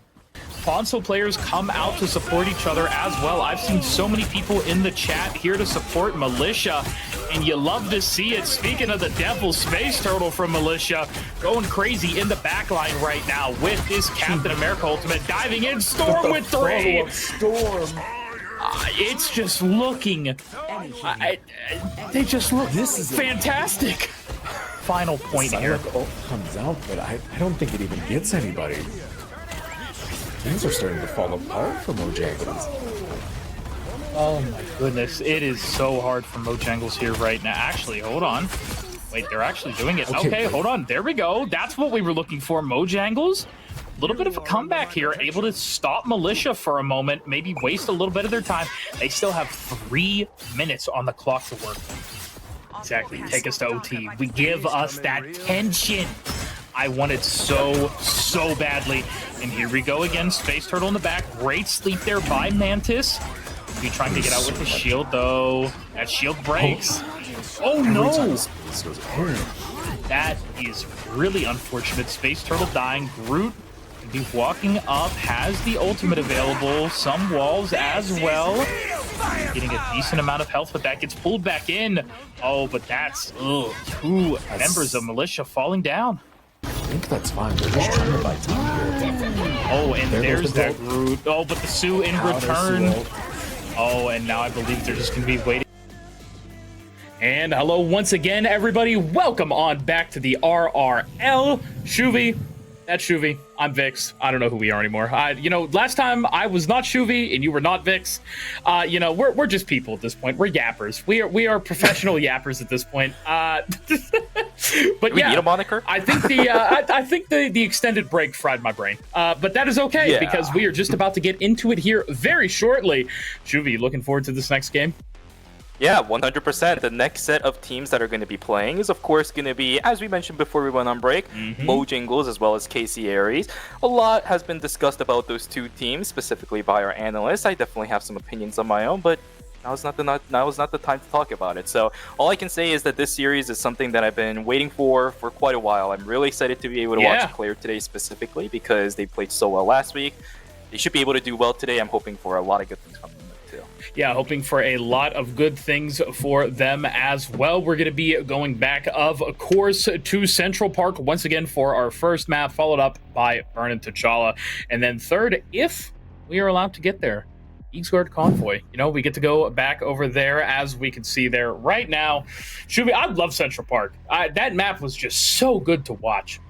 Console players come out to support each other as well. I've seen so many people in the chat here to support Militia, and you love to see it. Speaking of the devil, Space Turtle from Militia going crazy in the back line right now with this Captain America ultimate diving in. Storm with 3. Storm. It's just looking. They just look. This is fantastic. Final point here. Comes out, but I don't think it even gets anybody. Things are starting to fall apart for Mojangles. Oh my goodness, it is so hard for Mojangles here right now. Actually, hold on. Wait, they're actually doing it. Okay, hold on. There we go. That's what we were looking for. Mojangles, a little bit of a comeback here, able to stop Militia for a moment, maybe waste a little bit of their time. They still have 3 minutes on the clock to work. Exactly. Take us to OT. We give us that tension. I want it so badly. And here we go again. Space Turtle in the back. Great sleep there by Mantis. Be trying to get out with the shield, though. That shield breaks. Oh, no. That is really unfortunate. Space Turtle dying. Groot to be walking up, has the ultimate available, some walls as well. Getting a decent amount of health, but that gets pulled back in. Oh, but that's two members of Militia falling down. I think that's fine. They're just trying to buy time here. Oh, and there's that Groot. Oh, but the Sue in return. Oh, and now I believe they're just going to be waiting. And hello once again, everybody. Welcome on back to the RRL. Shuvy, that's Shuvy. I'm Vix. I don't know who we are anymore. Last time I was not Shuvy and you were not Vix. We're just people at this point. We're yappers. We are professional yappers at this point. But we need a moniker. I think the extended break fried my brain. But that is okay because we are just about to get into it here very shortly. Shuvy, looking forward to this next game. Yeah, 100%. The next set of teams that are going to be playing is, of course, going to be, as we mentioned before we went on break, Mojangles as well as Ayres. A lot has been discussed about those two teams, specifically by our analysts. I definitely have some opinions on my own, but now is not the time to talk about it. So all I can say is that this series is something that I've been waiting for quite a while. I'm really excited to be able to watch Claire today specifically because they played so well last week. They should be able to do well today. I'm hoping for a lot of good things from them too. Yeah, hoping for a lot of good things for them as well. We're going to be going back, of course, to Central Park once again for our first map, followed up by Burn T'Challa. And then third, if we are allowed to get there, Eagsguard Convoy. We get to go back over there, as we can see there right now. Shuvy, I love Central Park. That map was just so good to watch.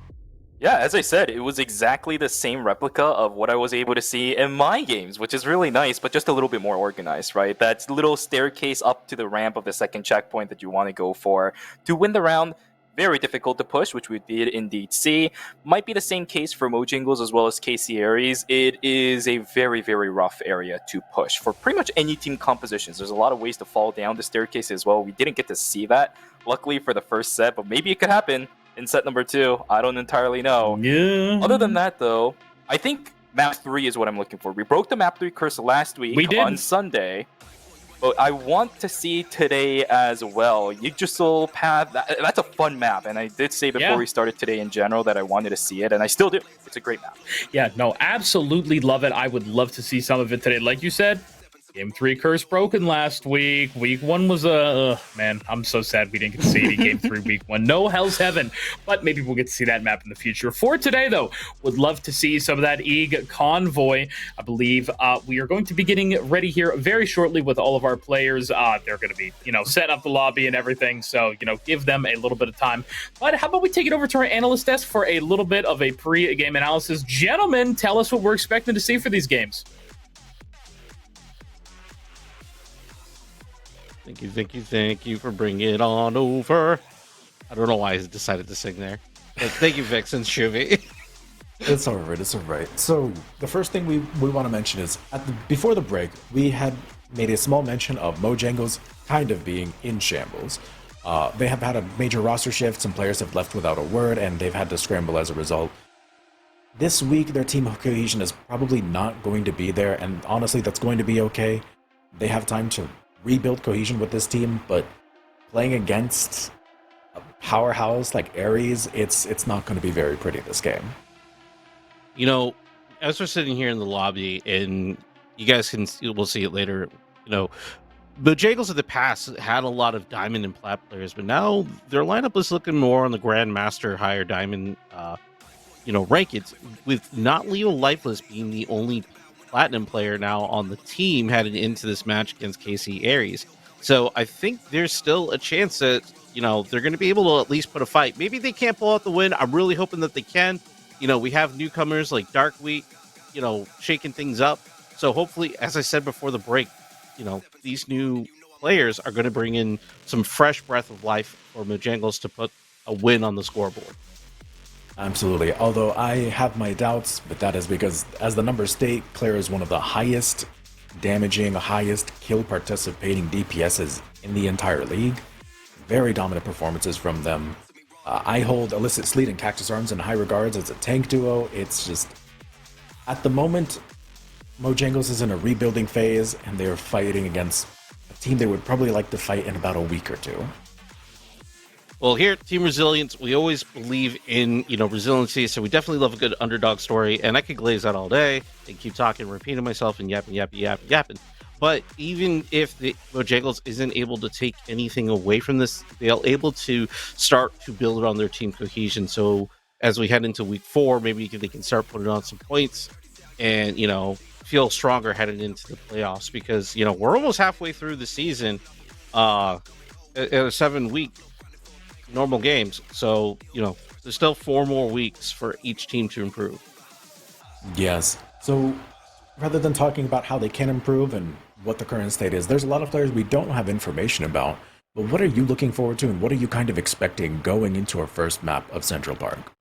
Yeah, as I said, it was exactly the same replica of what I was able to see in my games, which is really nice, but just a little bit more organized, right? That little staircase up to the ramp of the second checkpoint that you want to go for to win the round. Very difficult to push, which we did indeed see. Might be the same case for Mojangles as well as Ayres. It is a very, very rough area to push for pretty much any team compositions. There's a lot of ways to fall down the staircase as well. We didn't get to see that, luckily, for the first set, but maybe it could happen in set number 2. I don't entirely know. Yeah. Other than that, though, I think map 3 is what I'm looking for. We broke the map 3 curse last week on Sunday, but I want to see today as well. Yggdrasil Path, that's a fun map, and I did say before we started today in general that I wanted to see it, and I still do. It's a great map. Yeah, no, absolutely love it. I would love to see some of it today. Like you said, Game 3 curse broken last week. Week 1 was man, I'm so sad we didn't get to see any Game 3 Week 1. No hell's heaven, but maybe we'll get to see that map in the future. For today, though, would love to see some of that Eag Convoy. I believe we are going to be getting ready here very shortly with all of our players. They're going to be, set up the lobby and everything, so, give them a little bit of time. But how about we take it over to our analyst desk for a little bit of a pre-game analysis. Gentlemen, tell us what we're expecting to see for these games. Thank you for bringing it on over. I don't know why I decided to sing there. But thank you, Vix and Shuvy. It's all right. So the first thing we want to mention is, before the break, we had made a small mention of Mojangles kind of being in shambles. They have had a major roster shift, some players have left without a word, and they've had to scramble as a result. This week, their team cohesion is probably not going to be there, and honestly, that's going to be okay. They have time to rebuild cohesion with this team, but playing against a powerhouse like Ayres, it's not going to be very pretty this game. As we're sitting here in the lobby, and you guys we'll see it later, Mojangles in the past had a lot of diamond and plat players, but now their lineup is looking more on the Grandmaster higher diamond rankings, with not Leo Lifeless being the only platinum player now on the team heading into this match against Ayres. So I think there's still a chance that, they're going to be able to at least put a fight. Maybe they can't pull out the win. I'm really hoping that they can. We have newcomers like Darkweek, shaking things up. So hopefully, as I said before the break, these new players are going to bring in some fresh breath of life for Mojangles to put a win on the scoreboard. Absolutely. Although I have my doubts, but that is because, as the numbers state, Claire is one of the highest damaging, highest kill participating DPSs in the entire league. Very dominant performances from them. I hold Illicit Sleet and Cactus Arms in high regards as a tank duo. It's just, at the moment, Mojangles is in a rebuilding phase, and they're fighting against a team they would probably like to fight in about a week or two. Well, here at Team Resilience, we always believe in, resiliency. So we definitely love a good underdog story. And I could glaze that all day and keep talking, repeating myself and yapping. But even if the Mojangles isn't able to take anything away from this, they are able to start to build on their team cohesion. So as we head into week 4, maybe they can start putting on some points and, feel stronger heading into the playoffs, because, we're almost halfway through the season, a 7-week normal games. So, there's still 4 more weeks for each team to improve. Yes. So rather than talking about how they can improve and what the current state is, there's a lot of players we don't have information about. But what are you looking forward to, and what are you kind of expecting going into our first map of Central Park?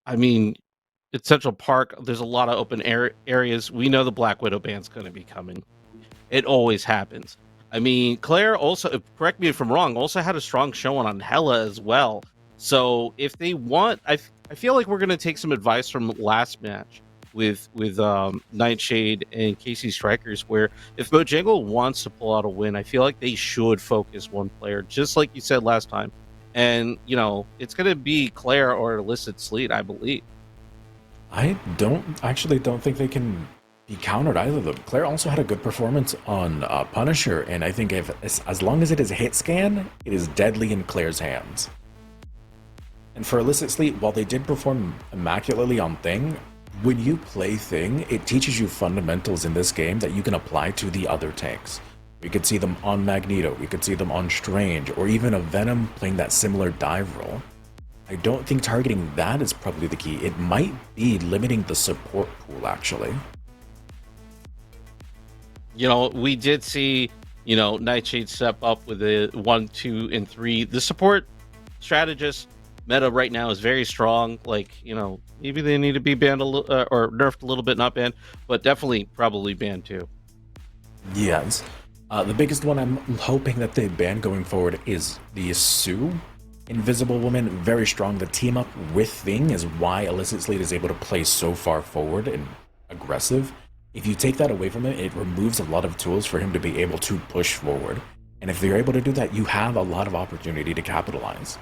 I mean, it's Central Park. There's a lot of open areas. We know the Black Widow band's going to be coming. It always happens. I mean, Claire also, correct me if I'm wrong, also had a strong showing on Hela as well. So if they want, I feel like we're going to take some advice from last match with Nightshade and KC Strikers, where if Mojangle wants to pull out a win, I feel like they should focus one player, just like you said last time. And, it's going to be Claire or Illicit Sleet, I believe. I don't think they can be countered, either of them. Claire also had a good performance on Punisher, and I think as long as it is a hit scan, it is deadly in Claire's hands. And for Illicit Sleet, while they did perform immaculately on Thing, when you play Thing, it teaches you fundamentals in this game that you can apply to the other tanks. We could see them on Magneto, we could see them on Strange, or even a Venom playing that similar dive role. I don't think targeting that is probably the key. It might be limiting the support pool, actually. We did see, Nightshade step up with the 1, 2, and 3. The support strategist meta right now is very strong. Like, maybe they need to be banned a little, or nerfed a little bit, not banned, but definitely probably banned too. Yes. The biggest one I'm hoping that they ban going forward is the Sue. Invisible Woman, very strong. The team up with Thing is why Illicit Sleet is able to play so far forward and aggressive. If you take that away from him, it removes a lot of tools for him to be able to push forward. And if they're able to do that, you have a lot of opportunity to capitalize.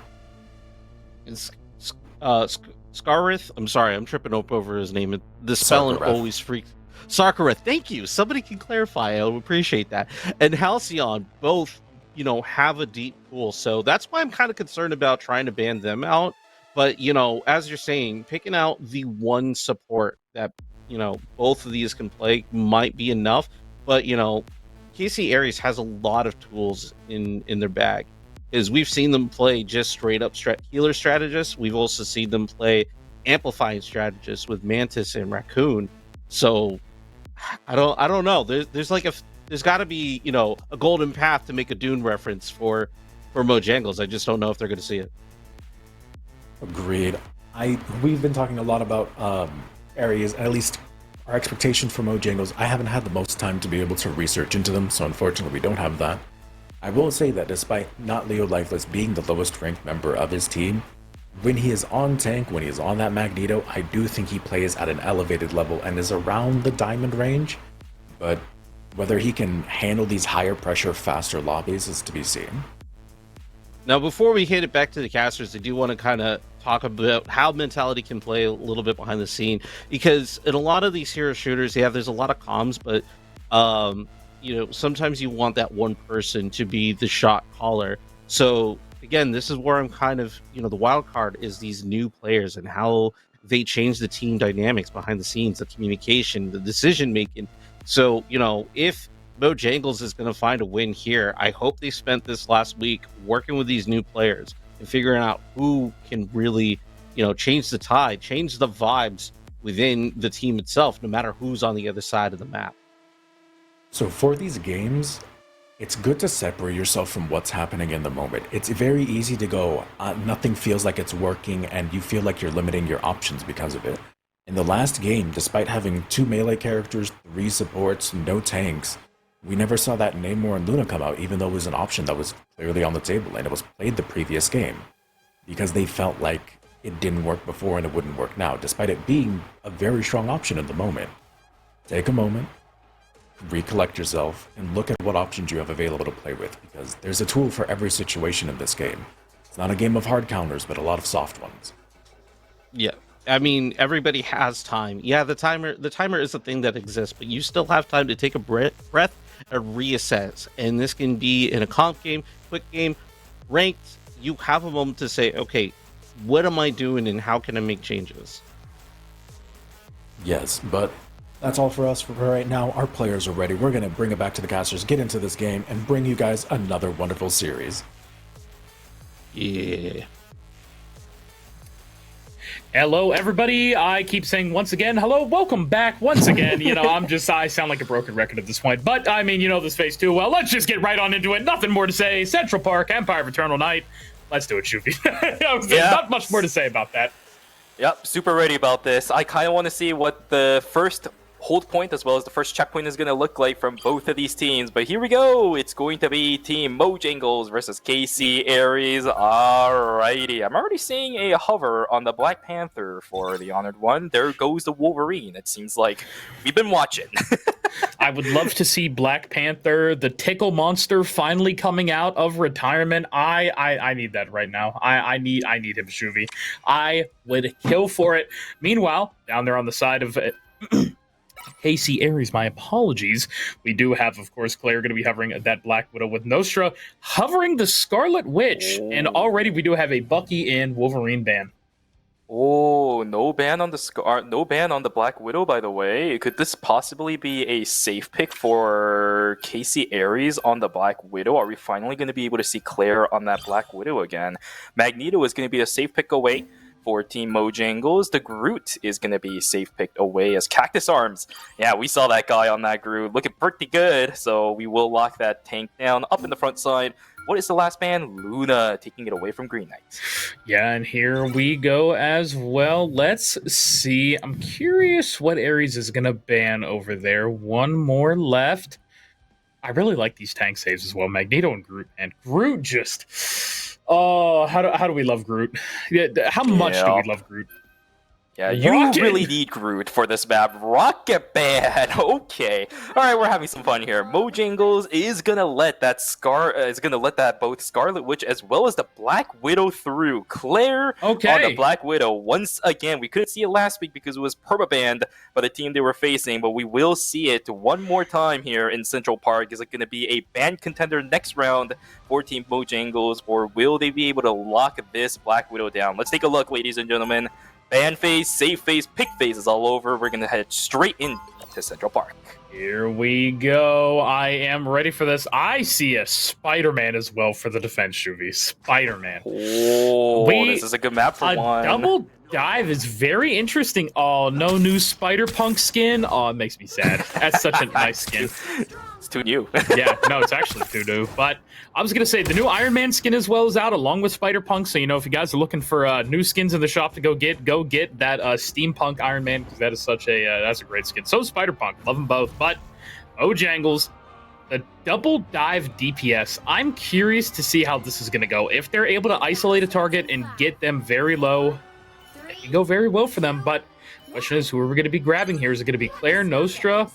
Scarith, I'm sorry, I'm tripping up over his name. The spelling always freaks. Sarkareth, thank you. Somebody can clarify. I would appreciate that. And Halcyon, both, have a deep pool. So that's why I'm kind of concerned about trying to ban them out. But, as you're saying, picking out the one support that, both of these can play might be enough. But, KC Ayres has a lot of tools in their bag. Is we've seen them play just straight up healer strategists. We've also seen them play amplifying strategists with Mantis and Raccoon. So I don't know. There's got to be, a golden path to make a Dune reference for Mojangles. I just don't know if they're going to see it. Agreed. We've been talking a lot about areas, at least our expectations for Mojangles. I haven't had the most time to be able to research into them, so unfortunately we don't have that. I will say that despite not Leo Lifeless being the lowest ranked member of his team, when he is on tank, when he is on that Magneto, I do think he plays at an elevated level and is around the diamond range. But whether he can handle these higher pressure, faster lobbies is to be seen. Now, before we hit it back to the casters, I do want to kind of talk about how mentality can play a little bit behind the scene, because in a lot of these hero shooters, there's a lot of comms, but sometimes you want that one person to be the shot caller. So again, this is where I'm kind of, the wild card is these new players and how they change the team dynamics behind the scenes, the communication, the decision making. So, if Mojangles is going to find a win here, I hope they spent this last week working with these new players and figuring out who can really, change the tide, change the vibes within the team itself, no matter who's on the other side of the map. So for these games, it's good to separate yourself from what's happening in the moment. It's very easy to go, nothing feels like it's working, and you feel like you're limiting your options because of it. In the last game, despite having 2 melee characters, 3 supports, no tanks, we never saw that Namor and Luna come out, even though it was an option that was clearly on the table, and it was played the previous game. Because they felt like it didn't work before and it wouldn't work now, despite it being a very strong option in the moment. Take a moment, recollect yourself, and look at what options you have available to play with, because there's a tool for every situation in this game. It's not a game of hard counters, but a lot of soft ones. Yeah. I mean, everybody has time. Yeah, the timer is a thing that exists, but you still have time to take a breath and reassess. And this can be in a comp game, quick game, ranked. You have a moment to say, okay, what am I doing and how can I make changes? Yes, but that's all for us for right now. Our players are ready. We're going to bring it back to the casters, get into this game, and bring you guys another wonderful series. Yeah. Hello, everybody. I keep saying once again, hello, welcome back once again. You know, I sound like a broken record at this point, but I mean, you know this face too well. Let's just get right on into it. Nothing more to say. Central Park, Empire of Eternal Night. Let's do it, Shuvi. Yeah. Not much more to say about that. Yep, super ready about this. I kind of want to see what the first hold point as well as the first checkpoint is going to look like from both of these teams. But here we go. It's going to be Team Mojangles versus KC Ayres. Alrighty. I'm already seeing a hover on the Black Panther for the Honored One. There goes the Wolverine. It seems like we've been watching. I would love to see Black Panther, the tickle monster, finally coming out of retirement. I need that right now. I need him, Shuvi. I would kill for it. Meanwhile, down there on the side of KC Ayres, my apologies. We do have, of course, Claire going to be hovering that Black Widow with Nostra, hovering the Scarlet Witch, and already we do have a Bucky and Wolverine ban. Oh, no ban on the Black Widow, by the way. Could this possibly be a safe pick for KC Ayres on the Black Widow? Are we finally going to be able to see Claire on that Black Widow again? Magneto is going to be a safe pick away for Team Mojangles. The Groot is going to be safe picked away as Cactus Arms. Yeah, we saw that guy on that Groot looking pretty good, so we will lock that tank down up in the front side. What is the last ban? Luna taking it away from Green Knight. Yeah, and here we go as well. Let's see. I'm curious what Ayres is going to ban over there. One more left. I really like these tank saves as well. Magneto and Groot. And Groot just... Oh, how do we love Groot? Yeah, how much do we love Groot? Yeah, you really need Groot for this map. Rocket ban. Okay. All right, we're having some fun here. Mojangles is gonna let that both Scarlet Witch as well as the Black Widow through. Claire on the Black Widow. Once again, we couldn't see it last week because it was permabanned by the team they were facing, but we will see it one more time here in Central Park. Is it going to be a ban contender next round for Team Mojangles, or will they be able to lock this Black Widow down? Let's take a look, ladies and gentlemen. Ban phase, save phase, pick phase is all over. We're going to head straight into Central Park. Here we go. I am ready for this. I see a Spider-Man as well for the defense, Shuvi. Spider-Man. Oh, this is a good map for one. Double dive is very interesting. Oh, no new Spider-Punk skin. Oh, it makes me sad. That's such a nice skin. It's too new. Yeah, no, it's actually too new. But I was going to say, the new Iron Man skin as well is out, along with Spider-Punk. So, you know, if you guys are looking for new skins in the shop to go get that Steampunk Iron Man, because that is that's a great skin. So Spider-Punk. Love them both. But Mojangles, the double dive DPS, I'm curious to see how this is going to go. If they're able to isolate a target and get them very low, it can go very well for them. But the question is, who are we going to be grabbing here? Is it going to be Claire, Nostra?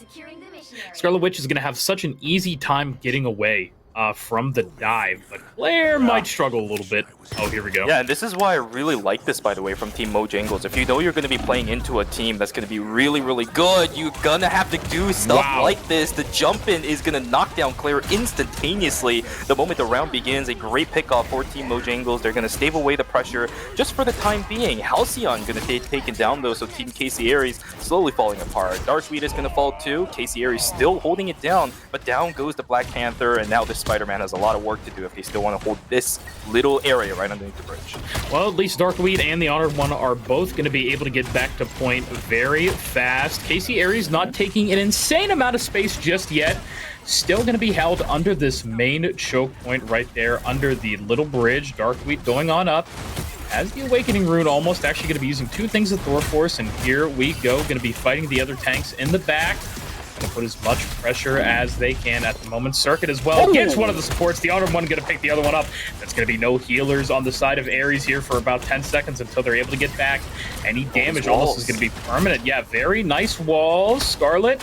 Scarlet Witch is going to have such an easy time getting away from the dive, but Claire might struggle a little bit. Oh, here we go. Yeah, and this is why I really like this, by the way, from Team Mojangles. If you know you're going to be playing into a team that's going to be really, really good, you're going to have to do stuff like this. The jump in is going to knock down Claire instantaneously the moment the round begins. A great pickoff for Team Mojangles. They're going to stave away the pressure just for the time being. Halcyon going to be taken down, though, so Team KC Ayres slowly falling apart. Darkweed is going to fall, too. KC Ayres still holding it down, but down goes the Black Panther, and now this Spider-Man has a lot of work to do if they still want to hold this little area right underneath the bridge. Well, at least Darkweed and the Honored One are both going to be able to get back to point very fast. KC Ayres not taking an insane amount of space just yet. Still going to be held under this main choke point right there under the little bridge. Darkweed going on up. As the Awakening Rune, almost actually going to be using two things of Thor Force, and here we go. Going to be fighting the other tanks in the back. Going to put as much pressure as they can at the moment. Circuit as well gets one of the supports. The Honored One going to pick the other one up. There's going to be no healers on the side of Ayres here for about 10 seconds until they're able to get back. Any damage almost is going to be permanent. Yeah, very nice walls. Scarlet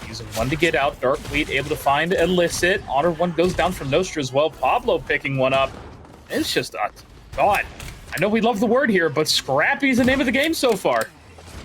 using one to get out. Darkweed able to find Illicit. Honored One goes down from Nostra as well. Pablo picking one up. It's just God, I know we love the word here, but scrappy is the name of the game so far.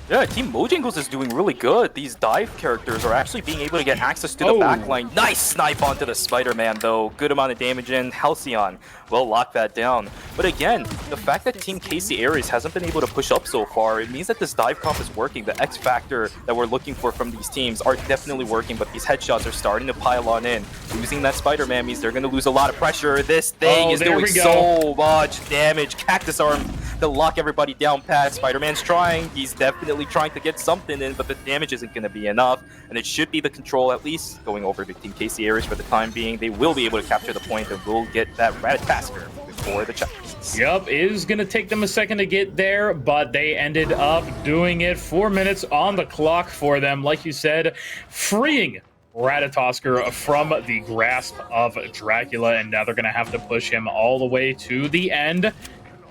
Yeah, Team Mojangles is doing really good. These dive characters are actually being able to get access to the backline. Nice snipe onto the Spider-Man, though. Good amount of damage in. Halcyon will lock that down. But again, the fact that Team KC Ayres hasn't been able to push up so far, it means that this dive comp is working. The X factor that we're looking for from these teams are definitely working, but these headshots are starting to pile on in. Losing that Spider-Man means they're going to lose a lot of pressure. This thing is doing so much damage. Cactus Arm to lock everybody down pat. Spider-Man's trying. He's definitely trying to get something in, but the damage isn't going to be enough. And it should be the control, at least, going over to Team KC Ayres for the time being. They will be able to capture the point and will get that Ratatasker before the checkpoints. Yep, it is going to take them a second to get there, but they ended up doing it. 4 minutes on the clock for them. Like you said, freeing Ratatasker from the grasp of Dracula, and now they're going to have to push him all the way to the end.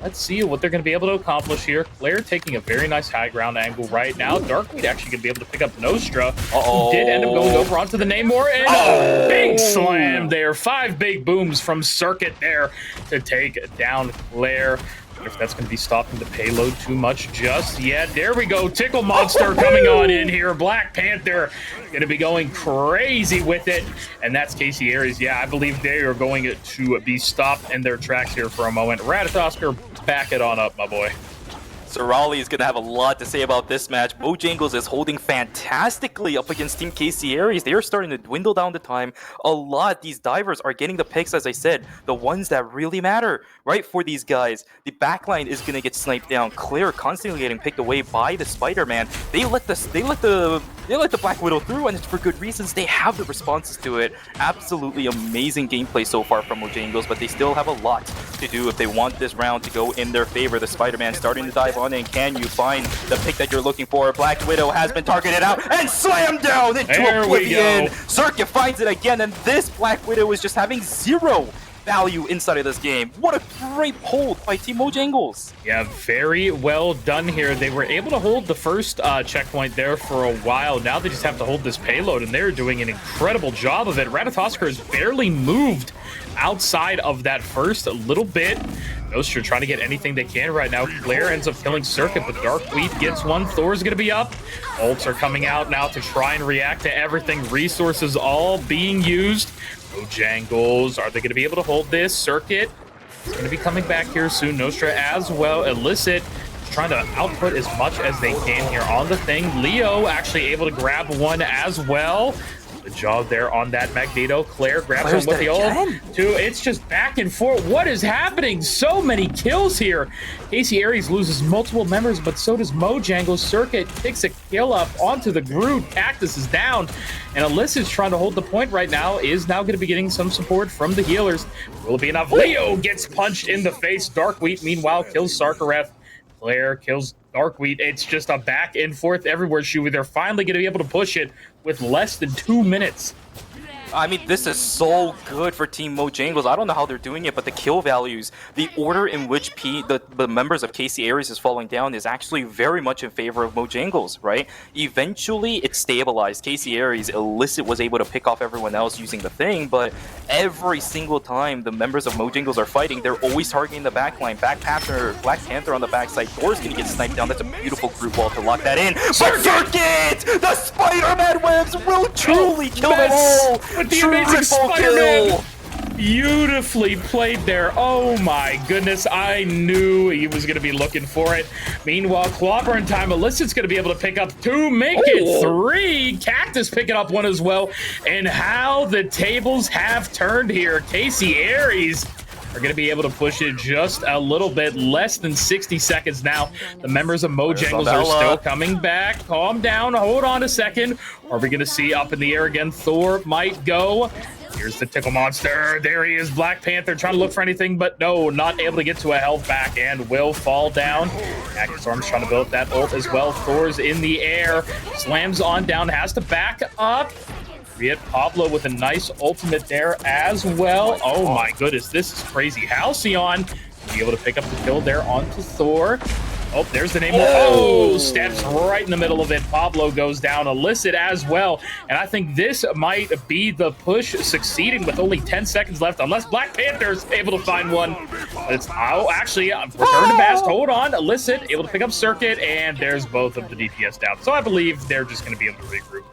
Let's see what they're going to be able to accomplish here. Claire taking a very nice high ground angle right now. Darkweed actually going to be able to pick up Nostra, who did end up going over onto the Namor, and a big slam there. 5 big booms from Circuit there to take down Claire. If that's going to be stopping the payload too much just yet. There we go. Tickle Monster coming on in here. Black Panther going to be going crazy with it. And that's KC Ayres. Yeah, I believe they are going to be stopped in their tracks here for a moment. Ratatasker, back it on up, my boy. So Raleigh is going to have a lot to say about this match. Mojangles is holding fantastically up against Team KC Ayres. They are starting to dwindle down the time a lot. These divers are getting the picks, as I said, the ones that really matter, right, for these guys. The backline is going to get sniped down. Claire constantly getting picked away by the Spider-Man. They let the Black Widow through, and it's for good reasons. They have the responses to it. Absolutely amazing gameplay so far from Mojangles, but they still have a lot to do if they want this round to go in their favor. The Spider-Man starting to dive on in. Can you find the pick that you're looking for? Black Widow has been targeted out and slammed down into oblivion. Circuit finds it again, and this Black Widow is just having zero value inside of this game. What a great hold by Team Mojangles. Yeah, very well done here. They were able to hold the first checkpoint there for a while. Now they just have to hold this payload, and they're doing an incredible job of it. Ratatasker has barely moved outside of that first little bit. Nostra trying to get anything they can right now. Claire ends up killing Circuit, but Darkweed gets one. Thor's going to be up. Ults are coming out now to try and react to everything. Resources all being used. Mojangles, are they going to be able to hold this? Circuit is going to be coming back here soon. Nostra as well. Illicit trying to output as much as they can here on the thing. Leo actually able to grab one as well. Good job there on that Magneto. Claire grabs him with the ult. It's just back and forth. What is happening? So many kills here. KC Ayres loses multiple members, but so does Mojangles. Circuit picks a kill up onto the Groot. Cactus is down, and Alyssa's trying to hold the point right now. Is now going to be getting some support from the healers. Will it be enough? Leo gets punched in the face. Darkweed, meanwhile, kills Sarkareth. Claire kills Darkweed. It's just a back and forth everywhere, Shuey. They're finally going to be able to push it with less than 2 minutes. I mean, this is so good for Team Mojangles. I don't know how they're doing it, but the kill values, the order in which the members of KC Ayres is falling down is actually very much in favor of Mojangles, right? Eventually, it stabilized. KC Ayres, Illicit was able to pick off everyone else using the thing, but every single time the members of Mojangles are fighting, they're always targeting the backline. Black Panther on the backside. Thor's gonna get sniped down. That's a beautiful group wall to lock that in. But Circuit! The Spider-Man webs will truly kill them all! With the amazing Spider-Man. Beautifully played there. Oh my goodness. I knew he was going to be looking for it. Meanwhile, Clobber in time. Illicit's going to be able to pick up 2, make it 3. Cactus picking up 1 as well. And how the tables have turned here. KC Ayres are going to be able to push it just a little bit. Less than 60 seconds now. The members of Mojangles are still coming back. Calm down. Hold on a second. Are we going to see up in the air again? Thor might go. Here's the Tickle Monster. There he is. Black Panther trying to look for anything, but no, not able to get to a health back and will fall down. Cactus Arm's trying to build that ult as well. Thor's in the air. Slams on down. Has to back up. Create Pablo with a nice ultimate there as well. Oh my goodness, this is crazy. Halcyon be able to pick up the kill there onto Thor. Oh, there's the name. Oh, steps right in the middle of it. Pablo goes down. Illicit as well. And I think this might be the push succeeding with only 10 seconds left, unless Black Panther's able to find one. But it's, oh, actually, return to Bast. Hold on. Illicit able to pick up Circuit, and there's both of the DPS down. So I believe they're just going to be able to regroup.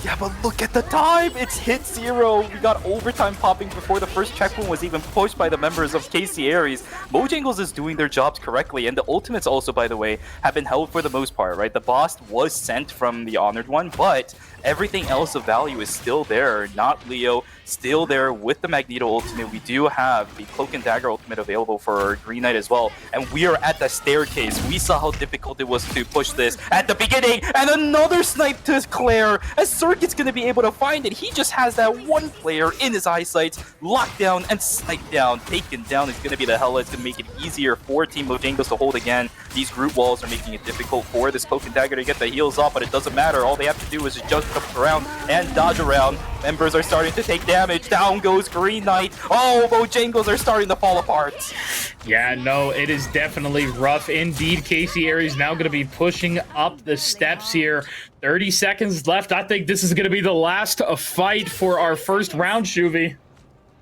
Yeah, but look at the time! It's hit 0. We got overtime popping before the first checkpoint was even pushed by the members of KC Ayres. Mojangles is doing their jobs correctly, and the ultimates also, by the way, have been held for the most part, right? The boss was sent from the Honored one, but everything else of value is still there. Not Leo, still there with the Magneto ultimate. We do have the Cloak and Dagger ultimate available for Green Knight as well, and we are at the staircase. We saw how difficult it was to push this at the beginning, and another snipe to Claire, as Circuit's going to be able to find it. He just has that one player in his eyesight, locked down and sniped down. Taken down is going to be the Hella. It's going to make it easier for Team Mojangles to hold again. These group walls are making it difficult for this Cloak and Dagger to get the heals off, but it doesn't matter. All they have to do is just jump around and dodge around. Members are starting to take damage. Down goes Green Knight. Oh, Mojangles are starting to fall apart. Yeah, no, it is definitely rough indeed. KC Ayres now going to be pushing up the steps here. 30 seconds left. I think this is going to be the last fight for our first round, Shuvi.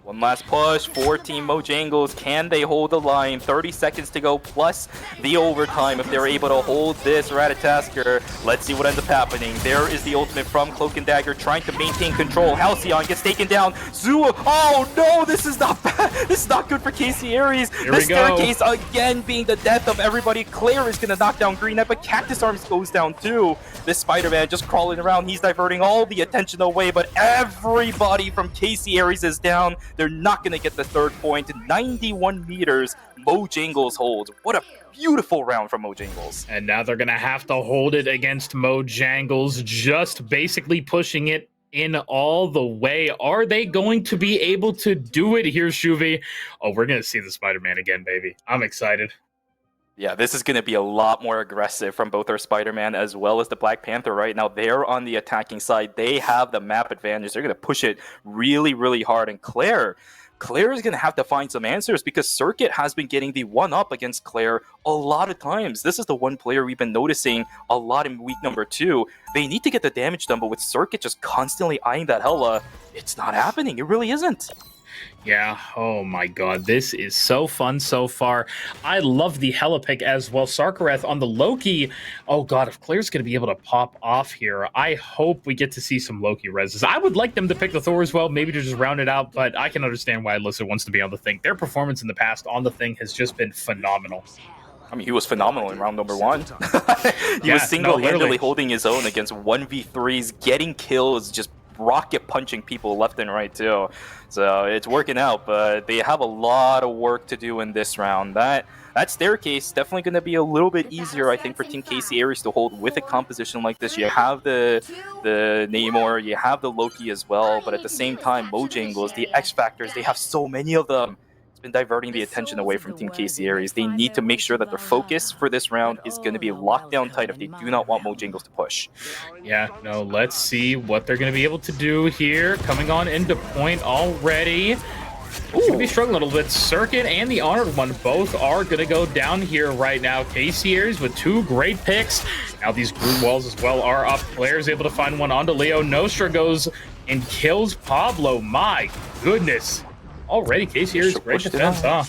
One last push for Team Mojangles. Can they hold the line? 30 seconds to go, plus the overtime. If they're able to hold this Ratatasker, let's see what ends up happening. There is the ultimate from Cloak and Dagger, trying to maintain control. Halcyon gets taken down. Zua, oh no, this is not bad. This is not good for KC Ayres. The staircase again being the death of everybody. Claire is going to knock down Green Knight, but Cactus Arms goes down too. This Spider-Man just crawling around. He's diverting all the attention away, but everybody from KC Ayres is down. They're not going to get the third point. 91 meters, Mojangles holds. What a beautiful round from Mojangles. And now they're going to have to hold it against Mojangles, just basically pushing it in all the way. Are they going to be able to do it here, Shuvi? Oh, we're going to see the Spider-Man again, baby. I'm excited. Yeah, this is going to be a lot more aggressive from both our Spider-Man as well as the Black Panther right now. They're on the attacking side. They have the map advantage. They're going to push it really, really hard. And Claire is going to have to find some answers, because Circuit has been getting the one-up against Claire a lot of times. This is the one player we've been noticing a lot in week number 2. They need to get the damage done, but with Circuit just constantly eyeing that Hella, it's not happening. It really isn't. Yeah, oh my god, this is so fun so far. I love the Hella pick as well. Sarkareth on the Loki. Oh god, if Claire's going to be able to pop off here, I hope we get to see some Loki reses. I would like them to pick the Thor as well, maybe to just round it out, but I can understand why Alyssa wants to be on the Thing. Their performance in the past on the Thing has just been phenomenal. I mean, he was phenomenal in round number 1. He was single-handedly holding his own against 1v3s, getting kills, just rocket punching people left and right too. So it's working out, but they have a lot of work to do in this round. That staircase definitely going to be a little bit easier, I think, for Team KC Ayres to hold with a composition like this. You have the Namor, you have the Loki as well, but at the same time, Mojangles, the X Factors, they have so many of them. It's been diverting the attention away from Team KC Ayres. They need to make sure that their focus for this round is going to be locked down tight if they do not want Mojangles to push. Yeah, no, let's see what they're going to be able to do here. Coming on into point already. Going to be struggling a little bit. Circuit and the Honored One both are going to go down here right now. KC Ayres with 2 great picks. Now these group walls as well are up. Claire's able to find one onto Leo. Nostra goes and kills Pablo. My goodness. Already, KC Ayres, great defense, huh?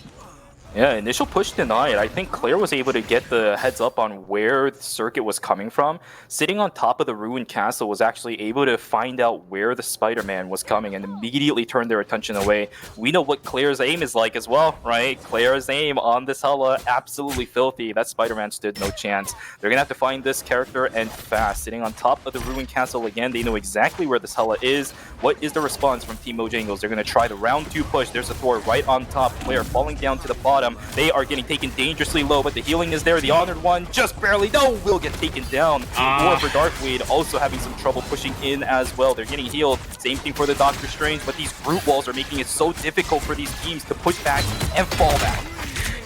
Yeah, initial push denied. I think Claire was able to get the heads up on where the Circuit was coming from. Sitting on top of the ruined castle was actually able to find out where the Spider-Man was coming and immediately turned their attention away. We know what Claire's aim is like as well, right? Claire's aim on this Hella, absolutely filthy. That Spider-Man stood no chance. They're gonna have to find this character and fast. Sitting on top of the ruined castle again, they know exactly where this Hella is. What is the response from Team Mojangles? They're gonna try the round 2 push. There's a Thor right on top. Claire falling down to the bottom. They are getting taken dangerously low, but the healing is there. The Honored One just barely, no, will get taken down. Or for Darkweed, also having some trouble pushing in as well. They're getting healed. Same thing for the Doctor Strange, but these group walls are making it so difficult for these teams to push back and fall back.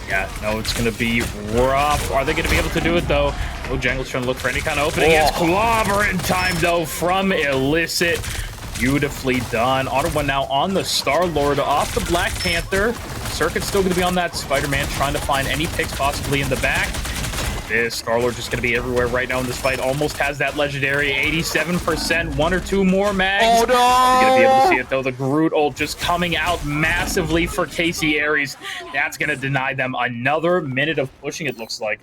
Yeah, no, it's going to be rough. Are they going to be able to do it, though? Mojangles trying to look for any kind of opening. It's clobber in time, though, from Illicit. Beautifully done. Honored One now on the Star-Lord off the Black Panther. Circuit's still going to be on that Spider-Man, trying to find any picks possibly in the back. this. Star-Lord just going to be everywhere right now in this fight. Almost has that legendary 87%. One or two more mags. Oh, no! You're going to be able to see it, though. The Groot ult just coming out massively for Casey Ayres. That's going to deny them another minute of pushing, it looks like.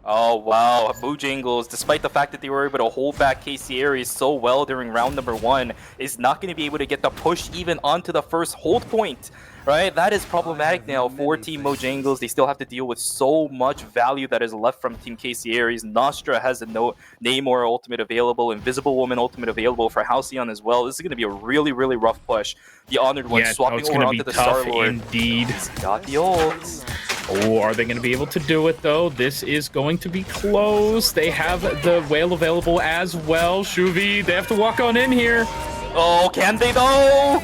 Oh, wow. Mojangles, despite the fact that they were able to hold back Casey Ayres so well during round number 1, is not going to be able to get the push even onto the first hold point. Right? That is problematic now for Team Mojangles. They still have to deal with so much value that is left from Team Casey Ayres. Nostra has a Namor ultimate available, Invisible Woman ultimate available for Halcyon as well. This is going to be a really, really rough push. The Honored One swapping over onto the Star-Lord. Indeed. He's got the ult. Oh, are they going to be able to do it, though? This is going to be close. They have the whale available as well. Shuvi, they have to walk on in here. Oh, can they, though?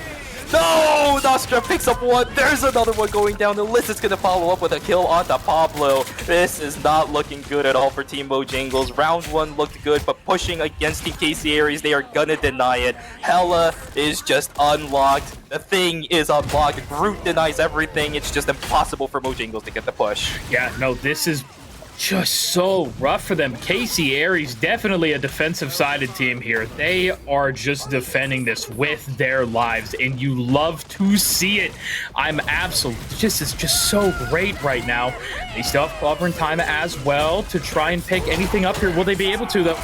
No! Nostra picks up one. There's another one going down. Illicit's going to follow up with a kill onto Pablo. This is not looking good at all for Team Mojangles. Round 1 looked good, but pushing against Team Casey Ayres, they are going to deny it. Hela is just unlocked. The thing is unlocked. Groot denies everything. It's just impossible for Mojangles to get the push. Yeah, no, this is just so rough for them. Casey Ayres, definitely a defensive-sided team here. They are just defending this with their lives, and you love to see it. I'm absolutely, this is just so great right now. They still have covering time as well to try and pick anything up here. Will they be able to, though?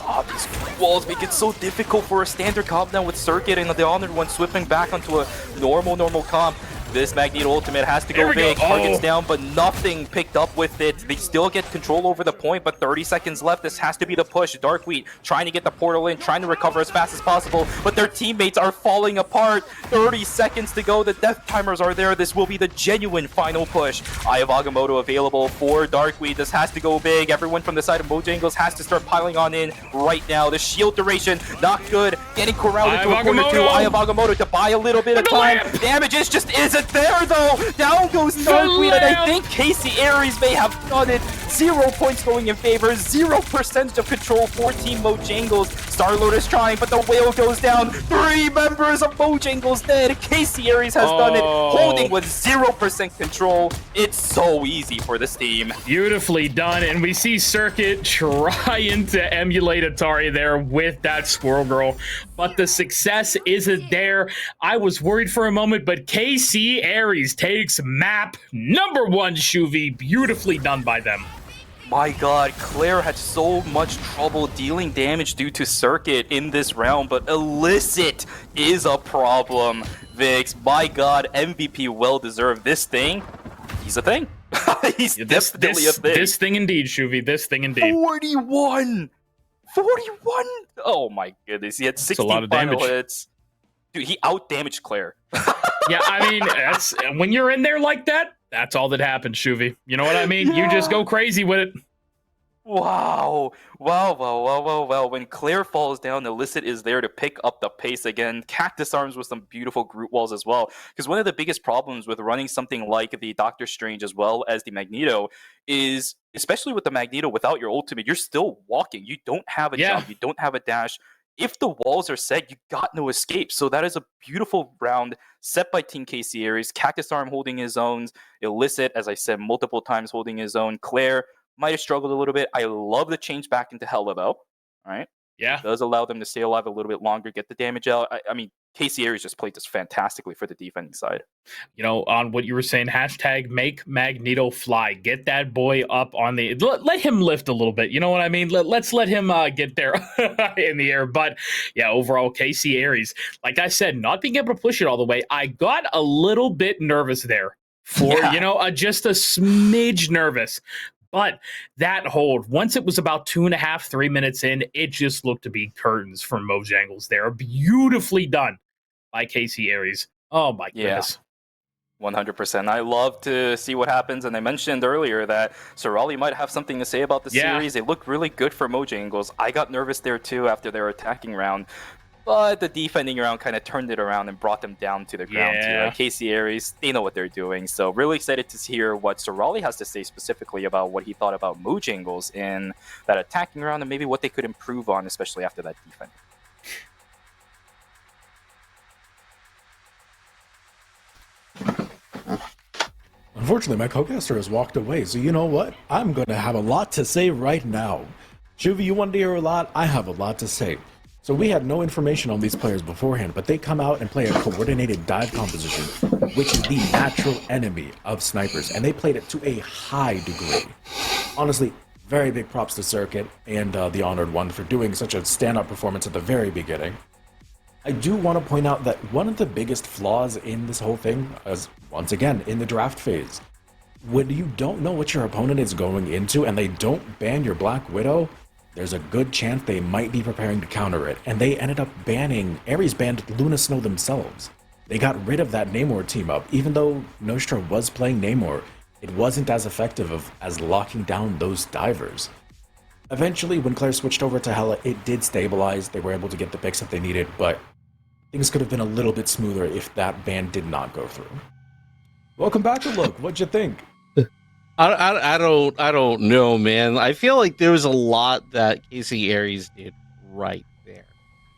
Oh, these walls make it so difficult for a standard comp now with Circuit and the Honored One slipping back onto a normal comp. This Magneto ultimate has to go big. Target's down, but nothing picked up with it. They still get control over the point, but 30 seconds left. This has to be the push. Darkweed trying to get the portal in, trying to recover as fast as possible, but their teammates are falling apart. 30 seconds to go. The death timers are there. This will be the genuine final push. Eye of Agamotto available for Darkweed. This has to go big. Everyone from the side of Mojangles has to start piling on in right now. The shield duration, not good. Getting corralled into a corner too. Eye of Agamotto to buy a little bit of time. Damages just isn't there though. Down goes Darkweed, and I think Casey Ayres may have done it. 0 points going in favor, 0% of control for Team Mojangles. Star-Lord is trying, but the whale goes down. 3 members of Mojangles dead. Casey Ayres has done it, holding with 0% control. It's so easy for this team. Beautifully done, and we see Circuit trying to emulate Atari there with that Squirrel Girl, but the success isn't there. I was worried for a moment, but Casey Ayres takes map #1, Shuvi. Beautifully done by them. My god, Claire had so much trouble dealing damage due to Circuit in this round, but Illicit is a problem. Vix, my god, MVP well deserved. This thing, he's a thing. He's definitely a thing. This thing indeed, Shuvi. This thing indeed. 41! 41! Oh my goodness, he had 16 final hits. Dude, he out-damaged Claire. Yeah, I mean, that's when you're in there like that, that's all that happens, Shuvi. You know what I mean? Yeah. You just go crazy with it. Wow. Wow. When Claire falls down, Illicit is there to pick up the pace again. Cactus Arms with some beautiful Groot walls as well. Because one of the biggest problems with running something like the Doctor Strange as well as the Magneto is, especially with the Magneto without your ultimate, you're still walking. You don't have a jump. You don't have a dash. If the walls are set, you got no escape. So that is a beautiful round set by Team Casey Ayres. Cactus Arm holding his own. Illicit, as I said, multiple times holding his own. Claire might have struggled a little bit. I love the change back into Hela, though. All right? Yeah. It does allow them to stay alive a little bit longer, get the damage out. I mean, Casey Ayres just played this fantastically for the defending side. You know, on what you were saying, hashtag make Magneto fly. Get that boy up on the... Let him lift a little bit. You know what I mean? Let's let him get there in the air. But, yeah, overall, Casey Ayres, like I said, not being able to push it all the way, I got a little bit nervous there. You know, just a smidge nervous. But that hold, once it was about 2.5, 3 minutes in, it just looked to be curtains for Mojangles there. Beautifully done by Casey Ayres. Oh, my goodness. 100%. I love to see what happens. And I mentioned earlier that Sorali might have something to say about the series. They looked really good for Mojangles. I got nervous there, too, after their attacking round. But the defending round kind of turned it around and brought them down to the ground too. Casey Ayres, they know what they're doing. So really excited to hear what Sorali has to say specifically about what he thought about Mojangles in that attacking round and maybe what they could improve on, especially after that defense. Unfortunately, my co-caster has walked away, so you know what? I'm going to have a lot to say right now. Shuvi, you wanted to hear a lot? I have a lot to say. So we had no information on these players beforehand, but they come out and play a coordinated dive composition, which is the natural enemy of snipers, and they played it to a high degree. Honestly, very big props to Circuit and the Honored One for doing such a stand-up performance at the very beginning. I do want to point out that one of the biggest flaws in this whole thing is, once again, in the draft phase. When you don't know what your opponent is going into and they don't ban your Black Widow, there's a good chance they might be preparing to counter it. And they ended up banning, Ayres banned Luna Snow themselves. They got rid of that Namor team up. Even though Nostra was playing Namor, it wasn't as effective as locking down those divers. Eventually, when Claire switched over to Hela, it did stabilize. They were able to get the picks that they needed, but things could have been a little bit smoother if that ban did not go through. Welcome back to Look. What'd you think? I don't know, man. I feel like there was a lot that Casey Ayres did right there,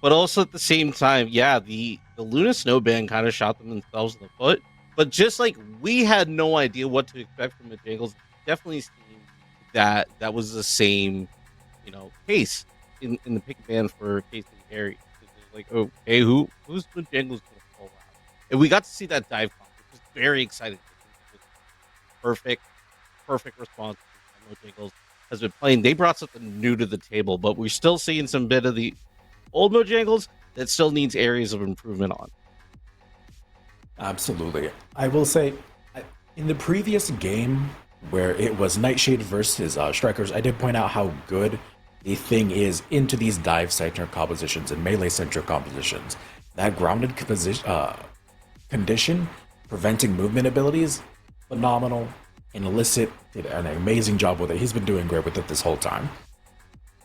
but also at the same time, yeah, the Luna Snow ban kind of shot themselves in the foot. But just like we had no idea what to expect from Mojangles, definitely seemed that was the same, case in the pick ban for Casey Ayres. Like, oh, hey, who's Mojangles going to pull out? And we got to see that dive comp, which was very exciting. Perfect response. Mojangles has been playing. They brought something new to the table, but we're still seeing some bit of the old Mojangles that still needs areas of improvement on. Absolutely. I will say, in the previous game where it was Nightshade versus Strikers, I did point out how good the thing is into these dive-centric compositions and melee-centric compositions. That grounded condition, preventing movement abilities, phenomenal. And Illicit did an amazing job with it. He's been doing great with it this whole time.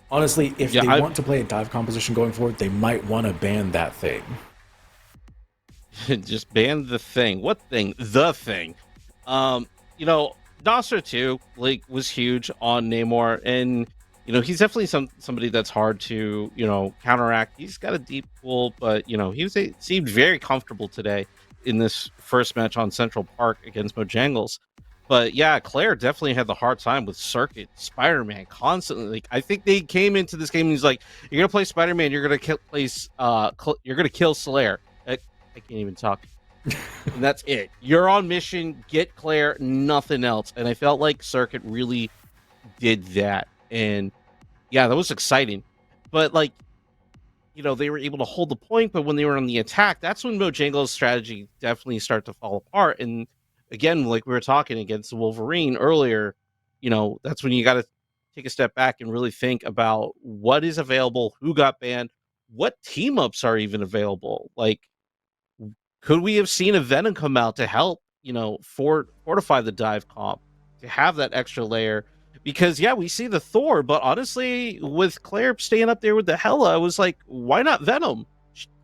Honestly, if they want to play a dive composition going forward, they might want to ban that thing. Just ban the thing. What thing? The thing. Nostra too, was huge on Namor, and he's definitely somebody that's hard to counteract. He's got a deep pool, but seemed very comfortable today in this first match on Central Park against Mojangles. But yeah, Claire definitely had the hard time with Circuit, Spider-Man constantly. I think they came into this game and he's like, "You're gonna play Spider-Man. You're gonna you're gonna kill Slayer." I can't even talk. And that's it. You're on mission. Get Claire. Nothing else. And I felt like Circuit really did that. And yeah, that was exciting. But they were able to hold the point. But when they were on the attack, that's when Mojangles' strategy definitely started to fall apart. And again, like we were talking against the Wolverine earlier, that's when you got to take a step back and really think about what is available, who got banned, what team ups are even available. Could we have seen a Venom come out to help, fortify the dive comp, to have that extra layer? Because, yeah, we see the Thor, but honestly, with Claire staying up there with the Hela, I was like, why not Venom?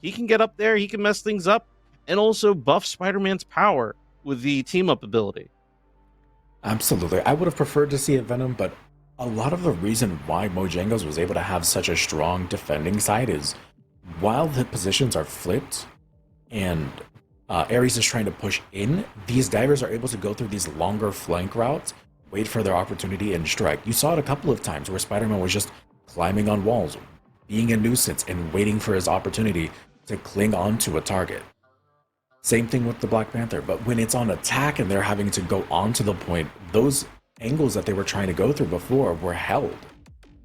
He can get up there, he can mess things up, and also buff Spider-Man's power with the team-up ability. Absolutely. I would have preferred to see it Venom, but a lot of the reason why Mojangles was able to have such a strong defending side is while the positions are flipped and Ayres is trying to push in, these divers are able to go through these longer flank routes, wait for their opportunity, and strike. You saw it a couple of times where Spider-Man was just climbing on walls, being a nuisance, and waiting for his opportunity to cling onto a target. Same thing with the Black Panther, but when it's on attack and they're having to go on to the point, those angles that they were trying to go through before were held.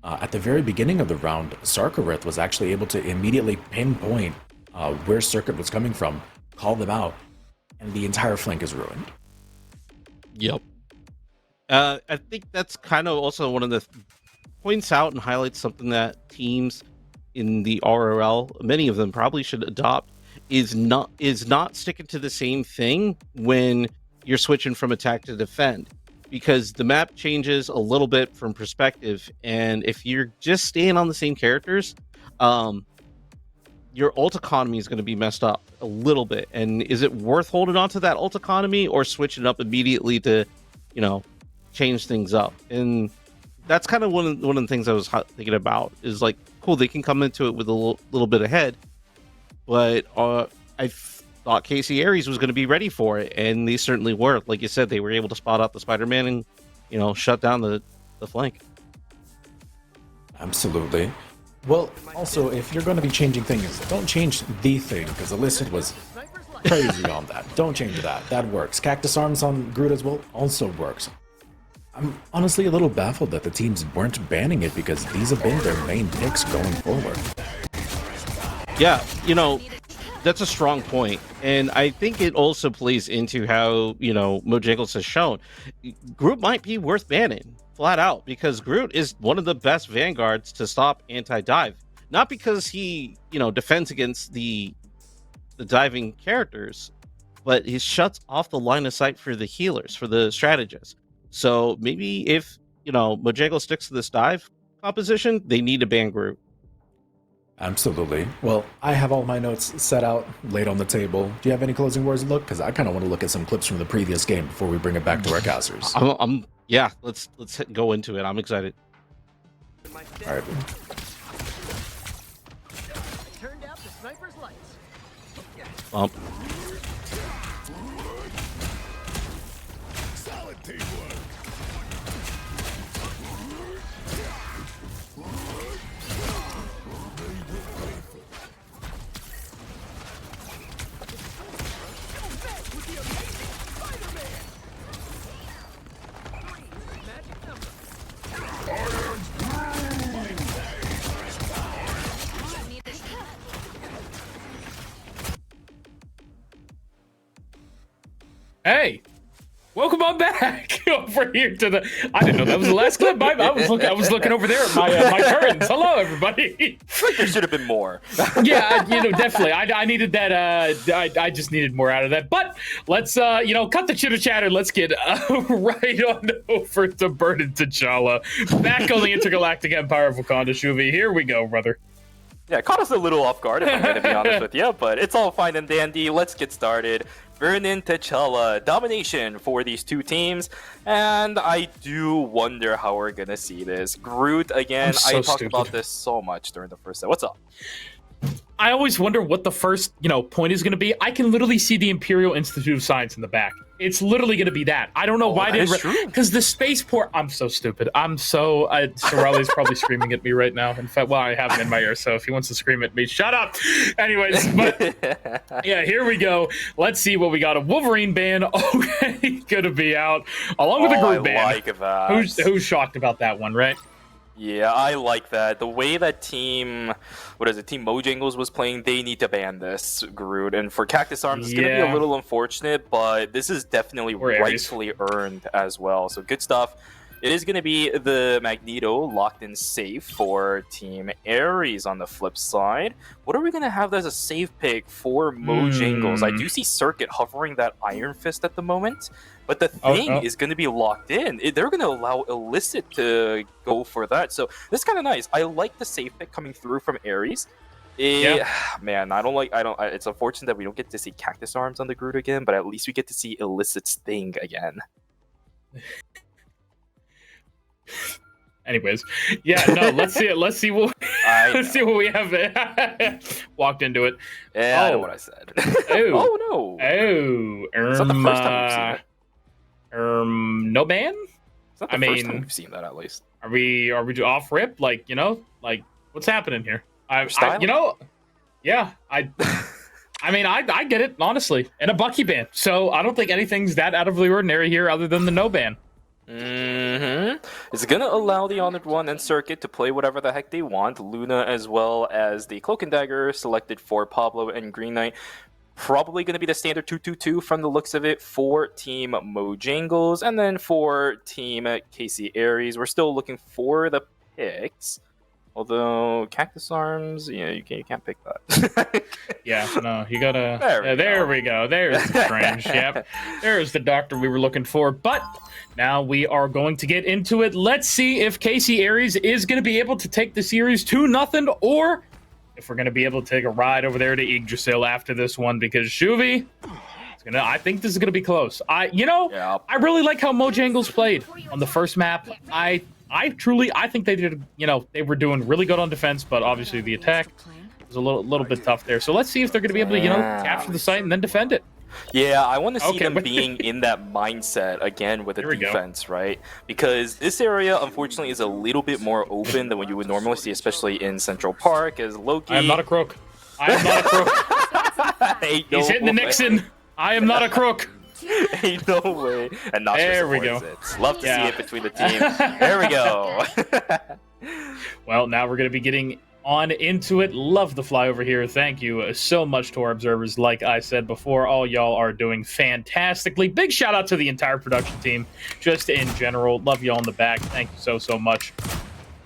At the very beginning of the round, Sarkarith was actually able to immediately pinpoint where Circuit was coming from, call them out, and the entire flank is ruined. Yep. I think that's kind of also one of the points out and highlights something that teams in the RRL, many of them probably should adopt, is not sticking to the same thing when you're switching from attack to defend, because the map changes a little bit from perspective, and if you're just staying on the same characters, your ult economy is going to be messed up a little bit. And is it worth holding on to that ult economy or switching up immediately to change things up? And that's kind of one of the things I was thinking about, is like, cool, they can come into it with a little bit ahead, but I thought Casey Ayres was going to be ready for it, and they certainly were. Like you said, they were able to spot out the Spider-Man and, you know, shut down the flank. Absolutely. Well, also, if you're going to be changing things, don't change the thing, because Illicit was crazy on that. Don't change that. That works. Cactus Arms on Groot as well also works. I'm honestly a little baffled that the teams weren't banning it, because these have been their main picks going forward. Yeah, you know, that's a strong point, and I think it also plays into how, you know, Mojangles has shown Groot might be worth banning flat out, because Groot is one of the best vanguards to stop anti-dive. Not because he, you know, defends against the diving characters, but he shuts off the line of sight for the healers, for the strategists. So maybe if, you know, Mojangles sticks to this dive composition, they need to ban Groot. Absolutely. Well, I have all my notes set out, laid on the table. Do you have any closing words to look? Because I kind of want to look at some clips from the previous game before we bring it back to our casters. Yeah, let's go into it. I'm excited. All right. Turned out the sniper's lights. Bump. Solid teamwork. Hey, welcome on back over here to the. I didn't know that was the last clip. I was looking over there at my curtains. Hello, everybody. There should have been more. Yeah, you know, definitely. I needed that. I just needed more out of that. But let's you know, cut the chitter chatter. Let's get right on over to Burden T'Challa, back on the Intergalactic Empire of Wakanda. Shuvi, here we go, brother. Yeah, it caught us a little off guard, if I'm going to be honest with you, but it's all fine and dandy. Let's get started. Burden T'Challa, domination for these two teams, and I do wonder how we're going to see this. Groot, again, I talked about this so much during the first set. What's up? I always wonder what the first, you know, point is going to be. I can literally see the Imperial Institute of Science in the back. It's literally going to be that. I don't know why they didn't. Because the spaceport. I'm so stupid. I'm so. Sorale's probably screaming at me right now. In fact, well, I have him in my ear, so if he wants to scream at me, shut up. Anyways, but yeah, here we go. Let's see what we got. A Wolverine ban. Okay, gonna be out along with a Groot ban. I like that. Who's shocked about that one, right? Yeah, I like that. The way that Team Mojangles was playing, they need to ban this Groot. And for Cactus Arms, it's going to be a little unfortunate, but this is definitely rightfully earned as well. So good stuff. It is going to be the Magneto locked in safe for Team Ayres on the flip side. What are we going to have as a safe pick for Mojangles? I do see Circuit hovering that Iron Fist at the moment, but the thing is going to be locked in. They're going to allow Illicit to go for that. So this is kind of nice. I like the safe pick coming through from Ayres. Man, it's unfortunate that we don't get to see Cactus Arms on the Groot again, but at least we get to see Illicit's thing again. Anyways, yeah, no, let's see it. Let's see what we have. Walked into it. Yeah, I know what I said. Oh no! It's not the first time we've seen it. No ban. It's not the first time we've seen that. At least are we off rip? Like, you know, like what's happening here? I mean, I get it honestly, and a Bucky ban. So I don't think anything's that out of the ordinary here, other than the no ban. It's gonna allow the Honored One and Circuit to play whatever the heck they want. Luna, as well as the Cloak and Dagger selected for Pablo and Green Knight. Probably gonna be the standard 2-2-2 from the looks of it for Team Mojangles, and then for Team Casey Ayres, we're still looking for the picks. Although Cactus Arms, yeah, you can't pick that. Yeah, no, you gotta. There we go. There's the Strange. Yep, there's the doctor we were looking for. But now we are going to get into it. Let's see if Casey Ayres is going to be able to take the series 2-0, or if we're going to be able to take a ride over there to Yggdrasil after this one. Because Shuvi, I think this is going to be close. I really like how Mojangles played on the first map. I think they did, they were doing really good on defense, but obviously the attack was a little bit tough there. So let's see if they're going to be able to, capture the site and then defend it. Yeah, I want to see them being in that mindset again with the defense, right? Because this area, unfortunately, is a little bit more open than what you would normally see, especially in Central Park, as Loki... I am not a crook. I am not a crook. He's hitting the Nixon. I am not a crook. Ain't no way. And there we go. Love to see it between the teams. There we go. Well, now we're going to be getting on into it. Love the flyover here. Thank you so much to our observers. Like I said before, all y'all are doing fantastically. Big shout out to the entire production team, just in general. Love y'all in the back. Thank you so much.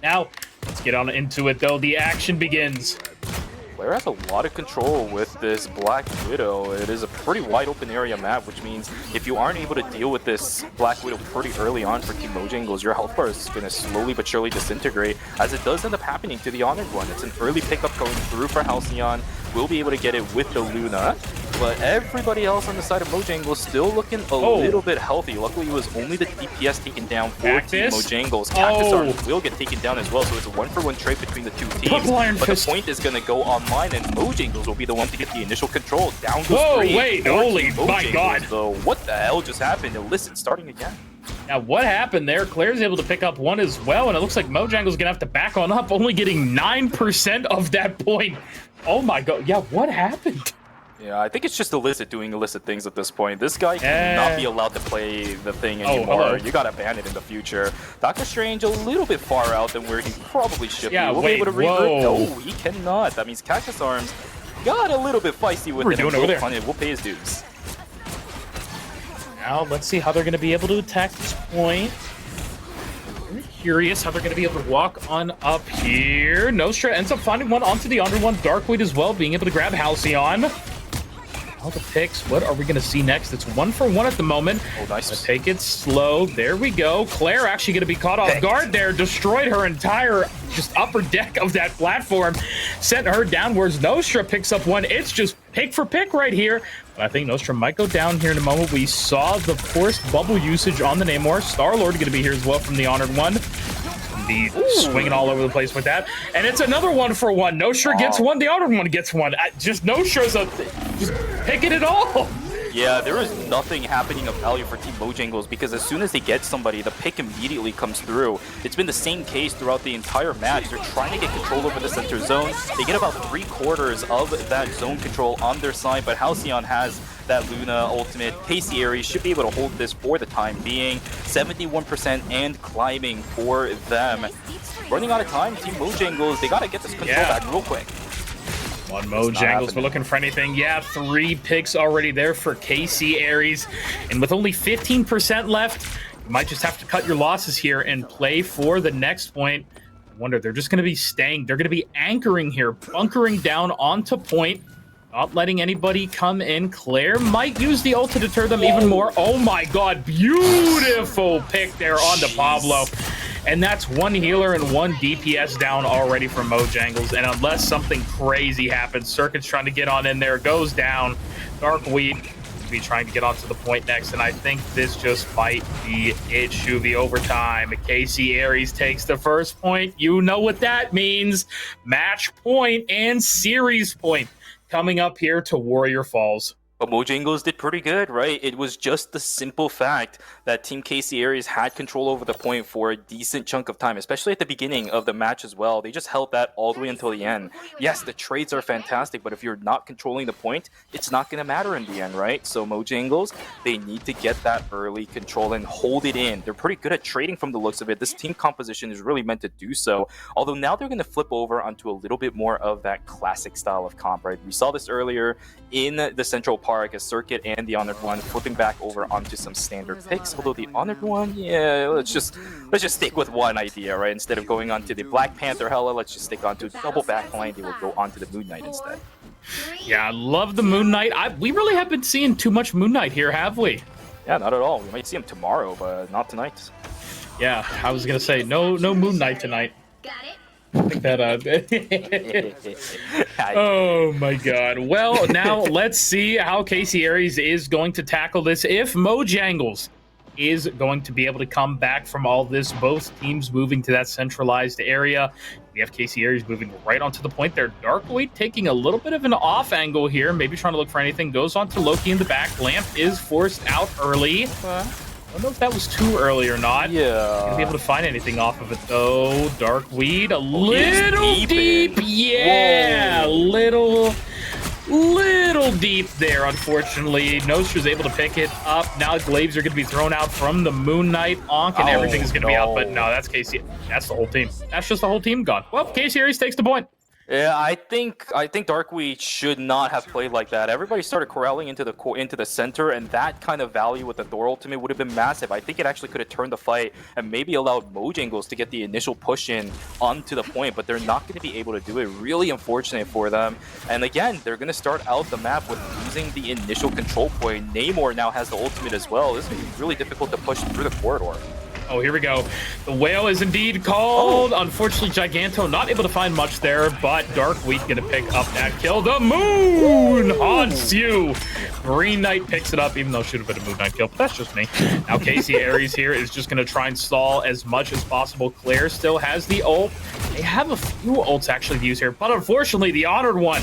Now, let's get on into it, though. The action begins. Claire has a lot of control with this Black Widow. It is a pretty wide open area map, which means if you aren't able to deal with this Black Widow pretty early on for Team Mojangles, your health bar is going to slowly but surely disintegrate, as it does end up happening to the Honored One. It's an early pickup going through for Halcyon. We'll be able to get it with the Luna, but everybody else on the side of Mojangles still looking a little bit healthy. Luckily, it was only the DPS taken down for Team Mojangles. Cactus Arms will get taken down as well, so it's a 1-for-1 trade between the two teams. But the point is going to go online, and Mojangles will be the one to get the initial control. Down goes three. Holy my God. So what the hell just happened? Illicit starting again. Now, what happened there? Claire's able to pick up one as well, and it looks like Mojangles going to have to back on up, only getting 9% of that point. Oh my God. Yeah, what happened? Yeah, I think it's just Illicit doing illicit things at this point. This guy cannot be allowed to play the thing anymore. You gotta ban it in the future. Doctor Strange a little bit far out than where he probably should be. Will be able to revert? No, he cannot. That means Cactus Arms got a little bit feisty with it. We'll pay his dues. Now, let's see how they're going to be able to attack this point. Very curious how they're going to be able to walk on up here. Nostra ends up finding one onto the under one. Darkweed as well, being able to grab Halcyon. All the picks. What are we going to see next? It's 1-for-1 at the moment. Oh, nice. Let's take it slow. There we go. Claire actually going to be caught off guard there. Destroyed her entire just upper deck of that platform. Sent her downwards. Nostra picks up one. It's just pick for pick right here. But I think Nostra might go down here in a moment. We saw the forced bubble usage on the Namor. Star-Lord going to be here as well from the Honored One. Be swinging all over the place with that, and it's another 1-for-1. Nostra gets one, the Honored One gets one. Just Nostra's just picking it all. Yeah, there is nothing happening of value for Team Mojangles because as soon as they get somebody, the pick immediately comes through. It's been the same case throughout the entire match. They're trying to get control over the center zone. They get about 3/4 of that zone control on their side, but Halcyon has that Luna ultimate. Casey Ayres should be able to hold this for the time being. 71% and climbing for them. Running out of time, Team Mojangles, they got to get this control back real quick. One Mojangles, we're looking for anything. Yeah, 3 picks already there for Casey Ayres. And with only 15% left, you might just have to cut your losses here and play for the next point. I wonder, they're just going to be staying. They're going to be anchoring here, bunkering down onto point. Not letting anybody come in. Claire might use the ult to deter them even more. Oh my God, beautiful pick there on the Pablo. And that's 1 healer and 1 DPS down already from Mojangles. And unless something crazy happens, Circuit's trying to get on in there, goes down. Darkweed will be trying to get onto the point next. And I think this just might be it, Shuvi, overtime. Casey Ayres takes the first point. You know what that means. Match point and series point coming up here to Warrior Falls. But Mojangles did pretty good, right? It was just the simple fact that Team Casey Ayres had control over the point for a decent chunk of time, especially at the beginning of the match as well. They just held that all the way until the end. Yes, the trades are fantastic, but if you're not controlling the point, it's not going to matter in the end, right? So Mojangles, they need to get that early control and hold it in. They're pretty good at trading from the looks of it. This team composition is really meant to do so. Although now they're going to flip over onto a little bit more of that classic style of comp, right? We saw this earlier in the Central Park, as Circuit and the Honored One flipping back over onto some standard picks. Although the Honored One, yeah, let's just stick with one idea, right? Instead of going onto the Black Panther Hela, let's just stick onto double backline. They will go onto the Moon Knight instead. Yeah, I love the Moon Knight. We really haven't been seeing too much Moon Knight here, have we? Yeah, not at all. We might see him tomorrow, but not tonight. Yeah, I was gonna say no Moon Knight tonight. Got it. I think that oh my God. Well, now let's see how Casey Ayres is going to tackle this. If Mojangles is going to be able to come back from all this. Both teams moving to that centralized area. We have KC Ayres moving right onto the point there. Darkweed taking a little bit of an off angle here, maybe trying to look for anything. Goes on to Loki in the back. Lamp is forced out early. I don't know if that was too early or not. Yeah. Gonna be able to find anything off of it though. Darkweed, a little deep. Yeah, little deep there, unfortunately. Nostra's able to pick it up. Now Glaives are going to be thrown out from the Moon Knight. Onk and everything is going to be out, but no, that's KC. That's the whole team. That's just the whole team gone. Well, KC Ayres takes the point. Yeah, I think Darkweed should not have played like that. Everybody started corralling into the center, and that kind of value with the Thor ultimate would have been massive. I think it actually could have turned the fight and maybe allowed Mojangles to get the initial push in onto the point, but they're not going to be able to do it. Really unfortunate for them. And again, they're going to start out the map with losing the initial control point. Namor now has the ultimate as well. This is going to be really difficult to push through the corridor. Oh, here we go. The whale is indeed called. Unfortunately, Giganto not able to find much there, but Darkweed gonna pick up that kill. The Moon haunts you. Green Knight picks it up, even though it should have been a Moon Knight kill, but that's just me. Now, KC Ayres here is just gonna try and stall as much as possible. Claire still has the ult. They have a few ults actually to use here, but unfortunately, the Honored One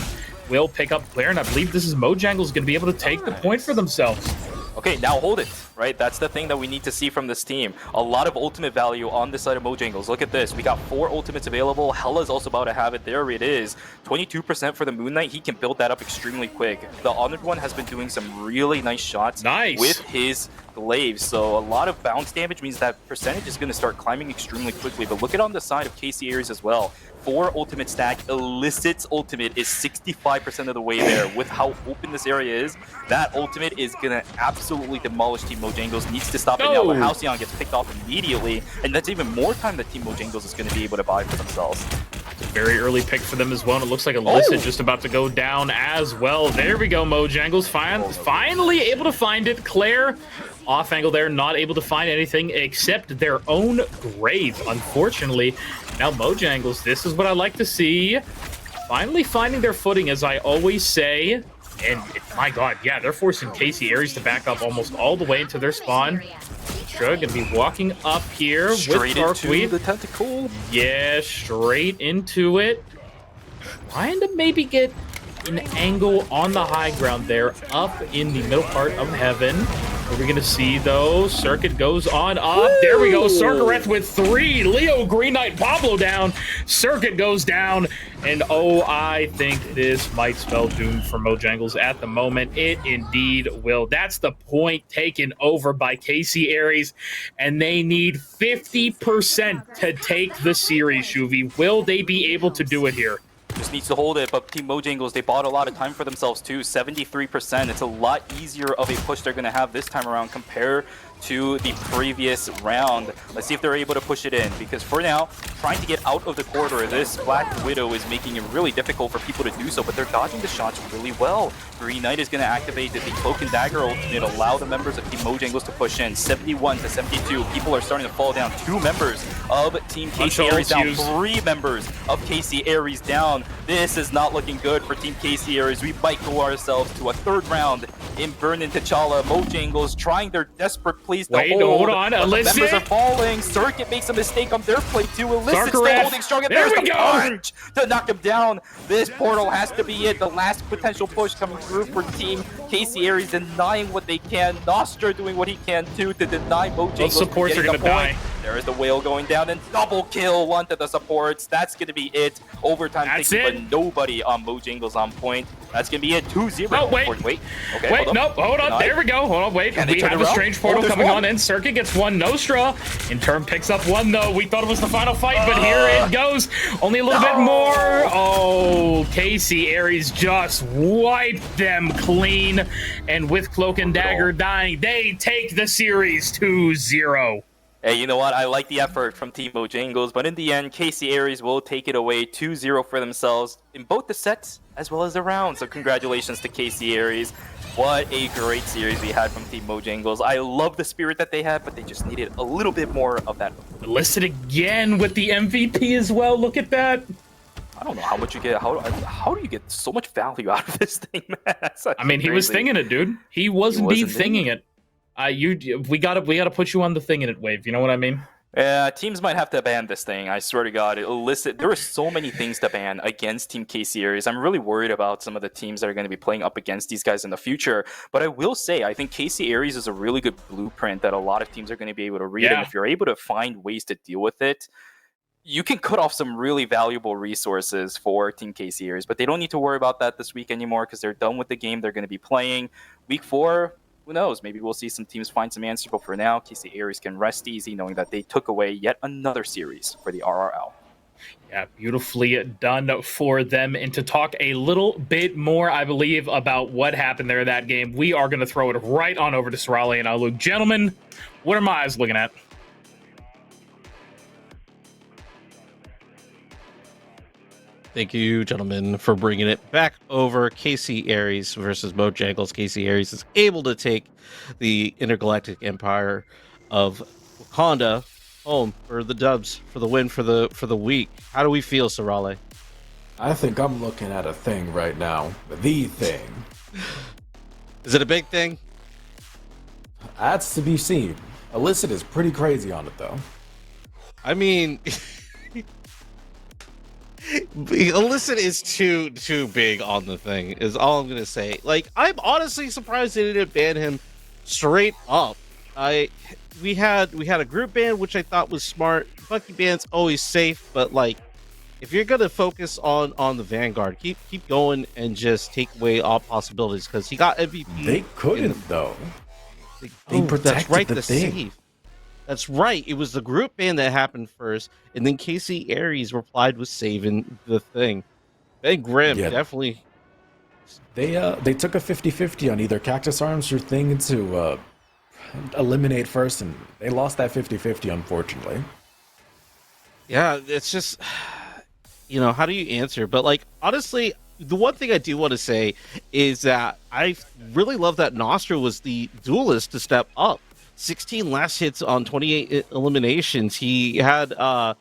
will pick up Claire, and I believe this is Mojangles gonna be able to take the point for themselves. Okay, now hold it, right? That's the thing that we need to see from this team. A lot of ultimate value on this side of Mojangles. Look at this. We got 4 ultimates available. Hella's also about to have it. There it is. 22% for the Moon Knight. He can build that up extremely quick. The Honored One has been doing some really nice shots with his glaives. So a lot of bounce damage means that percentage is going to start climbing extremely quickly. But look at on the side of KC Ayres as well. 4 ultimate stack. Illicit's ultimate is 65% of the way there. With how open this area is, that ultimate is going to absolutely demolish Team Mojangles. Needs to stop it now, but Halcyon gets picked off immediately, and that's even more time that Team Mojangles is going to be able to buy for themselves. It's a very early pick for them as well, and it looks like Illicit just about to go down as well. There we go, Mojangles finally able to find it. Claire off angle there, not able to find anything except their own grave, unfortunately. Now Mojangles, this is what I like to see. Finally finding their footing, as I always say. And my god, yeah, they're forcing KC Ayres to back up almost all the way into their spawn. Sure, gonna be walking up here straight with Darkweed. into the tentacle. Yeah, straight into it. Trying to maybe get an angle on the high ground there, up in the middle part of heaven. What we're gonna see though, Circuit goes on up. Woo! There we go, Circareth with 3. Leo, Green Knight, Pablo down. Circuit goes down. And oh, I think this might spell doom for Mojangles at the moment. It indeed will. That's the point taken over by KC Ayres. And they need 50% to take the series, Shuvi. Will they be able to do it here? Just needs to hold it, but Team Mojangles, they bought a lot of time for themselves too. 73%. It's a lot easier of a push they're going to have this time around compared to the previous round. Let's see if they're able to push it in, because for now, trying to get out of the corridor, this Black Widow is making it really difficult for people to do so, but they're dodging the shots really well. Green Knight is going to activate the Cloak and Dagger ultimate, allow the members of Team Mojangles to push in. 71 to 72. People are starting to fall down. 2 members of Team KC Ayres down. 3 members of KC Ayres down. This is not looking good for Team KC Ayres. We might go ourselves to a 3rd round in Burnin' T'Challa. Mojangles trying their desperate pleas to hold on. Illicit. Members are falling. Circuit makes a mistake on their play too. Illicit still holding strong. And there's the punch to knock him down. This portal has to be it. The last potential push coming through for Team KC Ayres, denying what they can. Nostra doing what he can too to deny Mojangles. Those supports are going to die. There is the whale going down and double kill onto the supports. That's going to be it. Overtime taking, but nobody on Mojangles on point. That's going to be it. 2-0. Oh, wait. Wait. Okay, wait, nope. Hold on. There we go. Hold on. Wait. We have a strange portal coming on in. Circuit gets 1. Nostra in turn picks up 1, though. We thought it was the final fight, but here it goes. Only a little bit more. Oh, KC Ayres just wiped them clean. And with Cloak and Dagger dying, they take the series 2-0. Hey, you know what? I like the effort from Team Mojangles, but in the end, KC Ayres will take it away 2-0 for themselves in both the sets as well as the round. So congratulations to KC Ayres. What a great series we had from Team Mojangles. I love the spirit that they had, but they just needed a little bit more of that. Listed again with the MVP as well. Look at that. I don't know how much you get. How do you get so much value out of this thing, man? I mean, he was thinging it, dude. He was indeed thinging it. We gotta put you on the thing in it, Wave. You know what I mean? Teams might have to ban this thing. I swear to God, there are so many things to ban against Team KC Ayres. I'm really worried about some of the teams that are going to be playing up against these guys in the future. But I will say, I think KC Ayres is a really good blueprint that a lot of teams are going to be able to read. Yeah. And if you're able to find ways to deal with it, you can cut off some really valuable resources for Team KC Ayres. But they don't need to worry about that this week anymore because they're done with the game they're going to be playing. Week 4. Who knows? Maybe we'll see some teams find some answers. But for now, KC Ayres can rest easy knowing that they took away yet another series for the RRL. Yeah, beautifully done for them. And to talk a little bit more, I believe, about what happened there in that game, we are going to throw it right on over to Sorale and Aluk. Gentlemen, what are my eyes looking at? Thank you, gentlemen, for bringing it back over. KC Ayres versus Mojangles. KC Ayres is able to take the intergalactic empire of Wakanda home for the dubs, for the win for the week. How do we feel, Sorale? I think I'm looking at a thing right now. The thing. Is it a big thing? That's to be seen. Illicit is pretty crazy on it, though. I mean, Illicit is too big on the thing, is all I'm gonna say. Like, I'm honestly surprised they didn't ban him straight up. We had a group ban, which I thought was smart. Bucky ban's always safe, but like, if you're gonna focus on the Vanguard, keep going and just take away all possibilities, because he got MVP. They couldn't though. They protected that's right, the thing. save. That's right. It was the group ban that happened first, and then KC Ayres replied with saving the thing. Ben Grimm definitely. They took a 50-50 on either Cactus Arms or Thing to eliminate first, and they lost that 50-50, unfortunately. Yeah, it's just, how do you answer? But like, honestly, the one thing I do want to say is that I really love that Nostra was the duelist to step up. 16 last hits on 28 eliminations. He had hot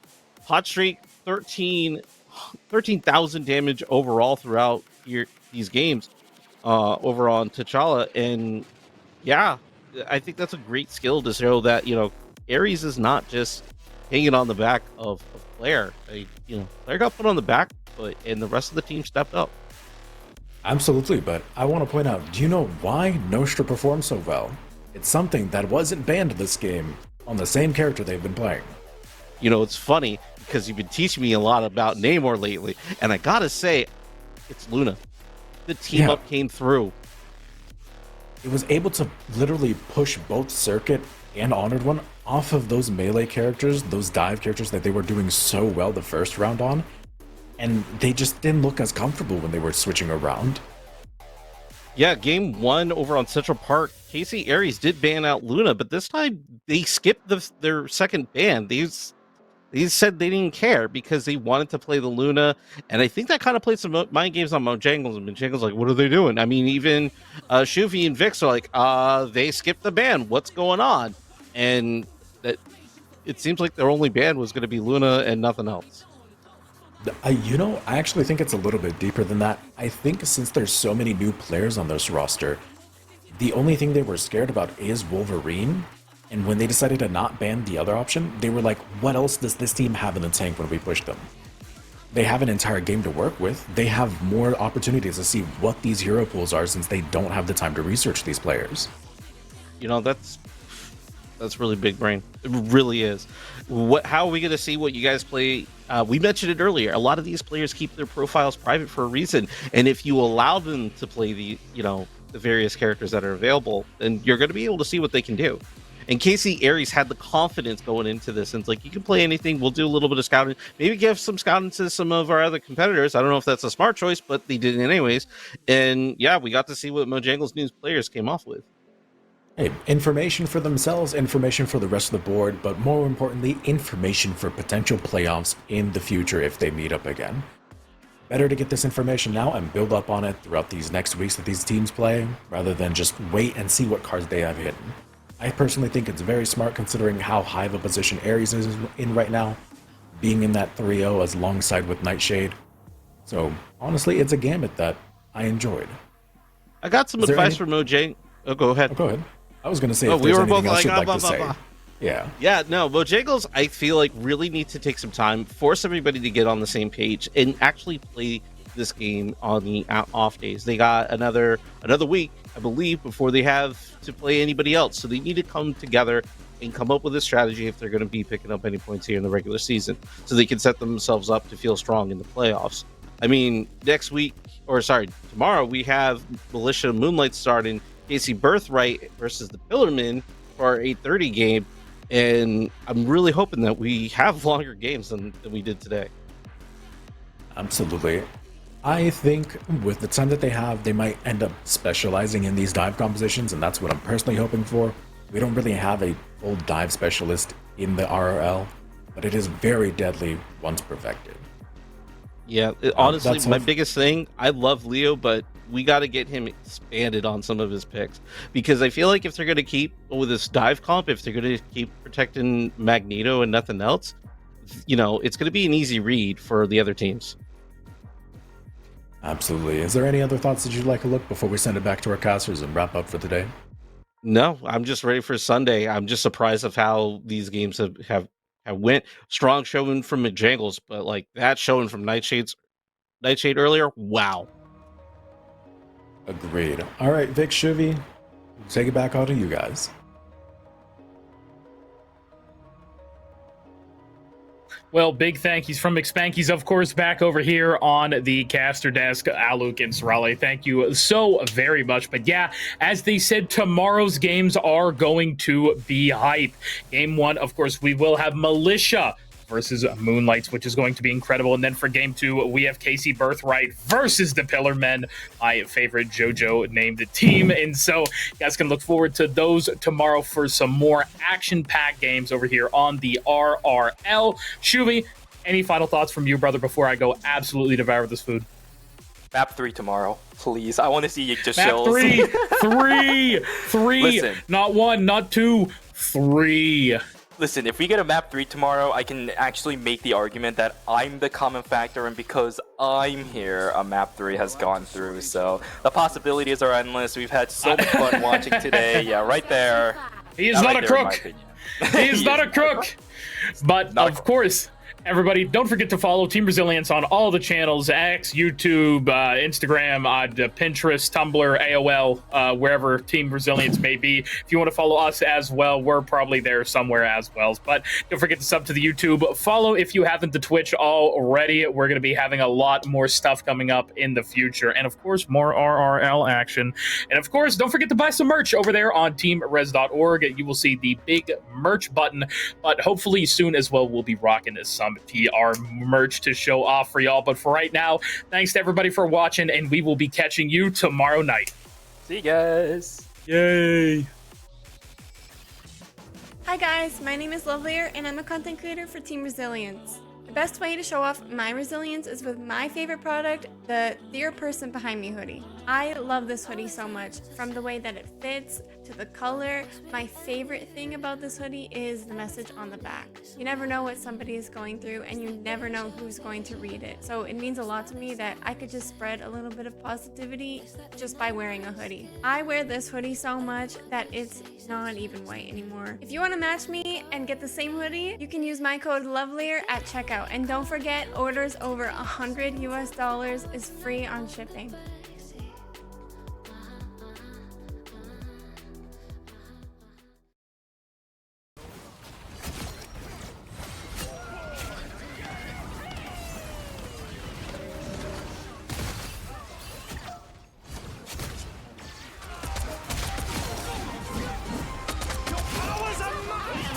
streak, 13,000 damage overall throughout these games over on T'Challa. And yeah, I think that's a great skill to show that, Ayres is not just hanging on the back of Claire. Claire got put on the back, and the rest of the team stepped up. Absolutely, but I want to point out, do you know why Nostra performed so well? It's something that wasn't banned this game on the same character they've been playing. It's funny because you've been teaching me a lot about Namor lately, and I gotta say, it's Luna. The team up came through. It was able to literally push both Circuit and Honored One off of those melee characters, those dive characters that they were doing so well the first round on, and they just didn't look as comfortable when they were switching around. Yeah, game 1 over on Central Park, KC Ayres did ban out Luna, but this time they skipped their second ban. These said they didn't care because they wanted to play the Luna, and I think that kind of played some mind games on Mojangles, and Mojangles like, what are they doing? I mean, even Shuvi and Vix are like, they skipped the ban. What's going on? And that it seems like their only ban was going to be Luna and nothing else. I actually think it's a little bit deeper than that. I think since there's so many new players on this roster, the only thing they were scared about is Wolverine. And when they decided to not ban the other option, they were like, what else does this team have in the tank when we push them? They have an entire game to work with. They have more opportunities to see what these hero pools are since they don't have the time to research these players. That's really big brain. It really is. How are we going to see what you guys play? We mentioned it earlier. A lot of these players keep their profiles private for a reason, and if you allow them to play the various characters that are available, then you're going to be able to see what they can do. And KC Ayres had the confidence going into this, and it's like, you can play anything. We'll do a little bit of scouting, maybe give some scouting to some of our other competitors. I don't know if that's a smart choice, but they did it anyways. And yeah, we got to see what Mojangles News players came off with. Hey, information for themselves, information for the rest of the board, but more importantly, information for potential playoffs in the future if they meet up again. Better to get this information now and build up on it throughout these next weeks that these teams play, rather than just wait and see what cards they have hidden. I personally think it's very smart considering how high of a position Ayres is in right now, being in that 3-0 as alongside with Nightshade. So honestly, it's a gambit that I enjoyed. I got some advice from Mojang. Oh, go ahead. Go ahead. I was gonna say, Oh, if we there's were both anything else like, you'd ah, like blah, to blah, say. blah. Yeah. Yeah, no, Mojangles, I feel like really need to take some time, force everybody to get on the same page, and actually play this game on the off days. They got another week, I believe, before they have to play anybody else. So they need to come together and come up with a strategy if they're going to be picking up any points here in the regular season, so they can set themselves up to feel strong in the playoffs. I mean, tomorrow we have Militia Moonlight starting Casey Birthright versus the Pillarmen for our 8:30 game. And I'm really hoping that we have longer games than we did today. Absolutely. I think with the time that they have, they might end up specializing in these dive compositions, and that's what I'm personally hoping for. We don't really have a full dive specialist in the RRL, but it is very deadly once perfected. Yeah, honestly, my all. biggest thing, I love Leo, but we got to get him expanded on some of his picks, because I feel like if they're going to keep with this dive comp, if they're going to keep protecting Magneto and nothing else, it's going to be an easy read for the other teams. Absolutely. Is there any other thoughts that you'd like to look before we send it back to our casters and wrap up for today? No, I'm just ready for Sunday. I'm just surprised of how these games have went. Strong showing from Mojangles, but like that showing from Nightshade earlier, wow. Agreed. All right, Vic, Shivy, take it back out to you guys. Well, big thank yous from McSpankies, of course, back over here on the caster desk. Aluk and Sarale, thank you so very much. But yeah, as they said, tomorrow's games are going to be hype. Game 1, of course, we will have Militia versus Moonlights, which is going to be incredible. And then for Game 2, we have Casey Birthright versus the Pillarmen, my favorite JoJo named team. And so you guys can look forward to those tomorrow for some more action-packed games over here on the RRL. Shuvi, any final thoughts from you, brother, before I go absolutely devour this food? Map 3 tomorrow, please. I want to see you just Map chills. 3! Listen. Not 1, not 2, 3. Listen, if we get a map 3 tomorrow, I can actually make the argument that I'm the common factor, and because I'm here, a map 3 has gone through. So the possibilities are endless. We've had so much fun watching today. Yeah, right there. He is not right a there, in my crook. opinion. He is not a crook. But Not a of crook. course, everybody, don't forget to follow Team Resilience on all the channels: X, YouTube, Instagram, Pinterest, Tumblr, AOL, wherever Team Resilience may be. If you want to follow us as well, we're probably there somewhere as well. But don't forget to sub to the YouTube. Follow, if you haven't, the Twitch already. We're going to be having a lot more stuff coming up in the future. And of course, more RRL action. And of course, don't forget to buy some merch over there on teamres.org. You will see the big merch button. But hopefully soon as well, we'll be rocking some TR merch to show off for y'all. But for right now, thanks to everybody for watching, and we will be catching you tomorrow night. See you guys. Yay! Hi guys, my name is Lovelier and I'm a content creator for Team Resilience. The best way to show off my resilience is with my favorite product, the Dear Person Behind Me hoodie. I love this hoodie so much, from the way that it fits to the color. My favorite thing about this hoodie is the message on the back. You never know what somebody is going through, and you never know who's going to read it. So it means a lot to me that I could just spread a little bit of positivity just by wearing a hoodie. I wear this hoodie so much that it's not even white anymore. If you want to match me and get the same hoodie, you can use my code Lovelier at checkout. And don't forget, orders over $100 US is free on shipping.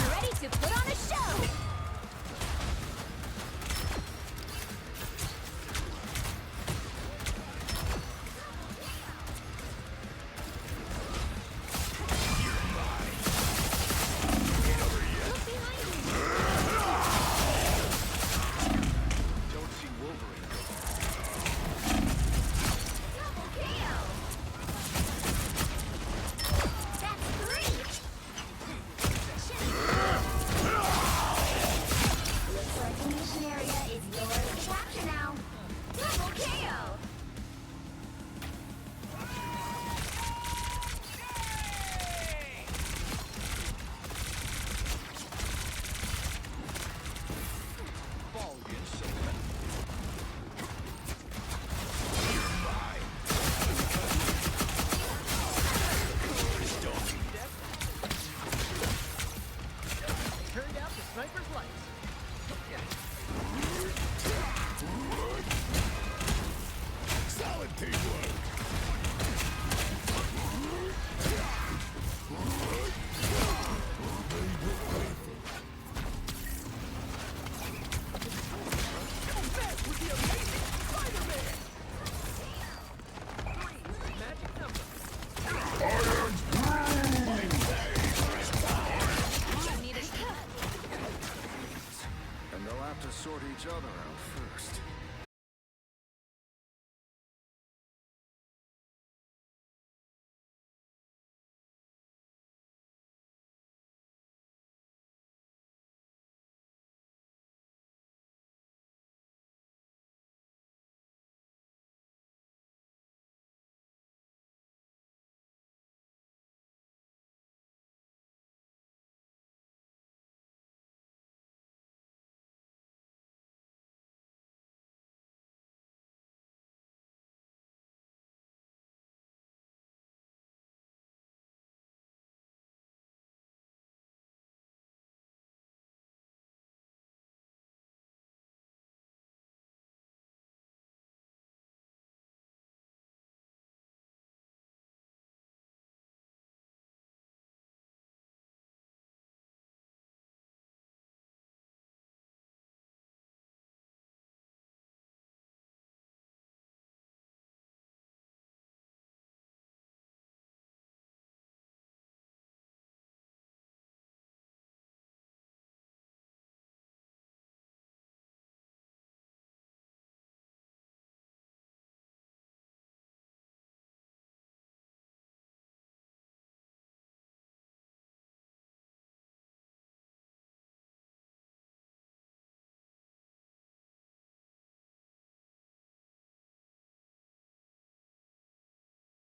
Ready to put on a show. have to sort each other out first.